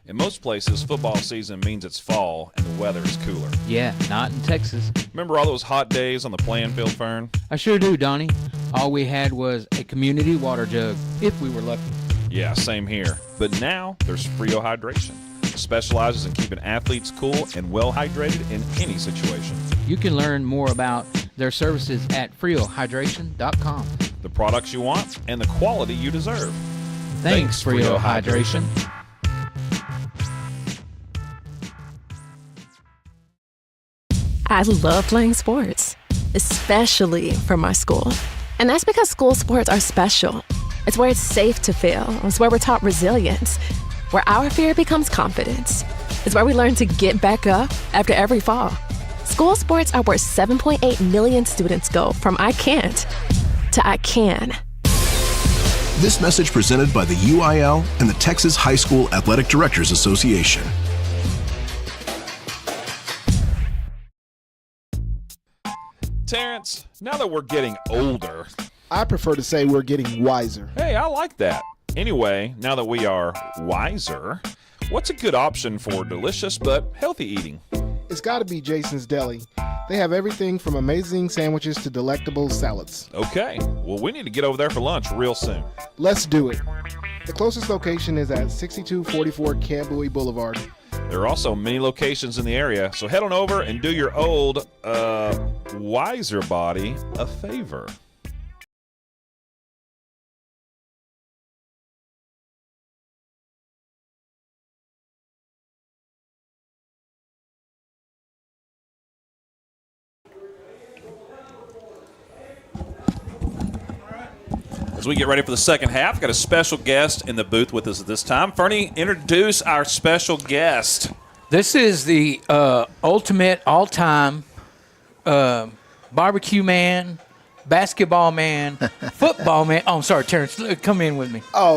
In most places, football season means it's fall and the weather is cooler. Yeah, not in Texas. Remember all those hot days on the playing field, Fern? I sure do, Donnie. All we had was a community water jug, if we were lucky. Yeah, same here. But now there's Frio Hydration. It specializes in keeping athletes cool and well hydrated in any situation. You can learn more about their services at FrioHydration.com. The products you want and the quality you deserve. Thanks Frio Hydration. I love playing sports, especially for my school. And that's because school sports are special. It's where it's safe to fail. It's where we're taught resilience, where our fear becomes confidence. It's where we learn to get back up after every fall. School sports are where 7.8 million students go from I can't to I can. This message presented by the UIL and the Texas High School Athletic Directors Association. Terrence, now that we're getting older, I prefer to say we're getting wiser. hey, I like that. Anyway, now that we are wiser, what's a good option for delicious but healthy eating? It's got to be Jason's Deli. They have everything from amazing sandwiches to delectable salads. Okay, well, we need to get over there for lunch real soon. Let's do it. The closest location is at 6244 Camp Bowie Boulevard. There are also many locations in the area, so head on over and do your old, wiser body a favor. As we get ready for the second half, got a special guest in the booth with us at this time. Fernie, introduce our special guest. This is the ultimate all-time barbecue man, basketball man, football man. Oh, I'm sorry, Terrence. Come in with me. Oh,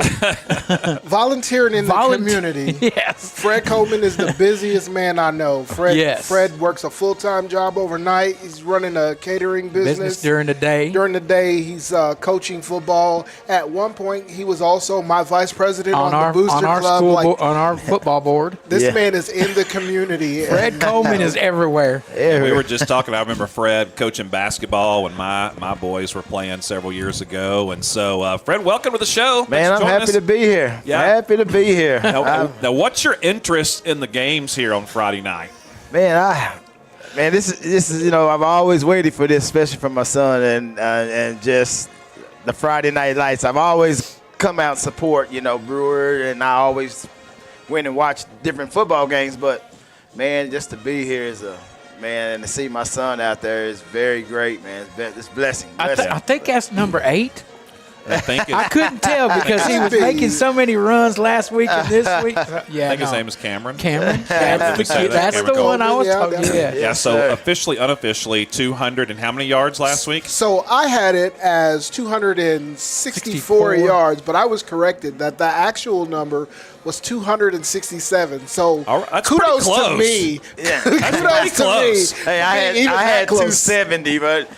volunteering in the community. Yes. Fred Coleman is the busiest man I know. Fred, Yes. Fred works a full-time job overnight. He's running a catering business. During the day. During the day, he's coaching football. At one point, he was also my vice president on the Booster Club. On our football board. This man is in the community. Fred Coleman is everywhere. We were just talking. I remember Fred coaching basketball when my boys were playing several years ago. And so, Fred, welcome to the show. Man, I'm happy to be here. Yeah. Happy to be here. Now, what's your interest in the games here on Friday night? Man, this is I've always waited for this, especially for my son and just the Friday night lights. I've always come out and support, Brewer, and I always went and watched different football games. But man, just to be here is and to see my son out there is very great, man. It's a blessing. I think that's number 8. I couldn't tell because he was making so many runs last week and this week. Yeah, I think his name is Cameron. Cameron? That's the one I was talking about. Yeah, so officially, unofficially, 200 and how many yards last week? So I had it as 264 yards, but I was corrected that the actual number was 267. So kudos to me. Yeah, kudos to me. Hey, I had 270, but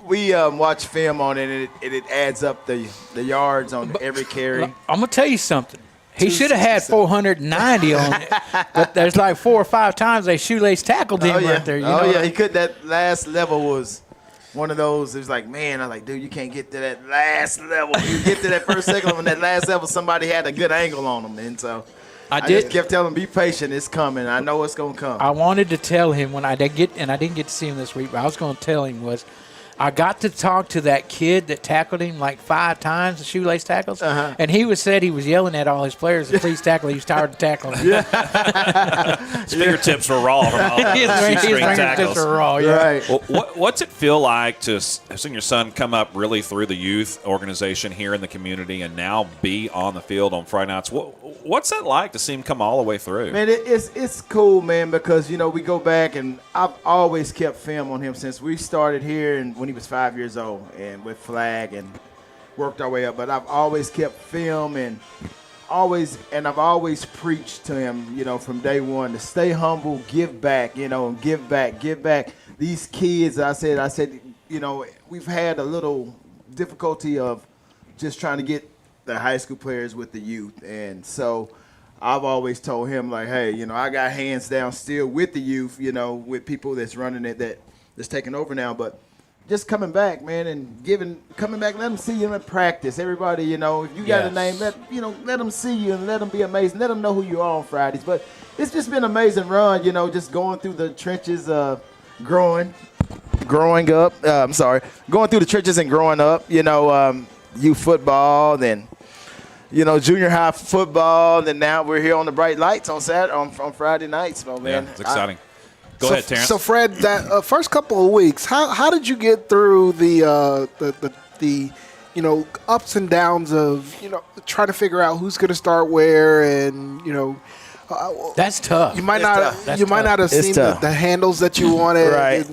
we watch film on it, and it adds up the yards on every carry. I'm gonna tell you something. He should have had 490 on it, but there's like 4 or 5 times they shoelace tackled him right there. He could. That last level was one of those. It was like, man, I'm like, dude, you can't get to that last level. You get to that first, second level, and that last level, somebody had a good angle on them, and so I just kept telling him, be patient, it's coming. I know it's gonna come. I wanted to tell him when I didn't get to see him this week, but I was going to tell him I got to talk to that kid that tackled him like 5 times, the shoelace tackles, and he said he was yelling at all his players to please tackle. He was tired of tackling. His fingertips were raw from all his fingertips were raw. Yeah. Right. Well, what's it feel like to have seen your son come up really through the youth organization here in the community and now be on the field on Friday nights? What's that like to see him come all the way through? Man, it's cool, man, because, we go back, and I've always kept film on him since we started here and when he was 5 years old and with flag and worked our way up. But I've always kept film and I've always preached to him, from day one to stay humble, give back, and give back. These kids, I said, we've had a little difficulty of just trying to get the high school players with the youth. And so I've always told him, like, hey, I got hands down still with the youth, with people that's running it, that's taking over now. But just coming back, man, and coming back, let them see you in practice. Everybody, if you got a name, let them see you and let them be amazing. Let them know who you are on Fridays. But it's just been an amazing run, just going through the trenches, going through the trenches and growing up, youth football, then, junior high football, then now we're here on the bright lights on Friday nights, man. Yeah, it's exciting. Go ahead, Terrence. So, Fred, that first couple of weeks, how did you get through the ups and downs of trying to figure out who's going to start where, and that's tough. You might not have seen the handles that you wanted. Right.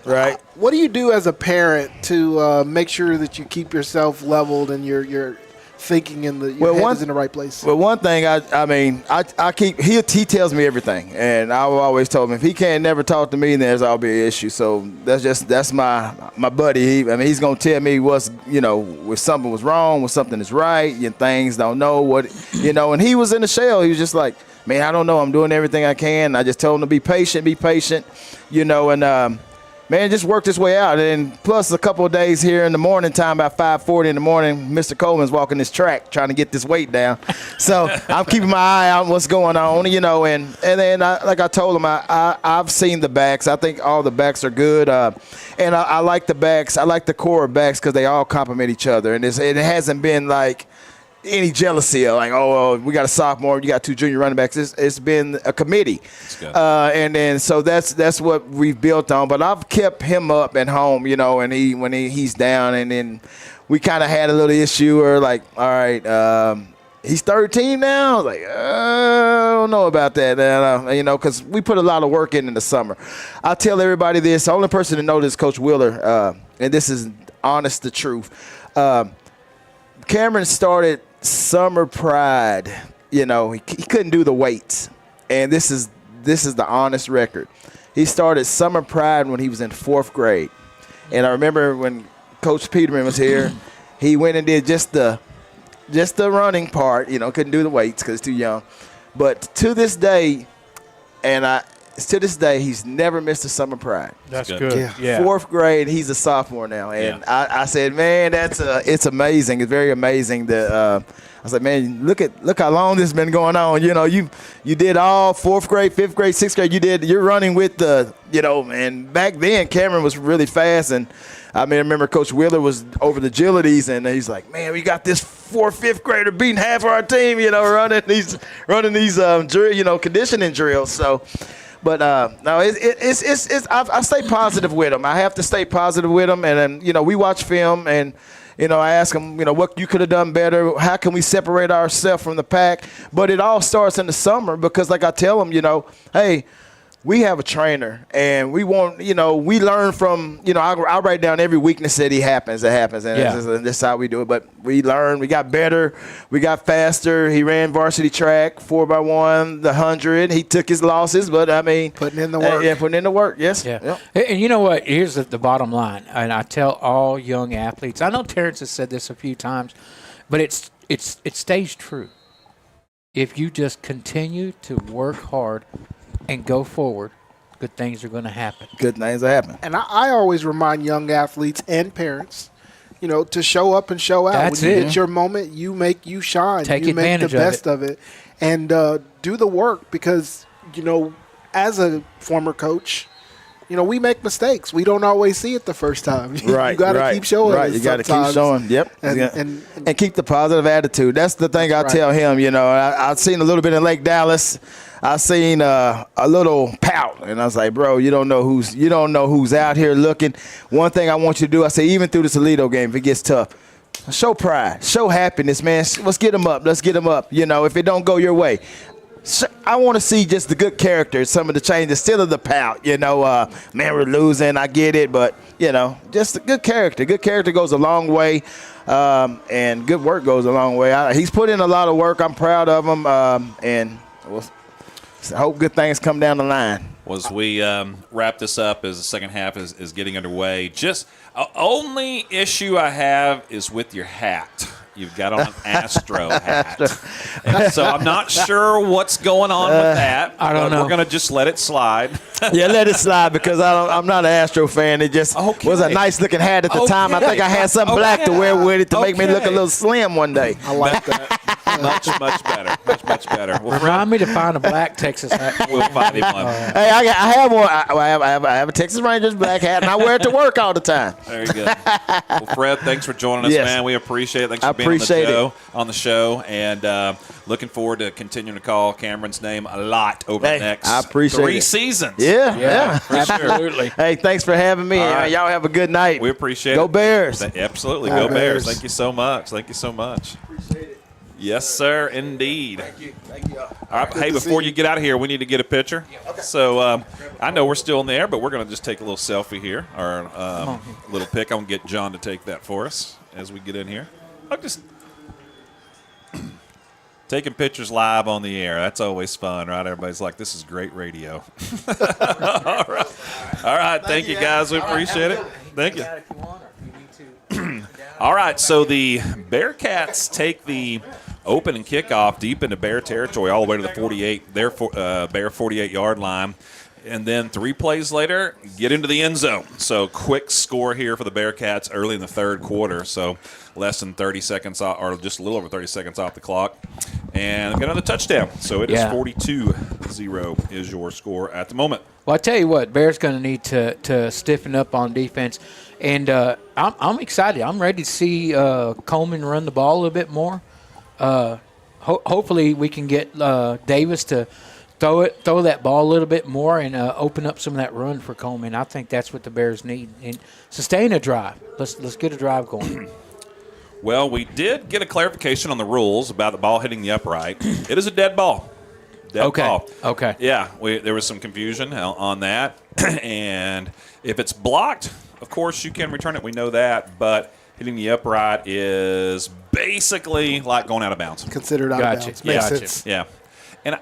Right. What do you do as a parent to make sure that you keep yourself leveled and you're thinking in the head is in the right place? Well, one thing I keep he tells me everything, and I always told him if he can't never talk to me, then there's always be an issue. So that's my buddy. He's gonna tell me what's if something was wrong, when something is right, and things don't know what And he was in the shell. He was just like, man, I don't know. I'm doing everything I can. I just told him to be patient, and. Man, just worked his way out. And plus a couple of days here in the morning time, about 5:40 in the morning, Mr. Coleman's walking this track trying to get this weight down. So I'm keeping my eye out on what's going on, and then like I told him, I've seen the backs. I think all the backs are good. And I like the backs. I like the core backs because they all complement each other. And it hasn't been like any jealousy of like, we got a sophomore, you got two junior running backs. It's been a committee, and then so that's what we've built on. But I've kept him up at home, and when he's down, and then we kind of had a little issue where like, all right, he's 13 now. I was like, I don't know about that, because we put a lot of work in the summer. I tell everybody this: the only person to know this is Coach Wheeler, and this is honest, the truth. Cameron started Summer Pride, he couldn't do the weights, and this is the honest record. He started Summer Pride when he was in 4th grade, and I remember when Coach Peterman was here, he went and did just the running part, couldn't do the weights because he's too young. But to this day, he's never missed a Summer Pride. That's good. Yeah. 4th grade, he's a sophomore now, and I said, man, it's amazing. It's very amazing that I said, man, look how long this has been going on. You did all 4th grade, 5th grade, 6th grade. You're running with and back then Cameron was really fast, and I remember Coach Wheeler was over the agilities, and he's like, man, we got this 4th, 5th grader beating half of our team, running these conditioning drills. So. But no, I stay positive with him. I have to stay positive with him, and then we watch film, and I ask him, what you could have done better. How can we separate ourselves from the pack? But it all starts in the summer because, like I tell him, hey, we have a trainer, and we want, we learn from, I write down every weakness that happens, and that's how we do it. But we learn, we got better, we got faster. He ran varsity track, 4x1, the 100. He took his losses, but putting in the work. Putting in the work, yes. Yeah. Yep. And you know what? Here's the bottom line, and I tell all young athletes. I know Terrence has said this a few times, but it stays true. If you just continue to work hard and go forward, good things are going to happen. Good things are happening. And I always remind young athletes and parents, to show up and show out. That's when you it. get your moment, you shine. Take you make the best of it. And do the work because, as a former coach, we make mistakes. We don't always see it the first time. Right. You got to keep showing. Right. You got to keep showing. Yep. And keep the positive attitude. That's the thing I tell him. I've seen a little bit in Lake Dallas. I seen a little pout, and I was like, bro, you don't know who's out here looking. One thing I want you to do, I say, even through this Aledo game, if it gets tough, Show pride. Show happiness, man. Let's get them up. Let's get them up. If it don't go your way. I want to see just the good character, some of the changes, still of the pout. Man, we're losing. I get it. But, just the good character. Good character goes a long way. And good work goes a long way. He's put in a lot of work. I'm proud of him. And we'll hope good things come down the line. As we wrap this up as the second half is getting underway, just only issue I have is with your hat. You've got on an Astro hat. And so I'm not sure what's going on with that. I don't know. We're going to just let it slide. Yeah, let it slide because I'm not an Astro fan. It just was a nice-looking hat at the time. I think I had something black to wear with it to make me look a little slim one day. I like that. Much better. Much better. Remind me to find a black Texas hat. We'll find him one. Hey, I have one. I have a Texas Rangers black hat, and I wear it to work all the time. Very good. Well, Fred, thanks for joining us, man. We appreciate it. Thanks for being on the show, and looking forward to continuing to call Cameron's name a lot over the next 3 seasons. Yeah, absolutely. Hey, thanks for having me. Right. Y'all have a good night. We appreciate it. Go Bears. Absolutely. Go Bears. Thank you so much. Appreciate it. Yes, sir, indeed. Thank you. All right, hey, before you get out of here, we need to get a picture. Okay. So I know we're still in the air, but we're going to just take a little selfie here, or little pic. I'm going to get John to take that for us as we get in here. I'm just taking pictures live on the air. That's always fun, right? Everybody's like, this is great radio. All right. Thank you, guys. We appreciate it. Thank you. All right, so the Bearcats take the opening kickoff deep into Bear territory all the way to the 48, their Bear 48-yard line. And then 3 plays later, get into the end zone. So quick score here for the Bearcats early in the third quarter. So less than 30 seconds off, or just a little over 30 seconds off the clock. And got another touchdown. So it is 42-0 is your score at the moment. Well, I tell you what, Bears going to need to stiffen up on defense. And I'm excited. I'm ready to see Coleman run the ball a little bit more. Hopefully we can get Davis to throw that ball a little bit more and open up some of that run for Coleman. I think that's what the Bears need. And sustain a drive. Let's get a drive going. Well, we did get a clarification on the rules about the ball hitting the upright. It is a dead ball. Dead ball. Okay. Yeah, there was some confusion on that. And if it's blocked, of course you can return it. We know that. But hitting the upright is basically like going out of bounds. Considered out of bounds. Makes sense. Yeah. And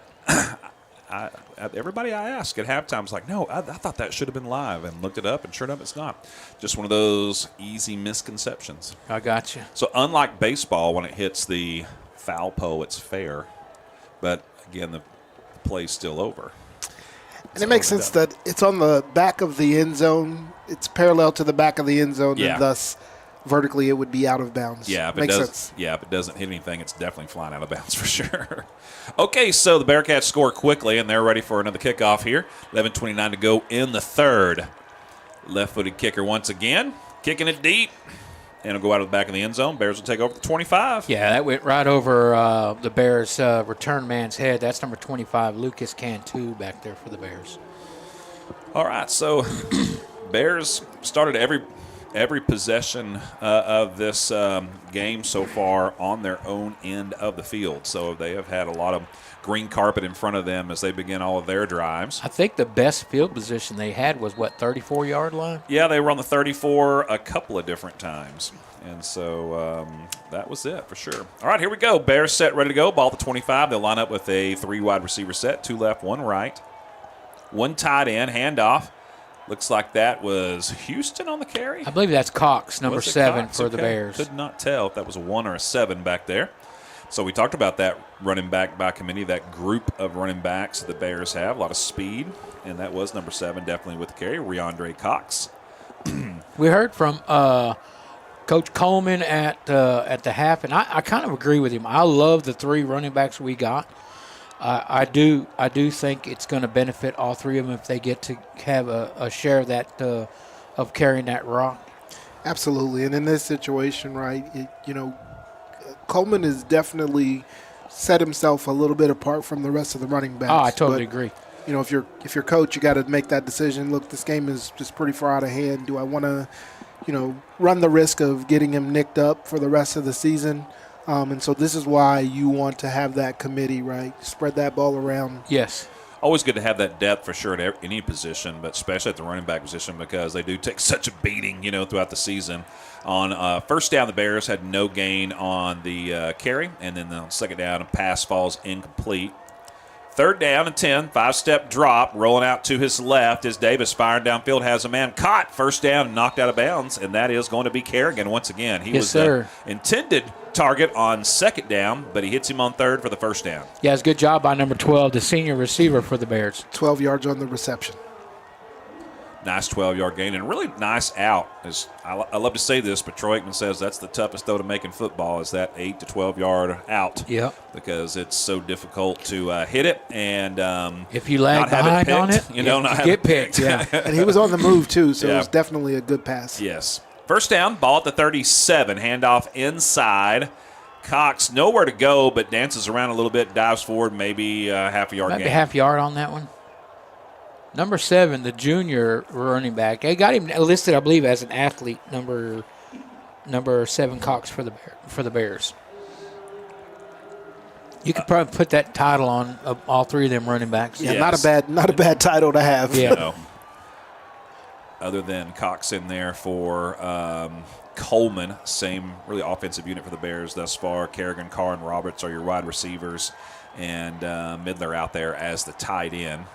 everybody I asked at halftime was like, no, I thought that should have been live, and looked it up, and sure enough, it's not. Just one of those easy misconceptions. I got you. So unlike baseball, when it hits the foul pole, it's fair. But, again, the play's still over. And it makes sense that it's on the back of the end zone. It's parallel to the back of the end zone, and thus vertically it would be out of bounds. Yeah, if makes sense. Yeah, if it doesn't hit anything, it's definitely flying out of bounds for sure. Okay, so the Bearcats score quickly, and they're ready for another kickoff here. 11:29 to go in the third. Left-footed kicker once again, kicking it deep. And it'll go out of the back of the end zone. Bears will take over the 25. Yeah, that went right over the Bears' return man's head. That's number 25, Lucas Cantu, back there for the Bears. All right, so Bears started every possession of this game so far on their own end of the field. So they have had a lot of green carpet in front of them as they begin all of their drives. I think the best field position they had was, 34-yard line? Yeah, they were on the 34 a couple of different times. And so that was it for sure. All right, here we go. Bears set, ready to go. Ball at the 25. They'll line up with a 3 wide receiver set, 2 left, 1 right. 1 tight end, handoff. Looks like that was Houston on the carry. I believe that's Cox, number 7 for the Bears. Could not tell if that was a 1 or a 7 back there. So we talked about that running back by committee, that group of running backs the Bears have, a lot of speed, and that was number 7 definitely with the carry, Reandre Cox. We heard from Coach Coleman at the half, and I kind of agree with him. I love the 3 running backs we got. I do think it's going to benefit all 3 of them if they get to have a share of that of carrying that rock. Absolutely, and in this situation, right, Coleman has definitely set himself a little bit apart from the rest of the running backs. Oh, I totally agree. if you're coach, you got to make that decision. Look, this game is just pretty far out of hand. Do I want to, run the risk of getting him nicked up for the rest of the season? And so this is why you want to have that committee, right? Spread that ball around. Yes. Always good to have that depth for sure at any position, but especially at the running back position because they do take such a beating, throughout the season. On first down, the Bears had no gain on the carry, and then on second down, a pass falls incomplete. Third down and 10, 5-step drop, rolling out to his left as Davis firing downfield, has a man caught, first down, and knocked out of bounds, and that is going to be Kerrigan once again. He was the intended target on second down, but he hits him on third for the first down. Yeah, it's a good job by number 12, the senior receiver for the Bears. 12 yards on the reception. Nice 12-yard gain and really nice out. I love to say this, but Troy Aikman says that's the toughest throw to make in football is that 8 to 12-yard out. Yep. Because it's so difficult to hit it and if you lag behind on it, you get picked. Yeah. And he was on the move too, so it was definitely a good pass. Yes. First down, ball at the 37, handoff inside. Cox nowhere to go, but dances around a little bit, dives forward, maybe half a yard gain. Maybe half yard on that one. Number 7, the junior running back. They got him listed, I believe, as an athlete. Number 7, Cox for the Bears. You could probably put that title on all three of them running backs. Yeah, not a bad title to have. Yeah. No. Other than Cox in there for Coleman, same really offensive unit for the Bears thus far. Kerrigan, Carr, and Roberts are your wide receivers, and Midler out there as the tight end.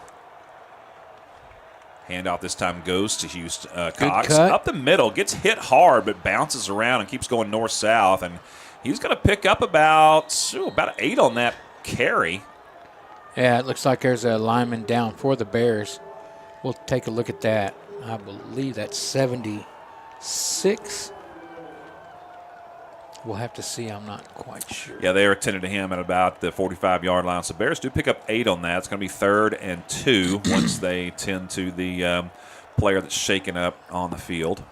Handoff this time goes to Houston. Cox up the middle, gets hit hard, but bounces around and keeps going north-south. And he's going to pick up about 8 on that carry. Yeah, it looks like there's a lineman down for the Bears. We'll take a look at that. I believe that's 76. We'll have to see. I'm not quite sure. Yeah, they are attended to him at about the 45-yard line. So Bears do pick up 8 on that. It's going to be 3rd and 2 once they tend to the player that's shaken up on the field.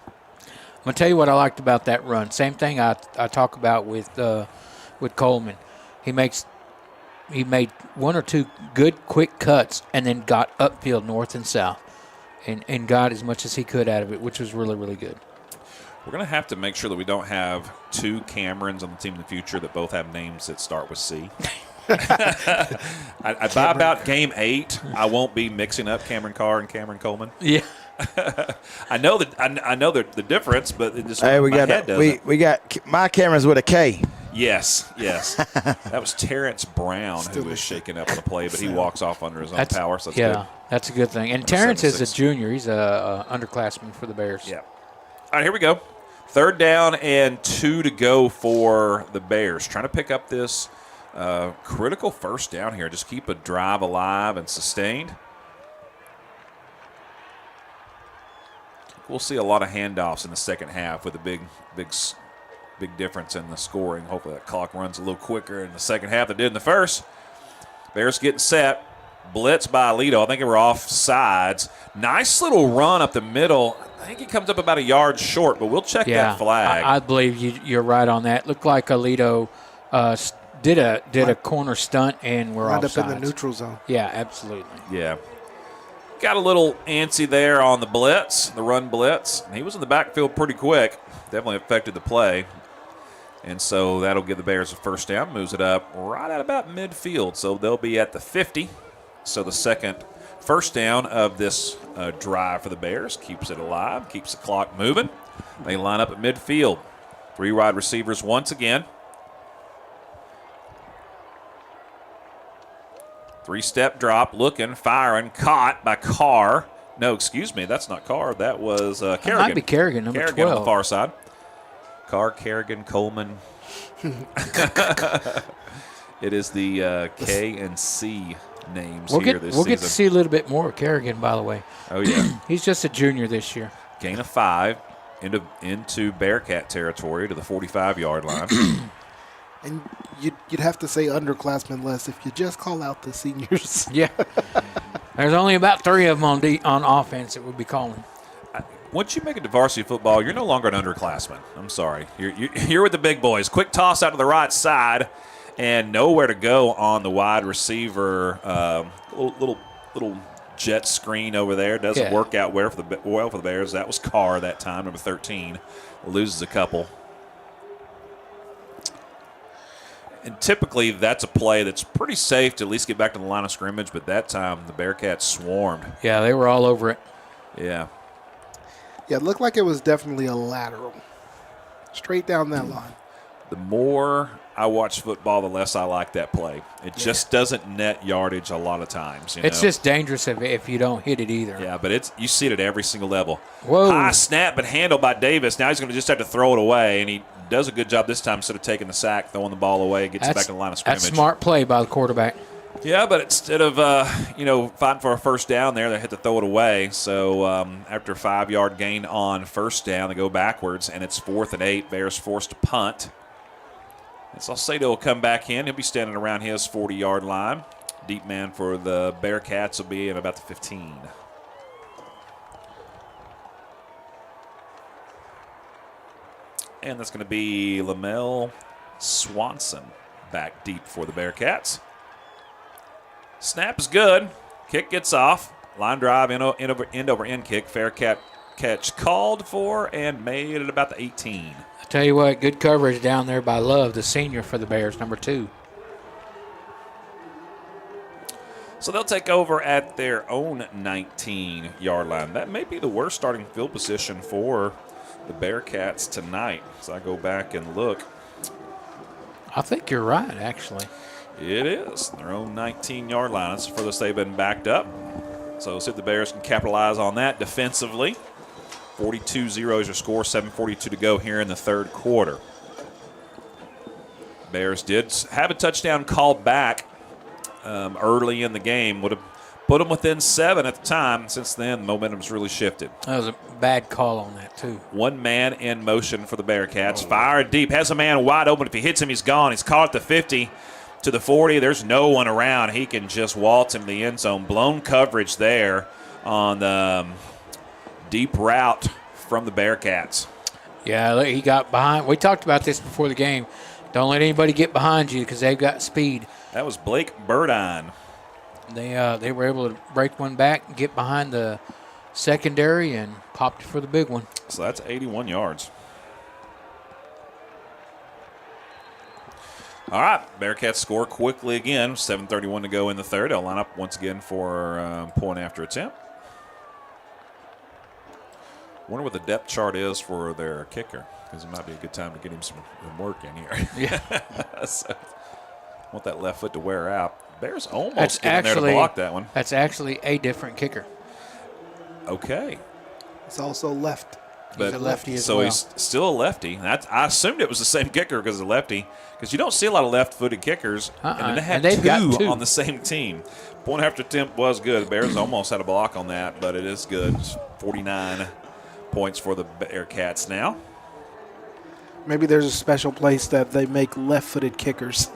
I'm going to tell you what I liked about that run. Same thing I talk about with Coleman. He made 1 or 2 good, quick cuts and then got upfield north and south and got as much as he could out of it, which was really, really good. We're going to have to make sure that we don't have 2 Camerons on the team in the future that both have names that start with C. By about game 8, I won't be mixing up Cameron Carr and Cameron Coleman. Yeah. I know the difference, but it just we my got head doesn't. we got my Cameron's with a K. Yes. That was Terrence Brown who was shaken up on the play, but he walks off under his own power, so that's good. That's a good thing. And Terrence is a junior. He's a underclassman for the Bears. Yeah. All right, here we go. 3rd down and 2 to go for the Bears. Trying to pick up this critical first down here. Just keep a drive alive and sustained. We'll see a lot of handoffs in the second half with a big difference in the scoring. Hopefully that clock runs a little quicker in the second half than it did in the first. Bears getting set. Blitz by Aledo. I think they were off sides. Nice little run up the middle. I think he comes up about a yard short, but we'll check that flag. I believe you're right on that. Looked like Aledo did a corner stunt and we're off sides. Up in the neutral zone. Yeah, absolutely. Yeah. Got a little antsy there on the blitz, the run blitz. And he was in the backfield pretty quick. Definitely affected the play. And so that'll give the Bears a first down. Moves it up right at about midfield. So they'll be at the 50. So the second first down of this drive for the Bears. Keeps it alive, keeps the clock moving. They line up at midfield. 3 wide receivers once again. 3-step drop, looking, firing, caught by Carr. No, excuse me, that's not Carr. That was Kerrigan. It might be Kerrigan, number 12. On the far side. Carr, Kerrigan, Coleman. It is the K and C names we'll here get, this we'll season. get to see a little bit more of Kerrigan, by the way. Oh, yeah. He's just a junior this year. Gain of 5 into Bearcat territory to the 45-yard line. And you'd have to say underclassmen less if you just call out the seniors. Yeah. There's only about 3 of them on offense that we'll be calling. Once you make it to varsity football, you're no longer an underclassman. I'm sorry. You're with the big boys. Quick toss out to the right side and nowhere to go on the wide receiver. Little little jet screen over there. Doesn't work out well for the Bears. That was Carr that time, number 13. Loses a couple. And typically that's a play that's pretty safe to at least get back to the line of scrimmage, but that time the Bearcats swarmed. Yeah, they were all over it. Yeah. Yeah, it looked like it was definitely a lateral. Straight down that line. The more I watch football, the less I like that play. It just doesn't net yardage a lot of times. It's just dangerous if you don't hit it either. Yeah, but you see it at every single level. Whoa. High snap, but handled by Davis. Now he's going to just have to throw it away, and he does a good job this time instead of taking the sack, throwing the ball away, gets back to the line of scrimmage. That's smart play by the quarterback. Yeah, but instead of fighting for a first down there, they had to throw it away. So after a 5-yard gain on first down, they go backwards, and it's 4th and 8. Bears forced to punt. And Salcedo will come back in. He'll be standing around his 40-yard line. Deep man for the Bearcats will be at about the 15. And that's going to be Lamel Swanson back deep for the Bearcats. Snap is good. Kick gets off. Line drive, end over end kick. Fair catch called for and made at about the 18. I tell you what, good coverage down there by Love, the senior for the Bears, number 2. So they'll take over at their own 19-yard line. That may be the worst starting field position for the Bearcats tonight. So I go back and look. I think you're right, actually. It is. Their own 19-yard line. That's the furthest they've been backed up. So see if the Bears can capitalize on that defensively. 42-0 is your score, 7:42 to go here in the third quarter. Bears did have a touchdown called back early in the game. Would have put them within 7 at the time. Since then, momentum's really shifted. That was a bad call on that, too. One man in motion for the Bearcats. Fire deep. Has a man wide open. If he hits him, he's gone. He's caught at the 50 to the 40. There's no one around. He can just waltz him to the end zone. Blown coverage there on the deep route from the Bearcats. Yeah, he got behind. We talked about this before the game. Don't let anybody get behind you because they've got speed. That was Blake Burdine. They were able to break one back, get behind the secondary, and popped for the big one. So that's 81 yards. All right, Bearcats score quickly again. 7:31 to go in the third. They'll line up once again for point after attempt. Wonder what the depth chart is for their kicker, because it might be a good time to get him some work in here. Yeah. So, want that left foot to wear out. Bears almost getting there to block that one. That's actually a different kicker. Okay. It's also left. He's a lefty as so well. he's still a lefty. I assumed it was the same kicker because of the lefty, because you don't see a lot of left-footed kickers, and they had they've got two on the same team. Point after attempt was good. The Bears almost had a block on that, but it is good. It's 49 points for the Bearcats now. Maybe there's a special place that they make left-footed kickers.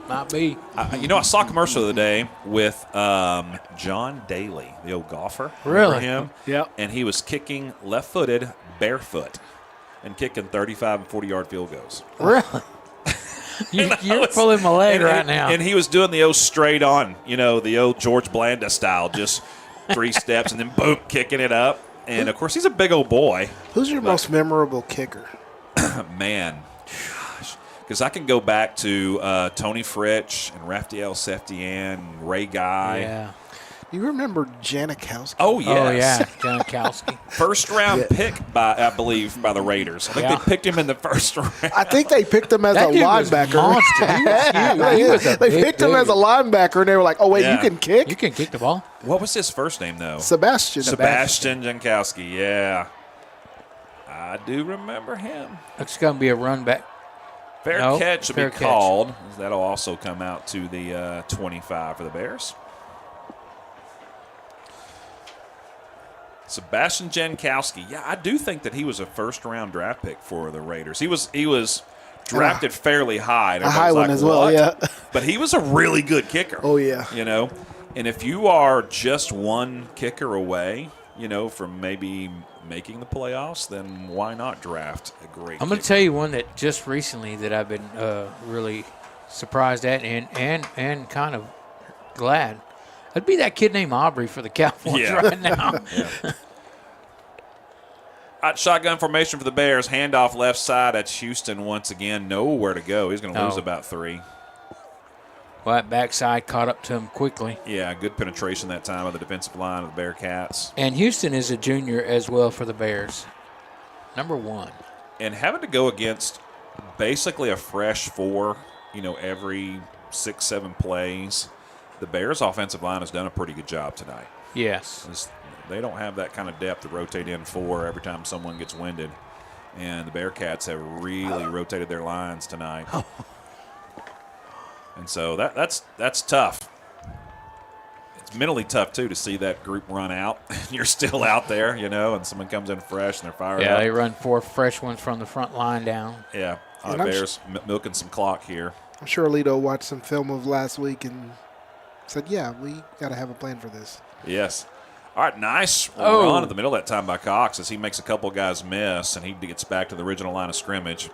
Might be. I saw a commercial the other day with John Daly, the old golfer. Really? Remember him? Yep. And he was kicking left-footed, barefoot, and kicking 35 and 40-yard field goals. Really? You're pulling my leg right now. And he was doing the old straight on, the old George Blanda style, just 3 steps and then boom, kicking it up. And, of course, he's a big old boy. Who's your most memorable kicker? Man, because I can go back to Tony Fritsch and Raphael Seftian and Ray Guy. Yeah. You remember Janikowski? Oh, yes. Oh, yeah, Janikowski. First-round pick, I believe, by the Raiders. I think they picked him in the first round. I think they picked him as a linebacker. They picked him as a linebacker, and they were like, oh, wait, you can kick? You can kick the ball. What was his first name, though? Sebastian Jankowski, yeah. I do remember him. It's going to be a run back. Fair catch will be called. That'll also come out to the 25 for the Bears. Sebastian Jankowski. Yeah, I do think that he was a first-round draft pick for the Raiders. He was drafted fairly high. A high one as well, yeah. But he was a really good kicker. Oh, yeah. And if you are just one kicker away, from maybe making the playoffs, then why not draft a great I'm going to tell you one that just recently that I've been really surprised at and kind of glad. I'd be that kid named Aubrey for the Cowboys right now. Shotgun formation for the Bears. Handoff left side. That's Houston once again. Nowhere to go. He's going to lose about 3. Well, that backside caught up to him quickly. Yeah, good penetration that time of the defensive line of the Bearcats. And Houston is a junior as well for the Bears. Number 1. And having to go against basically a fresh 4, every 6-7 plays, the Bears' offensive line has done a pretty good job tonight. Yes. They don't have that kind of depth to rotate in 4 every time someone gets winded. And the Bearcats have really rotated their lines tonight. And so that's tough. It's mentally tough, too, to see that group run out. You're still out there, and someone comes in fresh and they're fired up. Yeah, they run 4 fresh ones from the front line down. Yeah, the Bears milking some clock here. I'm sure Aledo watched some film of last week and said, yeah, we got to have a plan for this. Yes. All right, nice run at the middle of that time by Cox as he makes a couple guys miss, and he gets back to the original line of scrimmage.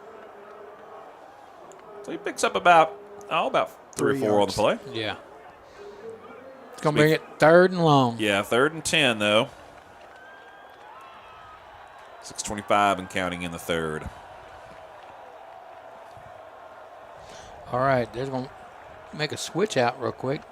So he picks up about 3 or 4 on the play. Yeah. It's going to bring it 3rd and long. Yeah, 3rd and 10, though. 6:25 and counting in the 3rd. All right, they're going to make a switch out real quick.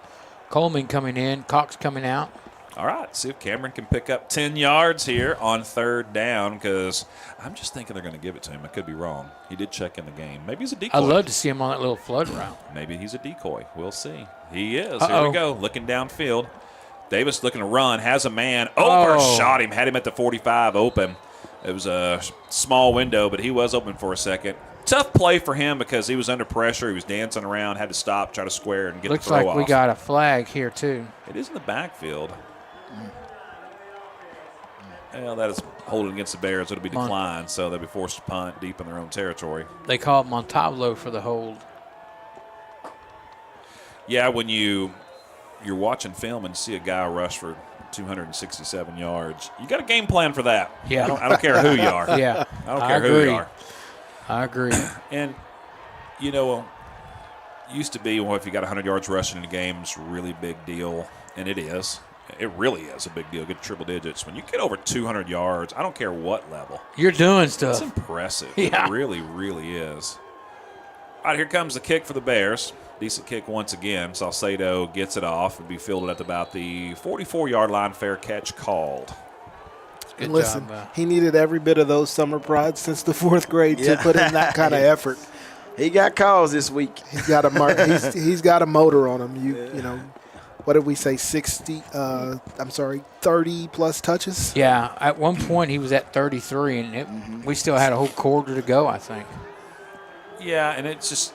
Coleman coming in, Cox coming out. All right, see if Cameron can pick up 10 yards here on 3rd down, because I'm just thinking they're going to give it to him. I could be wrong. He did check in the game. Maybe he's a decoy. I'd love to see him on that little flood route. Maybe he's a decoy. We'll see. He is. Here we go, looking downfield. Davis looking to run, has a man, overshot him, had him at the 45 open. It was a small window, but he was open for a second. Tough play for him because he was under pressure. He was dancing around, had to stop, try to square and get Looks the throw like off. we got a flag here, too. It is in the backfield. Well, that is holding against the Bears. It'll be declined, so they'll be forced to punt deep in their own territory. They call it Montalvo for the hold. Yeah, when you're watching film and see a guy rush for 267 yards, you got a game plan for that. Yeah. I don't care who you are. Yeah. I don't care who you are. I agree. And, used to be, if you got 100 yards rushing in a game, it's a really big deal, and it is. It really is a big deal. Get triple digits. When you get over 200 yards, I don't care what level. You're doing stuff. It's impressive. Yeah. It really, really is. All right, here comes the kick for the Bears. Decent kick once again. Salcedo gets it off and be fielded at about the 44-yard line. Fair catch called. And listen, he needed every bit of those summer prides since the 4th grade to put in that kind of effort. He got calls this week. He's got a he's got a motor on him. You know, what did we say? 30 plus touches. Yeah, at one point he was at 33, and we still had a whole quarter to go, I think. Yeah, and it's just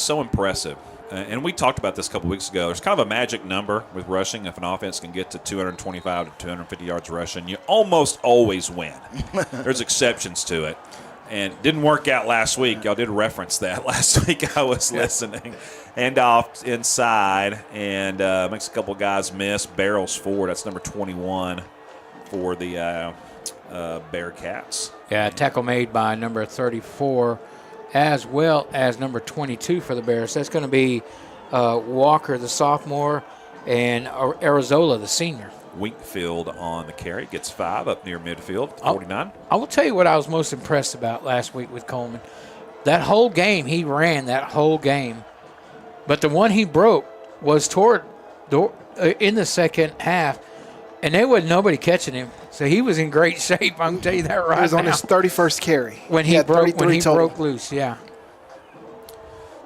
so impressive. And we talked about this a couple weeks ago. There's kind of a magic number with rushing. If an offense can get to 225 to 250 yards rushing, you almost always win. There's exceptions to it. And it didn't work out last week. Y'all did reference that last week. I was listening. Hand off inside and makes a couple guys miss. Barrels forward. That's number 21 for the Bearcats. Yeah, tackle made by number 34 as well as number 22 for the Bears. That's going to be Walker, the sophomore, and Arizola, the senior. Winkfield on the carry. Gets 5 up near midfield, 49. I will tell you what I was most impressed about last week with Coleman. That whole game, he ran that whole game. But the one he broke was in the second half, and there was nobody catching him. So he was in great shape. I can tell you that right now. He was on his 31st carry. When he broke loose, yeah.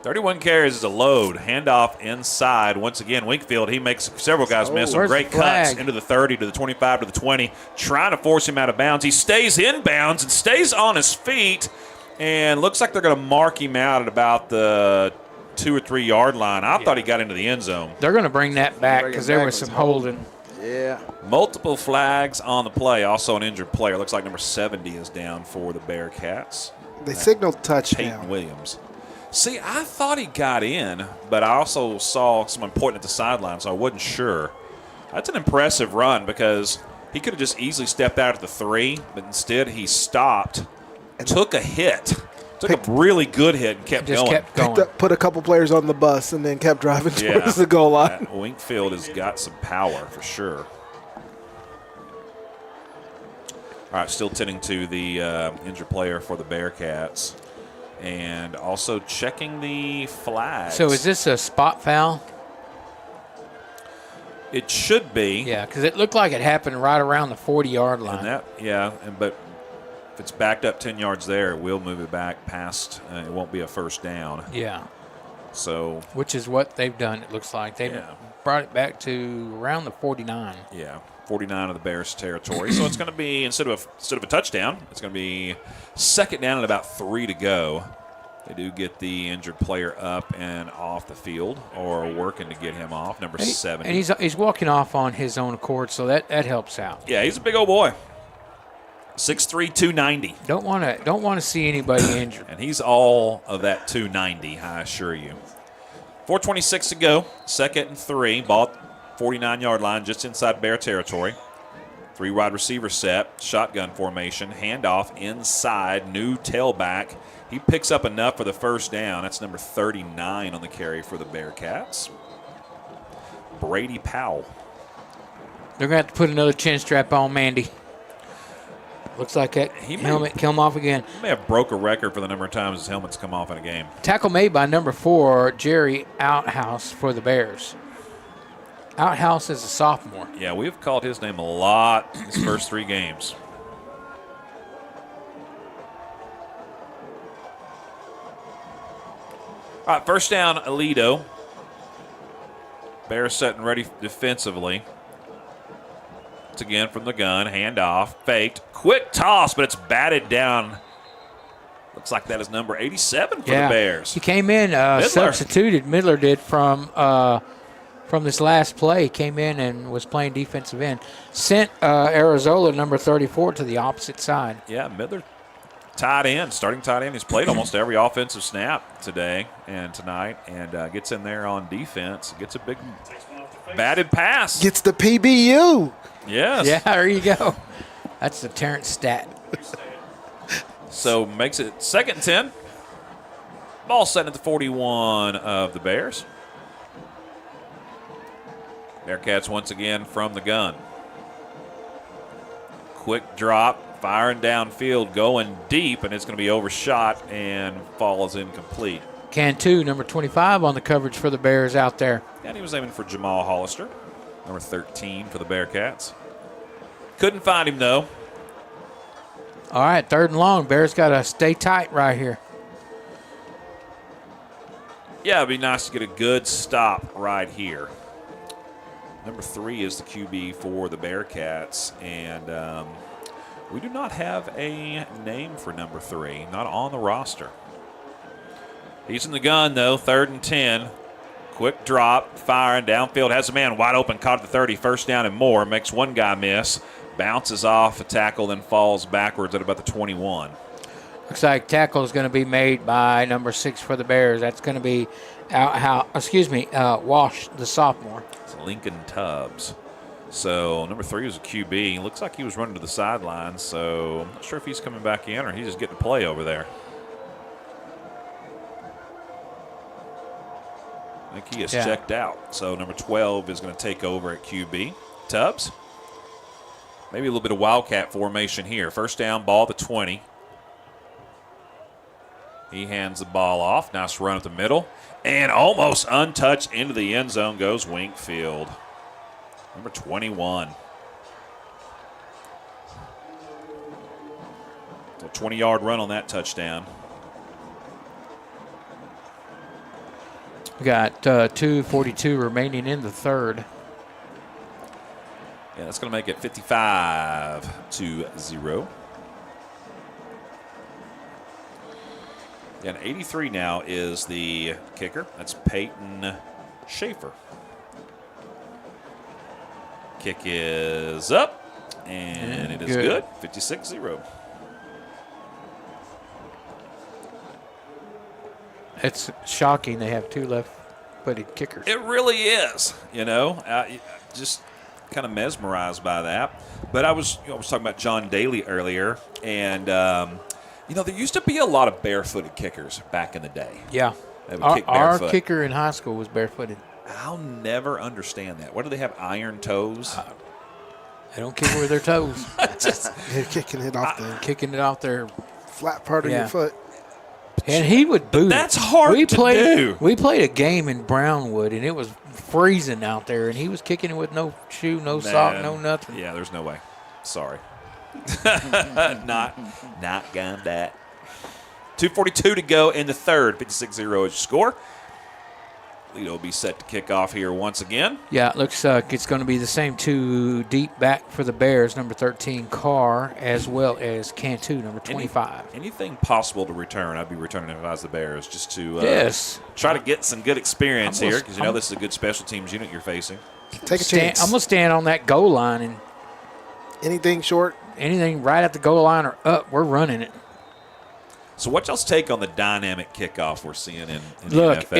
31 carries is a load. Handoff inside. Once again, Winkfield, he makes several guys miss. Some great cuts into the 30 to the 25 to the 20, trying to force him out of bounds. He stays in bounds and stays on his feet, and looks like they're going to mark him out at about the 2 or 3 yard line. I thought he got into the end zone. They're going to bring that back because there was some holding. Yeah. Multiple flags on the play. Also an injured player. Looks like number 70 is down for the Bearcats. They signaled touchdown. Peyton Williams. See, I thought he got in, but I also saw someone pointing at the sideline, so I wasn't sure. That's an impressive run because he could have just easily stepped out at the 3, but instead he stopped, took a hit, Took a really good hit and kept going. Put a couple players on the bus and then kept driving towards the goal line. Wingfield has got some power for sure. All right, still tending to the injured player for the Bearcats. And also checking the flags. So is this a spot foul? It should be. Yeah, because it looked like it happened right around the 40-yard line. But if it's backed up 10 yards there, we'll move it back past. It won't be a first down. Yeah. So. Which is what they've done, it looks like. They've brought it back to around the 49. Yeah, 49 of the Bears' territory. So it's going to be, instead of a touchdown, it's going to be second down and about 3 to go. They do get the injured player up and off the field, or working to get him off, number 70. And he's walking off on his own accord, so that helps out. Yeah, he's a big old boy. 6'3", 290. Don't want to see anybody injured. And he's all of that 290, I assure you. 4:26 to go. 2nd and 3. Ball 49-yard line, just inside Bear territory. 3 wide receiver set, shotgun formation, handoff inside, new tailback. He picks up enough for the first down. That's number 39 on the carry for the Bearcats. Brady Powell. They're going to have to put another chin strap on Mandy. Looks like that helmet come off again. He may have broke a record for the number of times his helmet's come off in a game. Tackle made by number 4, Jerry Outhouse for the Bears. Outhouse is a sophomore. Yeah, we've called his name a lot in his first 3 games. All right, first down, Aledo. Bears set and ready defensively. Once again from the gun, handoff, faked, quick toss, but it's batted down. Looks like that is number 87 for the Bears. He came in, substituted. Midler did from this last play. Came in and was playing defensive end. Sent Arizona, number 34, to the opposite side. Yeah, Midler. Starting tight end. He's played almost every offensive snap today and tonight, and gets in there on defense. Gets a big batted pass. Gets the PBU. Yes. Yeah, there you go. That's the Terrence stat. So makes it 2nd and 10. Ball set at the 41 of the Bears. Bearcats once again from the gun. Quick drop. Firing downfield, going deep, and it's going to be overshot and falls incomplete. Cantu, number 25 on the coverage for the Bears out there. And he was aiming for Jamal Hollister, number 13 for the Bearcats. Couldn't find him, though. All right, 3rd and long. Bears got to stay tight right here. Yeah, it'd be nice to get a good stop right here. Number 3 is the QB for the Bearcats, and we do not have a name for number 3, not on the roster. He's in the gun, though, 3rd and 10. Quick drop, firing downfield, has a man wide open, caught at the 30, first down and more, makes one guy miss, bounces off a tackle, then falls backwards at about the 21. Looks like tackle is going to be made by number 6 for the Bears. That's going to be Wash, the sophomore. It's Lincoln Tubbs. So number 3 was a QB. Looks like he was running to the sidelines, so I'm not sure if he's coming back in or he's just getting a play over there. I think he is checked out. So number 12 is going to take over at QB. Tubbs. Maybe a little bit of wildcat formation here. First down, ball at the 20. He hands the ball off. Nice run at the middle. And almost untouched into the end zone goes Wingfield. Number 21. So 20-yard run on that touchdown. We got 2:42 remaining in the 3rd. Yeah, that's going to make it 55-0. And 83 now is the kicker. That's Peyton Schaefer. Kick is up, and it is good. 56-0. It's shocking they have 2 left-footed kickers. It really is, just kind of mesmerized by that. But I was talking about John Daly earlier, and You know, there used to be a lot of barefooted kickers back in the day. Yeah. They would kick Our barefoot. kicker in high school was barefooted. I'll never understand that. What do they have, iron toes? They don't kick with their toes. They're kicking it off their flat part of your foot. And he would boot. That's hard to do. We played a game in Brownwood, and it was freezing out there, and he was kicking it with no shoe, no sock, no nothing. Yeah, there's no way. Sorry. not gonna that. 2:42 to go in the third. 56-0 is your score. Aledo will be set to kick off here once again. Yeah, it looks like it's going to be the same two deep back for the Bears, number 13, Carr, as well as Cantu, number 25. Anything possible to return, I'd be returning if I was the Bears, just to try to get some good experience here, because you know this is a good special teams unit you're facing. Take a chance. I'm going to stand on that goal line, and anything short, anything right at the goal line or up, we're running it. So what y'all's take on the dynamic kickoff we're seeing in the Look, NFL?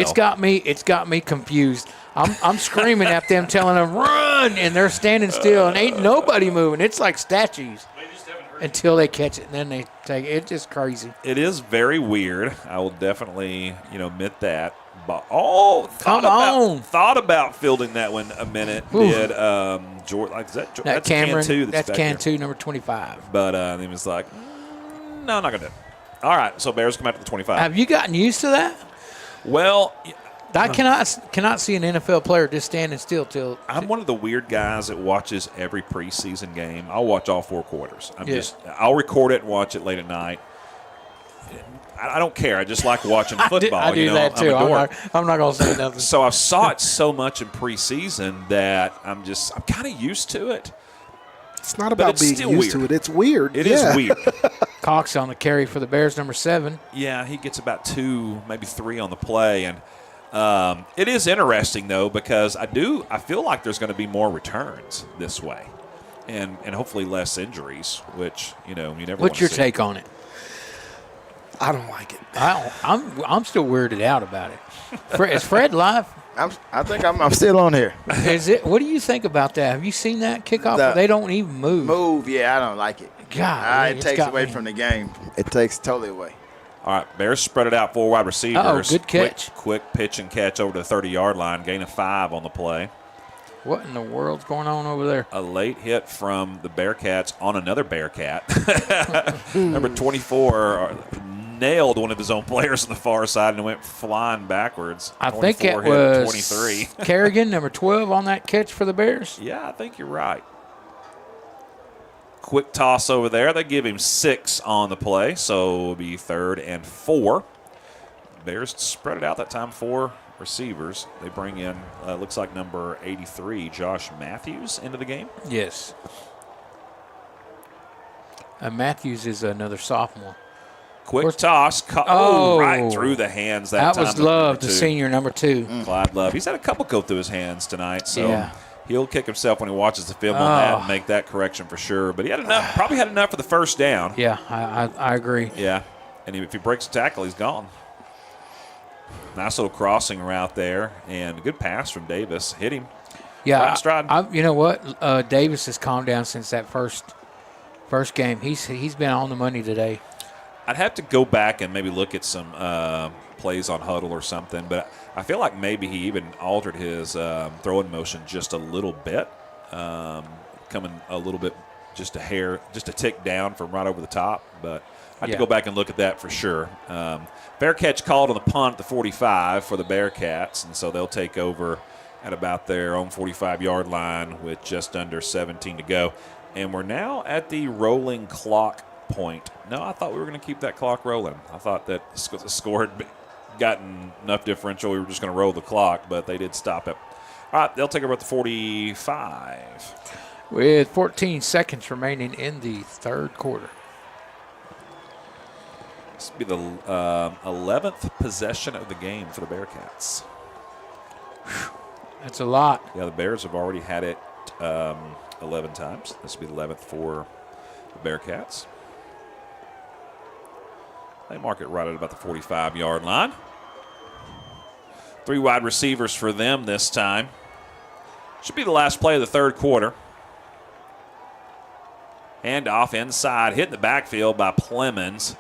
it's got me confused. I'm screaming at them, telling them run, and they're standing still, and ain't nobody moving. It's like statues until they catch it, and then they take it. It's just crazy. It is very weird. I will definitely, admit that. But thought about fielding that one a minute. Ooh. Did George? Like that's Cameron? Cantu. That's Cantu, number 25. But he was like, no, I'm not gonna do it. All right, so Bears come out to the 25. Have you gotten used to that? Well, I cannot see an NFL player just standing still till. I'm one of the weird guys that watches every preseason game. I'll watch all 4 quarters. I'll record it and watch it late at night. I don't care. I just like watching football. I do that too. I'm not going to say nothing. So I saw it so much in preseason that I'm kind of used to it. It's not about being used to it. It's weird. It is weird. Cox on the carry for the Bears, number 7. Yeah, he gets about 2, maybe 3 on the play, and it is interesting though because I feel like there's going to be more returns this way, and hopefully less injuries, which you never. What's your take on it? I don't like it. I'm still weirded out about it. Is Fred live? I think I'm still on here. Is it? What do you think about that? Have you seen that kickoff? They don't even move. Yeah, I don't like it. God, it takes away from the game. It takes totally away. All right, Bears spread it out, 4 wide receivers. Oh, good catch. Quick pitch and catch over to the 30-yard line. Gain of 5 on the play. What in the world's going on over there? A late hit from the Bearcats on another Bearcat. Number 24 nailed one of his own players on the far side and went flying backwards. I think it was 23. Kerrigan, number 12, on that catch for the Bears. Yeah, I think you're right. Quick toss over there. They give him 6 on the play, so it'll be 3rd and 4. Bears spread it out that time, 4 receivers. They bring in, looks like number 83, Josh Matthews, into the game. Yes. Matthews is another sophomore. Quick toss. Right through the hands that time. That was Love, the senior, number 2. Clyde Love. He's had a couple go through his hands tonight, so he'll kick himself when he watches the film on that and make that correction for sure. But he had enough, probably had enough for the first down. Yeah, I agree. Yeah, and if he breaks a tackle, he's gone. Nice little crossing route there, and a good pass from Davis. Hit him. Yeah, stride. You know what? Davis has calmed down since that first game. He's been on the money today. I'd have to go back and maybe look at some plays on huddle or something, but I feel like maybe he even altered his throwing motion just a little bit, coming a little bit, just a tick down from right over the top. But I have to go back and look at that for sure. Fair catch called on the punt at the 45 for the Bearcats, and so they'll take over at about their own 45-yard line with just under 17 to go. And we're now at the rolling clock point. No, I thought we were going to keep that clock rolling. I thought that the score had gotten enough differential. We were just going to roll the clock, but they did stop it. All right, they'll take over at the 45. With 14 seconds remaining in the third quarter. This will be the 11th possession of the game for the Bearcats. That's a lot. Yeah, the Bears have already had it 11 times. This will be the 11th for the Bearcats. They mark it right at about the 45-yard line. 3 wide receivers for them this time. Should be the last play of the third quarter. Hand off inside, hit in the backfield by Plemons.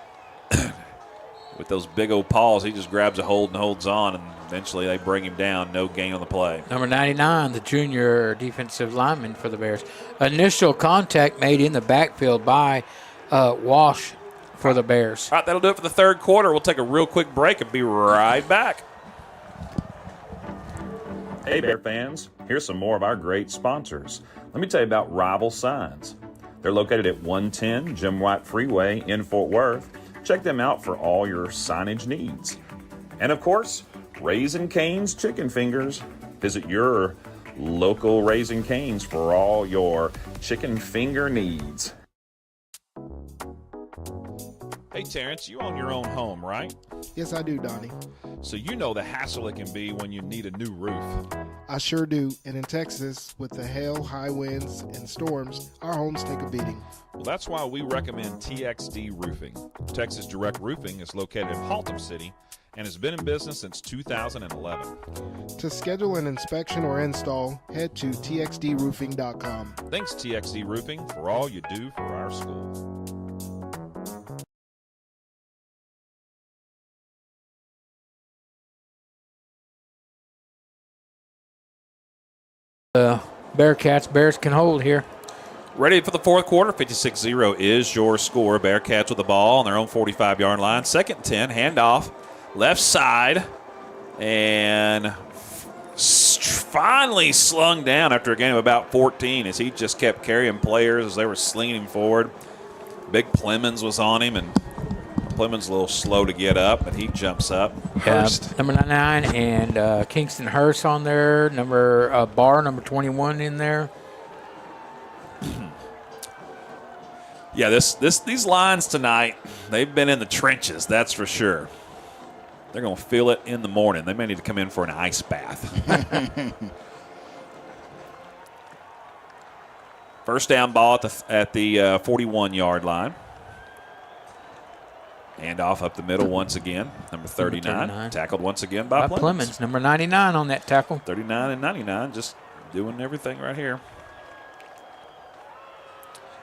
with those big old paws, he just grabs a hold and holds on, and eventually they bring him down. No gain on the play. Number 99, the junior defensive lineman for the Bears. Initial contact made in the backfield by Walsh for the Bears. All right, that'll do it for the third quarter. We'll take a real quick break and be right back. Hey, Bear fans, here's some more of our great sponsors. Let me tell you about Rival Signs. They're located at 110 Jim White Freeway in Fort Worth. Check them out for all your signage needs. And of course, Raising Cane's Chicken Fingers. Visit your local Raising Cane's for all your chicken finger needs. Hey, Terrence, you own your own home, right? Yes, I do, Donnie. So you know the hassle it can be when you need a new roof. I sure do. And in Texas, with the hail, high winds, and storms, our homes take a beating. Well, that's why we recommend TXD Roofing. Texas Direct Roofing is located in Haltom City and has been in business since 2011. To schedule an inspection or install, head to txdroofing.com. Thanks, TXD Roofing, for all you do for our school. Bears can hold here. Ready for the fourth quarter. 56-0 is your score. Bearcats with the ball on their own 45-yard line. 2nd and 10, handoff, left side, and finally slung down after a gain of about 14 as he just kept carrying players as they were slinging him forward. Big Plemons was on him, and Plemons a little slow to get up, but he jumps up. Hurst. Number 99 and Kingston Hurst on there. Barr, number 21 in there. Yeah, these lines tonight, they've been in the trenches, that's for sure. They're going to feel it in the morning. They may need to come in for an ice bath. First down ball at the 41-yard line. Hand off up the middle once again. Number 39. Tackled once again by Plemons. Number 99 on that tackle. 39 and 99, just doing everything right here.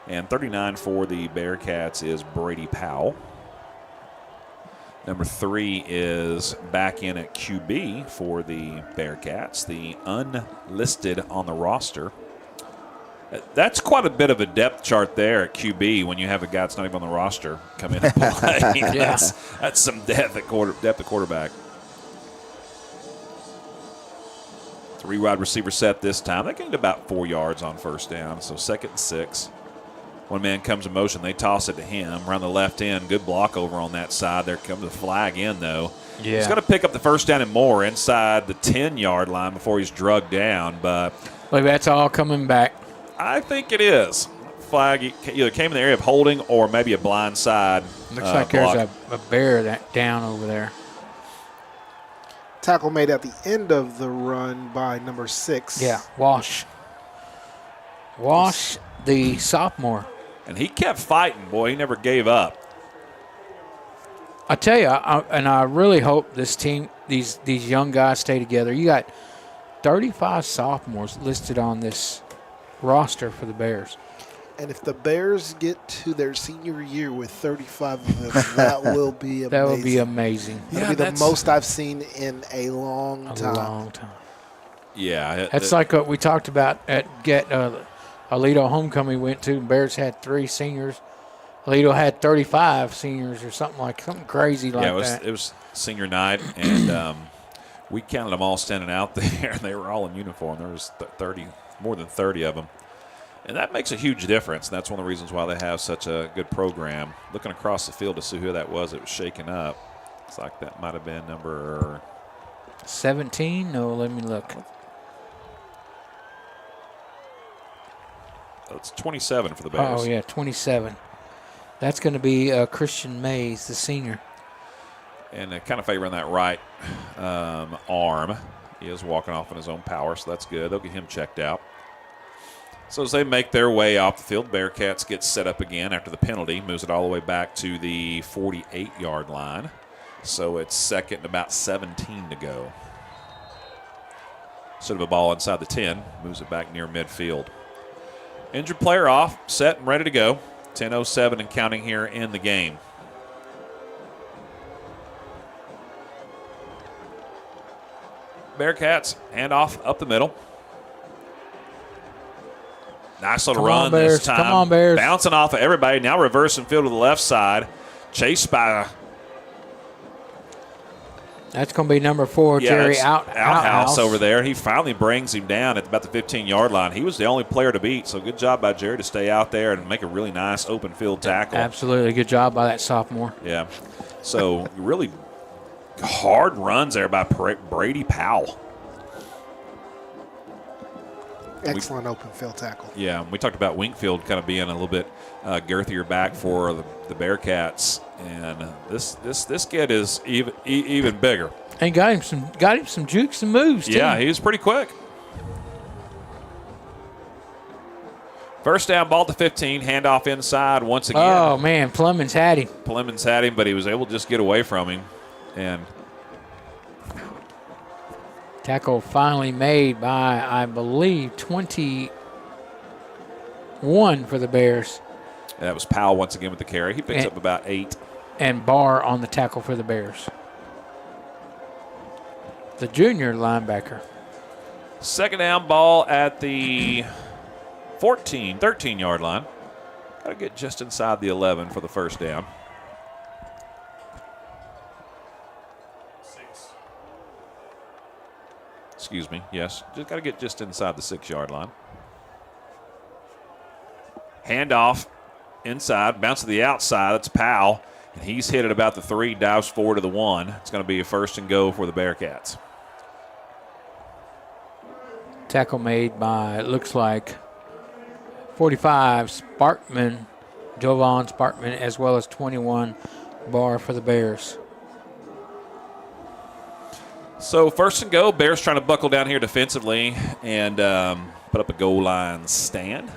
And 39 for the Bearcats is Brady Powell. Number 3 is back in at QB for the Bearcats, the unlisted on the roster. That's quite a bit of a depth chart there at QB when you have a guy that's not even on the roster come in and play. Yeah. That's some depth at quarterback. 3 wide receiver set this time. They gained about 4 yards on first down, so 2nd and 6. One man comes in motion. They toss it to him around the left end. Good block over on that side. There comes the flag in, though. Yeah. He's going to pick up the first down and more inside the 10-yard line before he's drugged down. But Look, that's all coming back. I think it is. Flag either came in the area of holding or maybe a blind side. Looks like there's a bear down over there. Tackle made at the end of the run by number 6. Yeah, Walsh, the sophomore. And he kept fighting, boy. He never gave up. I tell you, I really hope this team, these young guys stay together. You got 35 sophomores listed on this roster for the Bears. And if the Bears get to their senior year with 35 of them, that will be amazing. That would be amazing. That'll be the most I've seen in a long time. Yeah. That's like what we talked about at Aledo homecoming we went to. Bears had 3 seniors. Aledo had 35 seniors or something crazy like that. It was senior night, and we counted them all standing out there. They were all in uniform. There was more than 30 of them. And that makes a huge difference. And that's one of the reasons why they have such a good program. Looking across the field to see who that was that was shaking up. It's like that might have been number 17? No, let me look. It's 27 for the Bears. Oh, yeah, 27. That's going to be Christian Mays, the senior. And kind of favoring that right arm. He is walking off on his own power, so that's good. They'll get him checked out. So as they make their way off the field, Bearcats get set up again after the penalty, moves it all the way back to the 48-yard line. So it's 2nd and about 17 to go. Instead of a ball inside the 10, moves it back near midfield. Injured player off, set and ready to go. 10:07 and counting here in the game. Bearcats hand off up the middle. Nice little Come on, run Bears. this time. Come on, Bears. Bouncing off of everybody. Now reversing field to the left side. Chased by That's going to be number 4, Jerry Outhouse over there. He finally brings him down at about the 15-yard line. He was the only player to beat, so good job by Jerry to stay out there and make a really nice open field tackle. Absolutely. Good job by that sophomore. Yeah. So really hard runs there by Brady Powell. Excellent open field tackle. Yeah, we talked about Wingfield kind of being a little bit girthier back for the Bearcats, and this kid is even bigger. And got him some jukes and moves too. Yeah, he was pretty quick. First down, ball to 15, handoff inside once again. Oh man, Plummon's had him. But he was able to just get away from him, and tackle finally made by, I believe, 21 for the Bears. That was Powell once again with the carry. He picks up about 8. And Barr on the tackle for the Bears. The junior linebacker. Second down, ball at the 13-yard line. Got to get just inside the 11 for the first down. Excuse me, yes. Just got to get just inside the 6-yard line. Handoff inside, bounce to the outside. That's Powell, and he's hit at about the 3, dives forward to the 1. It's going to be a first and go for the Bearcats. Tackle made by, it looks like, 45, Jovan Sparkman, as well as 21, Barr for the Bears. So first and go, Bears trying to buckle down here defensively and put up a goal line stand.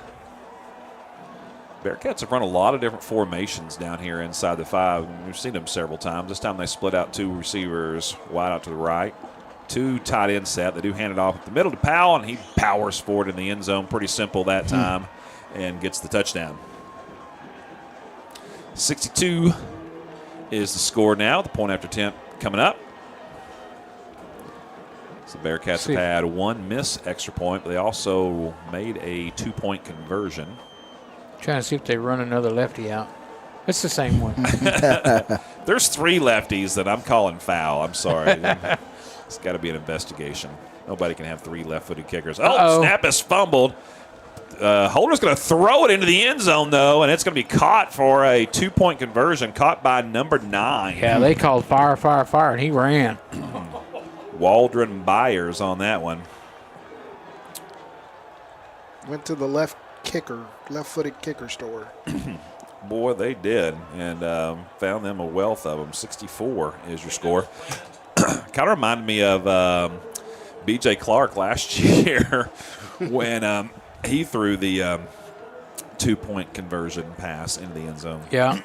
Bearcats have run a lot of different formations down here inside the 5. We've seen them several times. This time they split out 2 receivers wide out to the right. 2 tight end set. They do hand it off at the middle to Powell, and he powers forward in the end zone. Pretty simple that time and gets the touchdown. 62 is the score now. The point after attempt coming up. So the Bearcats have had 1 missed extra point, but they also made a 2-point conversion. Trying to see if they run another lefty out. It's the same one. There's 3 lefties that I'm calling foul. I'm sorry. It's got to be an investigation. Nobody can have 3 left-footed kickers. Oh, snap is fumbled. Holder's going to throw it into the end zone, though, and it's going to be caught for a 2-point conversion, caught by number 9. Yeah, they called fire, and he ran. Waldron Byers on that one. Went to the left-footed kicker store. Boy, they did, and found them a wealth of them. 64 is your score. Kind of reminded me of B.J. Clark last year when he threw the 2-point conversion pass into the end zone. Yeah.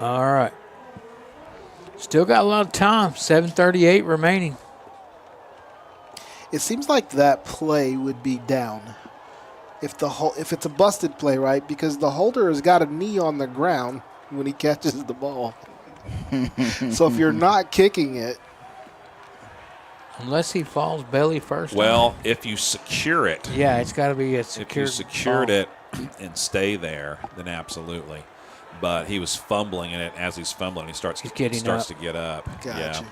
All right. Still got a lot of time. 7:38 remaining. It seems like that play would be down if it's a busted play, right? Because the holder has got a knee on the ground when he catches the ball. So if you're not kicking it, unless he falls belly first. Well, if you secure it. Yeah, it's got to be a secured If you secured ball. it and stay there, then absolutely. But he was fumbling in it. As he's fumbling, he starts to get up. Gotcha. Yeah,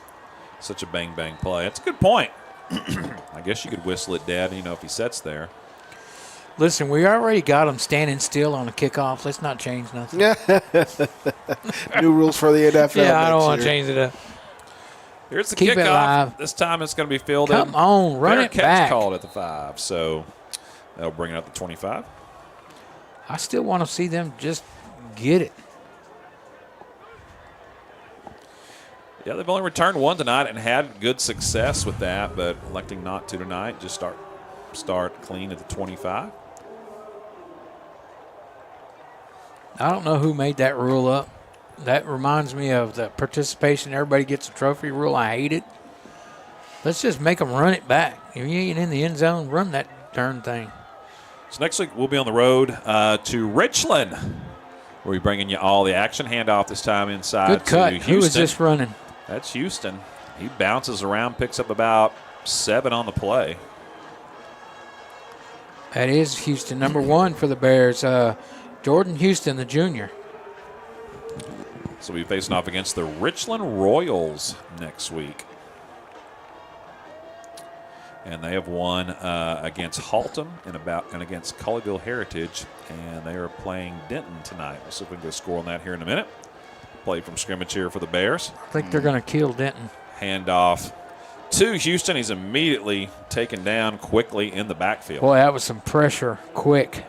such a bang play. That's a good point. I guess you could whistle it dead, if he sits there. Listen, we already got him standing still on a kickoff. Let's not change nothing. New rules for the NFL. Yeah, I don't want to change it up. Here's the Keep it kickoff. live. This time it's going to be filled Come in. on, run it Bearcats back. called at the 5, so that'll bring it up to 25. I still want to see them just get it. Yeah, they've only returned 1 tonight and had good success with that, but electing not to tonight. Just start clean at the 25. I don't know who made that rule up. That reminds me of the participation, everybody gets a trophy rule. I hate it. Let's just make them run it back. If you ain't in the end zone, run that darn thing. So next week we'll be on the road to Richland. We're bringing you all the action. Handoff this time inside Good cut. to Houston. Who is this running? That's Houston. He bounces around, picks up about 7 on the play. That is Houston, number 1 for the Bears. Jordan Houston, the junior. So we'll be facing off against the Richland Royals next week. And they have won against Haltom and against Colleyville Heritage. And they are playing Denton tonight. We'll see if we can get a score on that here in a minute. Play from scrimmage here for the Bears. I think they're going to kill Denton. Handoff to Houston. He's immediately taken down quickly in the backfield. Boy, that was some pressure quick.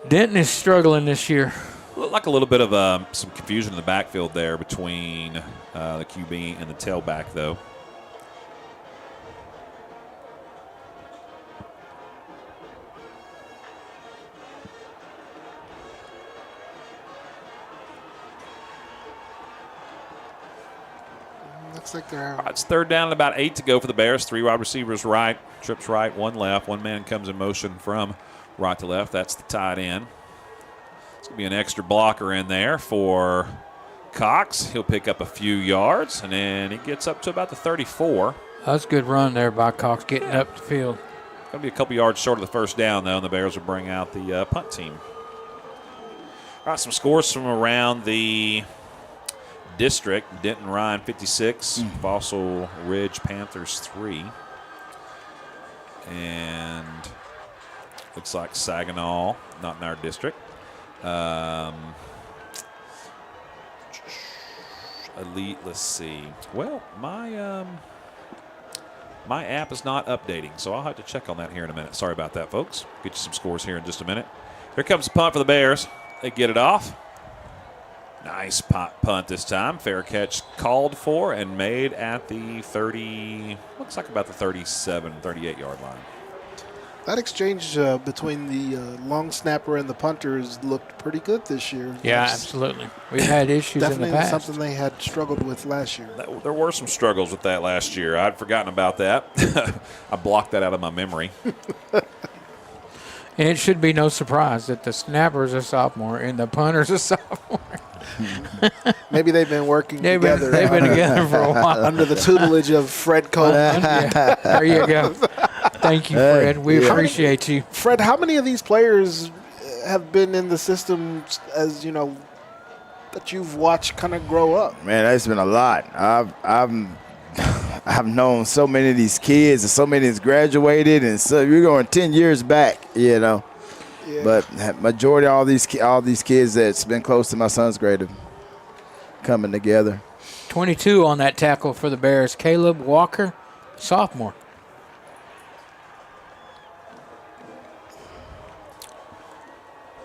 Denton is struggling this year. Looked like a little bit of some confusion in the backfield there between the QB and the tailback, though. Looks like they're out. It's 3rd down and about 8 to go for the Bears. 3 wide receivers right, trips right, 1 left. 1 man comes in motion from right to left. That's the tight end. It's going to be an extra blocker in there for Cox. He'll pick up a few yards, and then he gets up to about the 34. That's a good run there by Cox getting up the field. Going to be a couple yards short of the first down, though, and the Bears will bring out the punt team. All right, some scores from around the district. Denton Ryan 56, Fossil Ridge Panthers 3. And looks like Saginaw, not in our district. Elite, let's see. Well, my app is not updating, so I'll have to check on that here in a minute. Sorry about that, folks. Get you some scores here in just a minute. Here comes the punt for the Bears. They get it off. Nice punt this time. Fair catch called for and made at the 30, looks like about the 37, 38-yard line. That exchange between the long snapper and the punters looked pretty good this year. Yeah, absolutely. We've had issues in the past. Definitely something they had struggled with last year. There were some struggles with that last year. I'd forgotten about that. I blocked that out of my memory. And it should be no surprise that the snapper's a sophomore and the punter's a sophomore. Maybe they've been working together. They've been together for a while. Under the tutelage of Fred Cole. Yeah, there you go. Thank you, Fred. We appreciate you. Fred, how many of these players have been in the system as, that you've watched kind of grow up? Man, that's been a lot. I've known so many of these kids and so many that's graduated, and so you're going 10 years back, Yeah. But majority of all these kids that's been close to my son's grade have coming together. 22 on that tackle for the Bears. Caleb Walker, sophomore.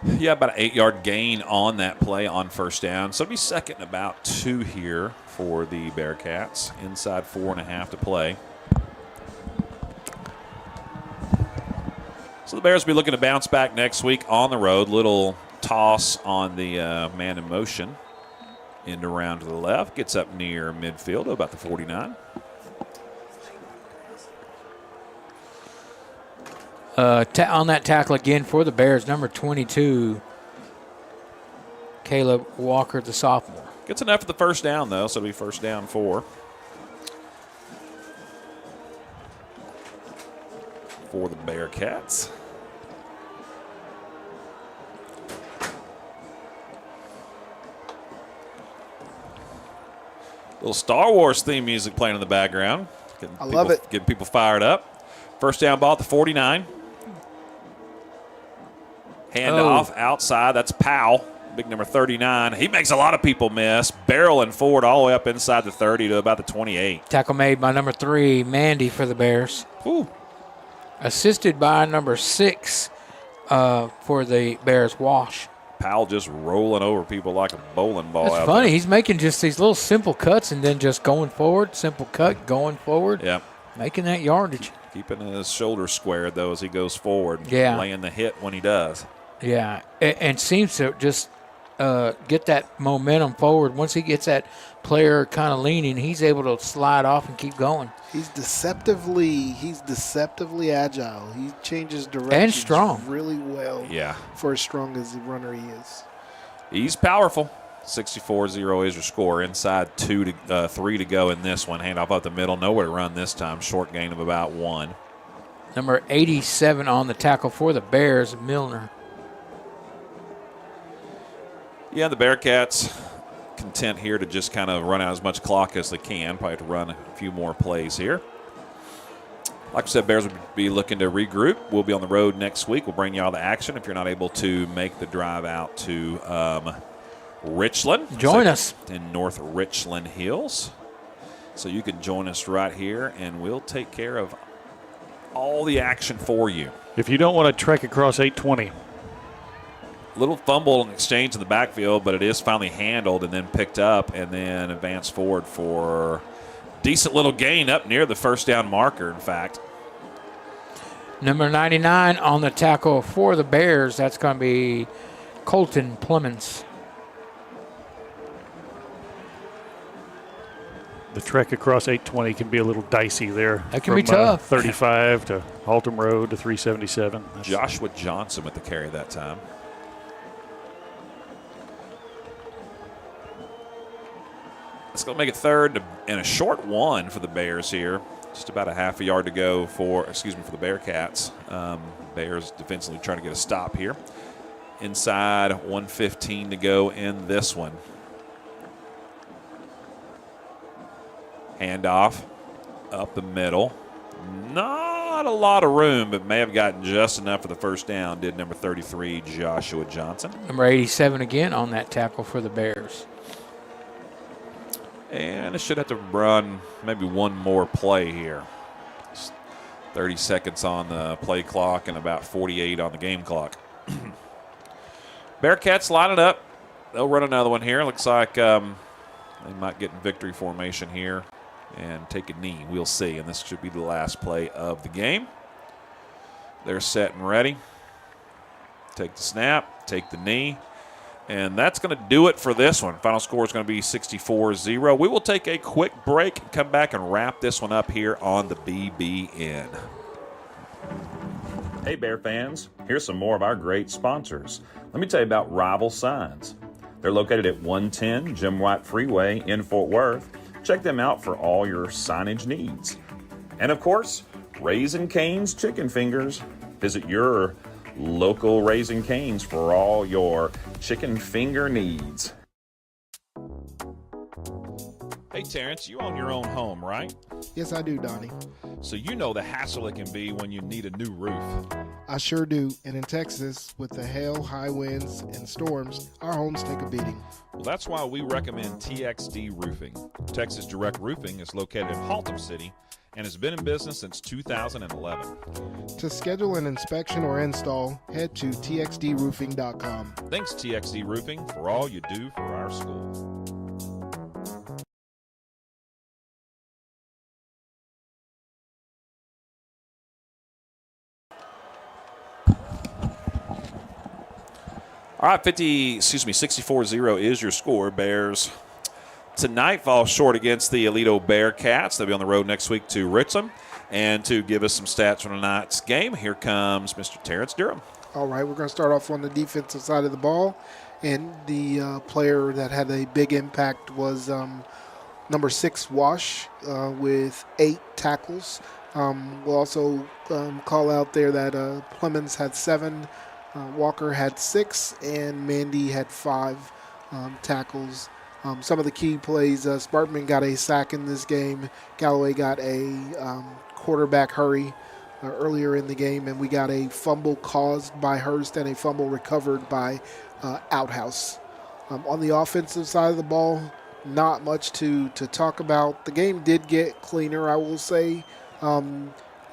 Yeah, about an 8-yard gain on that play on first down. So it'll be 2nd and about 2 here for the Bearcats. Inside 4.5 to play. So the Bears will be looking to bounce back next week on the road. Little toss on the man in motion. End around to the left. Gets up near midfield, about the 49. On that tackle again for the Bears, number 22, Caleb Walker, the sophomore. Gets enough for the first down, though, so it'll be first down 4. For the Bearcats. Little Star Wars theme music playing in the background. I love it. Getting people fired up. First down ball at the 49. Handoff outside. That's Powell, big number 39. He makes a lot of people miss. Barreling forward all the way up inside the 30 to about the 28. Tackle made by number 3, Mandy for the Bears. Ooh. Assisted by number 6 for the Bears, Wash. Powell just rolling over people like a bowling ball. That's out funny. there. He's making just these little simple cuts and then just going forward. Simple cut, going forward. Yeah. Making that yardage. Keeping his shoulders squared, though, as he goes forward. Yeah. Laying the hit when he does. Yeah. And seems to just get that momentum forward. Once he gets that player kind of leaning, he's able to slide off and keep going. He's deceptively agile. He changes direction and strong really well. Yeah, for as strong as the runner he is. He's powerful. 64-0 is your score. Inside 3 to go in this one. Handoff up the middle. Nowhere to run this time. Short gain of about 1. Number 87 on the tackle for the Bears, Milner. Yeah, the Bearcats content here to just kind of run out as much clock as they can. Probably have to run a few more plays here. Like I said, Bears will be looking to regroup. We'll be on the road next week. We'll bring you all the action if you're not able to make the drive out to Richland. Join us in North Richland Hills. So you can join us right here, and we'll take care of all the action for you. If you don't want to trek across 820. Little fumble and exchange in the backfield, but it is finally handled and then picked up and then advanced forward for decent little gain up near the first down marker, in fact. Number 99 on the tackle for the Bears. That's going to be Colton Plemons. The trek across 820 can be a little dicey there. That can be tough. 35 to Haltom Road to 377. Joshua Johnson with the carry that time. It's going to make it third and a short one for the Bears here. Just about a half a yard to go for the Bearcats. Bears defensively trying to get a stop here. Inside 1:15 to go in this one. Handoff up the middle. Not a lot of room, but may have gotten just enough for the first down, did number 33, Joshua Johnson. Number 87 again on that tackle for the Bears. And it should have to run maybe one more play here. 30 seconds on the play clock and about 48 on the game clock. Bearcats line it up. They'll run another one here. Looks like they might get in victory formation here and take a knee. We'll see. And this should be the last play of the game. They're set and ready. Take the snap, take the knee. And that's going to do it for this one. Final score is going to be 64-0. We will take a quick break and come back and wrap this one up here on the BBN. Hey, Bear fans. Here's some more of our great sponsors. Let me tell you about Rival Signs. They're located at 110 Jim White Freeway in Fort Worth. Check them out for all your signage needs. And, of course, Raising Cane's Chicken Fingers. Visit your local Raising Cane's for all your chicken finger needs. Hey, Terrence, you own your own home, right? Yes, I do, Donnie. So you know the hassle it can be when you need a new roof. I sure do. And in Texas, with the hail, high winds, and storms, our homes take a beating. Well, that's why we recommend TXD Roofing. Texas Direct Roofing is located in Haltom City and has been in business since 2011. To schedule an inspection or install, head to txdroofing.com. Thanks, TXD Roofing, for all you do for our school. All right, 64-0 is your score. Bears tonight fall short against the Aledo Bearcats. They'll be on the road next week to Richland. And to give us some stats from tonight's game, here comes Mr. Terrence Durham. All right, we're going to start off on the defensive side of the ball. And the player that had a big impact was number 6, Wash, with 8 tackles. We'll also call out there that Plemons had 7, Walker had 6, and Mandy had 5 tackles. Some of the key plays, Sparkman got a sack in this game. Galloway got a quarterback hurry earlier in the game, and we got a fumble caused by Hurst and a fumble recovered by Outhouse. On the offensive side of the ball, not much to talk about. The game did get cleaner, I will say.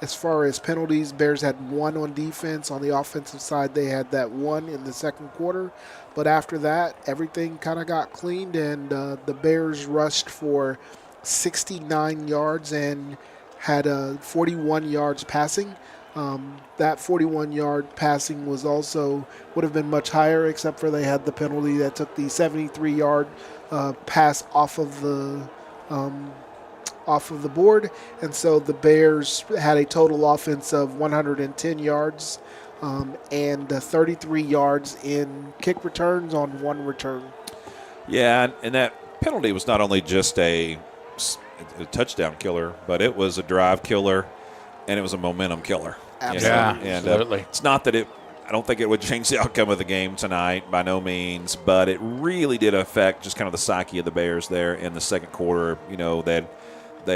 As far as penalties, Bears had 1 on defense. On the offensive side, they had that 1 in the second quarter. But after that, everything kind of got cleaned, and the Bears rushed for 69 yards and had 41 yards passing. That 41-yard passing would have been much higher, except for they had the penalty that took the 73-yard pass off of the board, and so the Bears had a total offense of 110 yards and 33 yards in kick returns on one return. Yeah, and that penalty was not only just a touchdown killer, but it was a drive killer, and it was a momentum killer. Absolutely. Yeah, and absolutely. It's not that I don't think it would change the outcome of the game tonight, by no means, but it really did affect just kind of the psyche of the Bears there in the second quarter. You know, they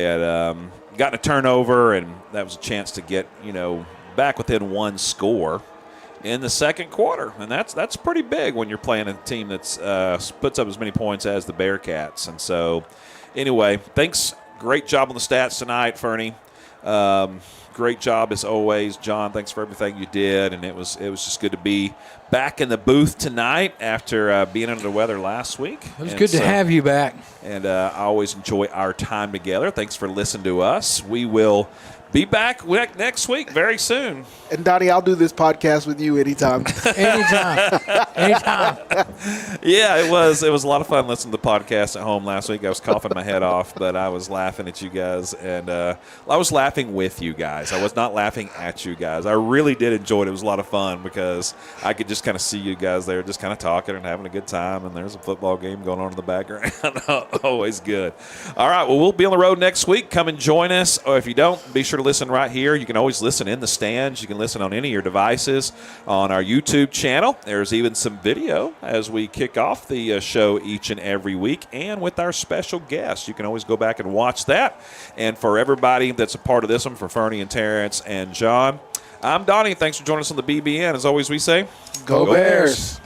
had gotten a turnover, and that was a chance to get, back within one score in the second quarter, and that's pretty big when you're playing a team that's puts up as many points as the Bearcats. And so, anyway, thanks. Great job on the stats tonight, Fernie. Great job as always, John. Thanks for everything you did, and it was just good to be back in the booth tonight after being under the weather last week. It was good to have you back. And I always enjoy our time together. Thanks for listening to us. We will be back next week very soon. And Donnie, I'll do this podcast with you anytime. Anytime. Yeah, it was a lot of fun listening to the podcast at home last week. I was coughing my head off, but I was laughing at you guys, and I was laughing with you guys. I was not laughing at you guys. I really did enjoy it. It was a lot of fun because I could just kind of see you guys there just kind of talking and having a good time, and there's a football game going on in the background. Always good. All right, well, we'll be on the road next week. Come and join us, or if you don't, be sure to listen right here. You can always listen in the stands. You can listen on any of your devices on our YouTube channel. There's even some video as we kick off the show each and every week, and with our special guests. You can always go back and watch that. And for everybody that's a part of this one, for Fernie and Terrence and John, I'm Donnie. Thanks for joining us on the BBN. As always, we say, Go Bears.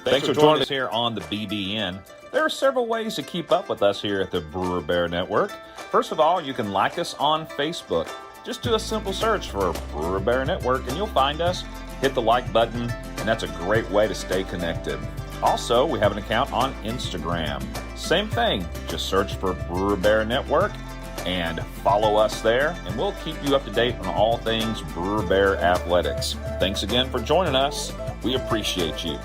Thanks for joining us here on the BBN. There are several ways to keep up with us here at the Brewer Bear Network. First of all, you can like us on Facebook. Just do a simple search for Brewer Bear Network and you'll find us. Hit the like button, and that's a great way to stay connected. Also, we have an account on Instagram. Same thing, just search for Brewer Bear Network and follow us there, and we'll keep you up to date on all things Brewer Bear athletics. Thanks again for joining us. We appreciate you.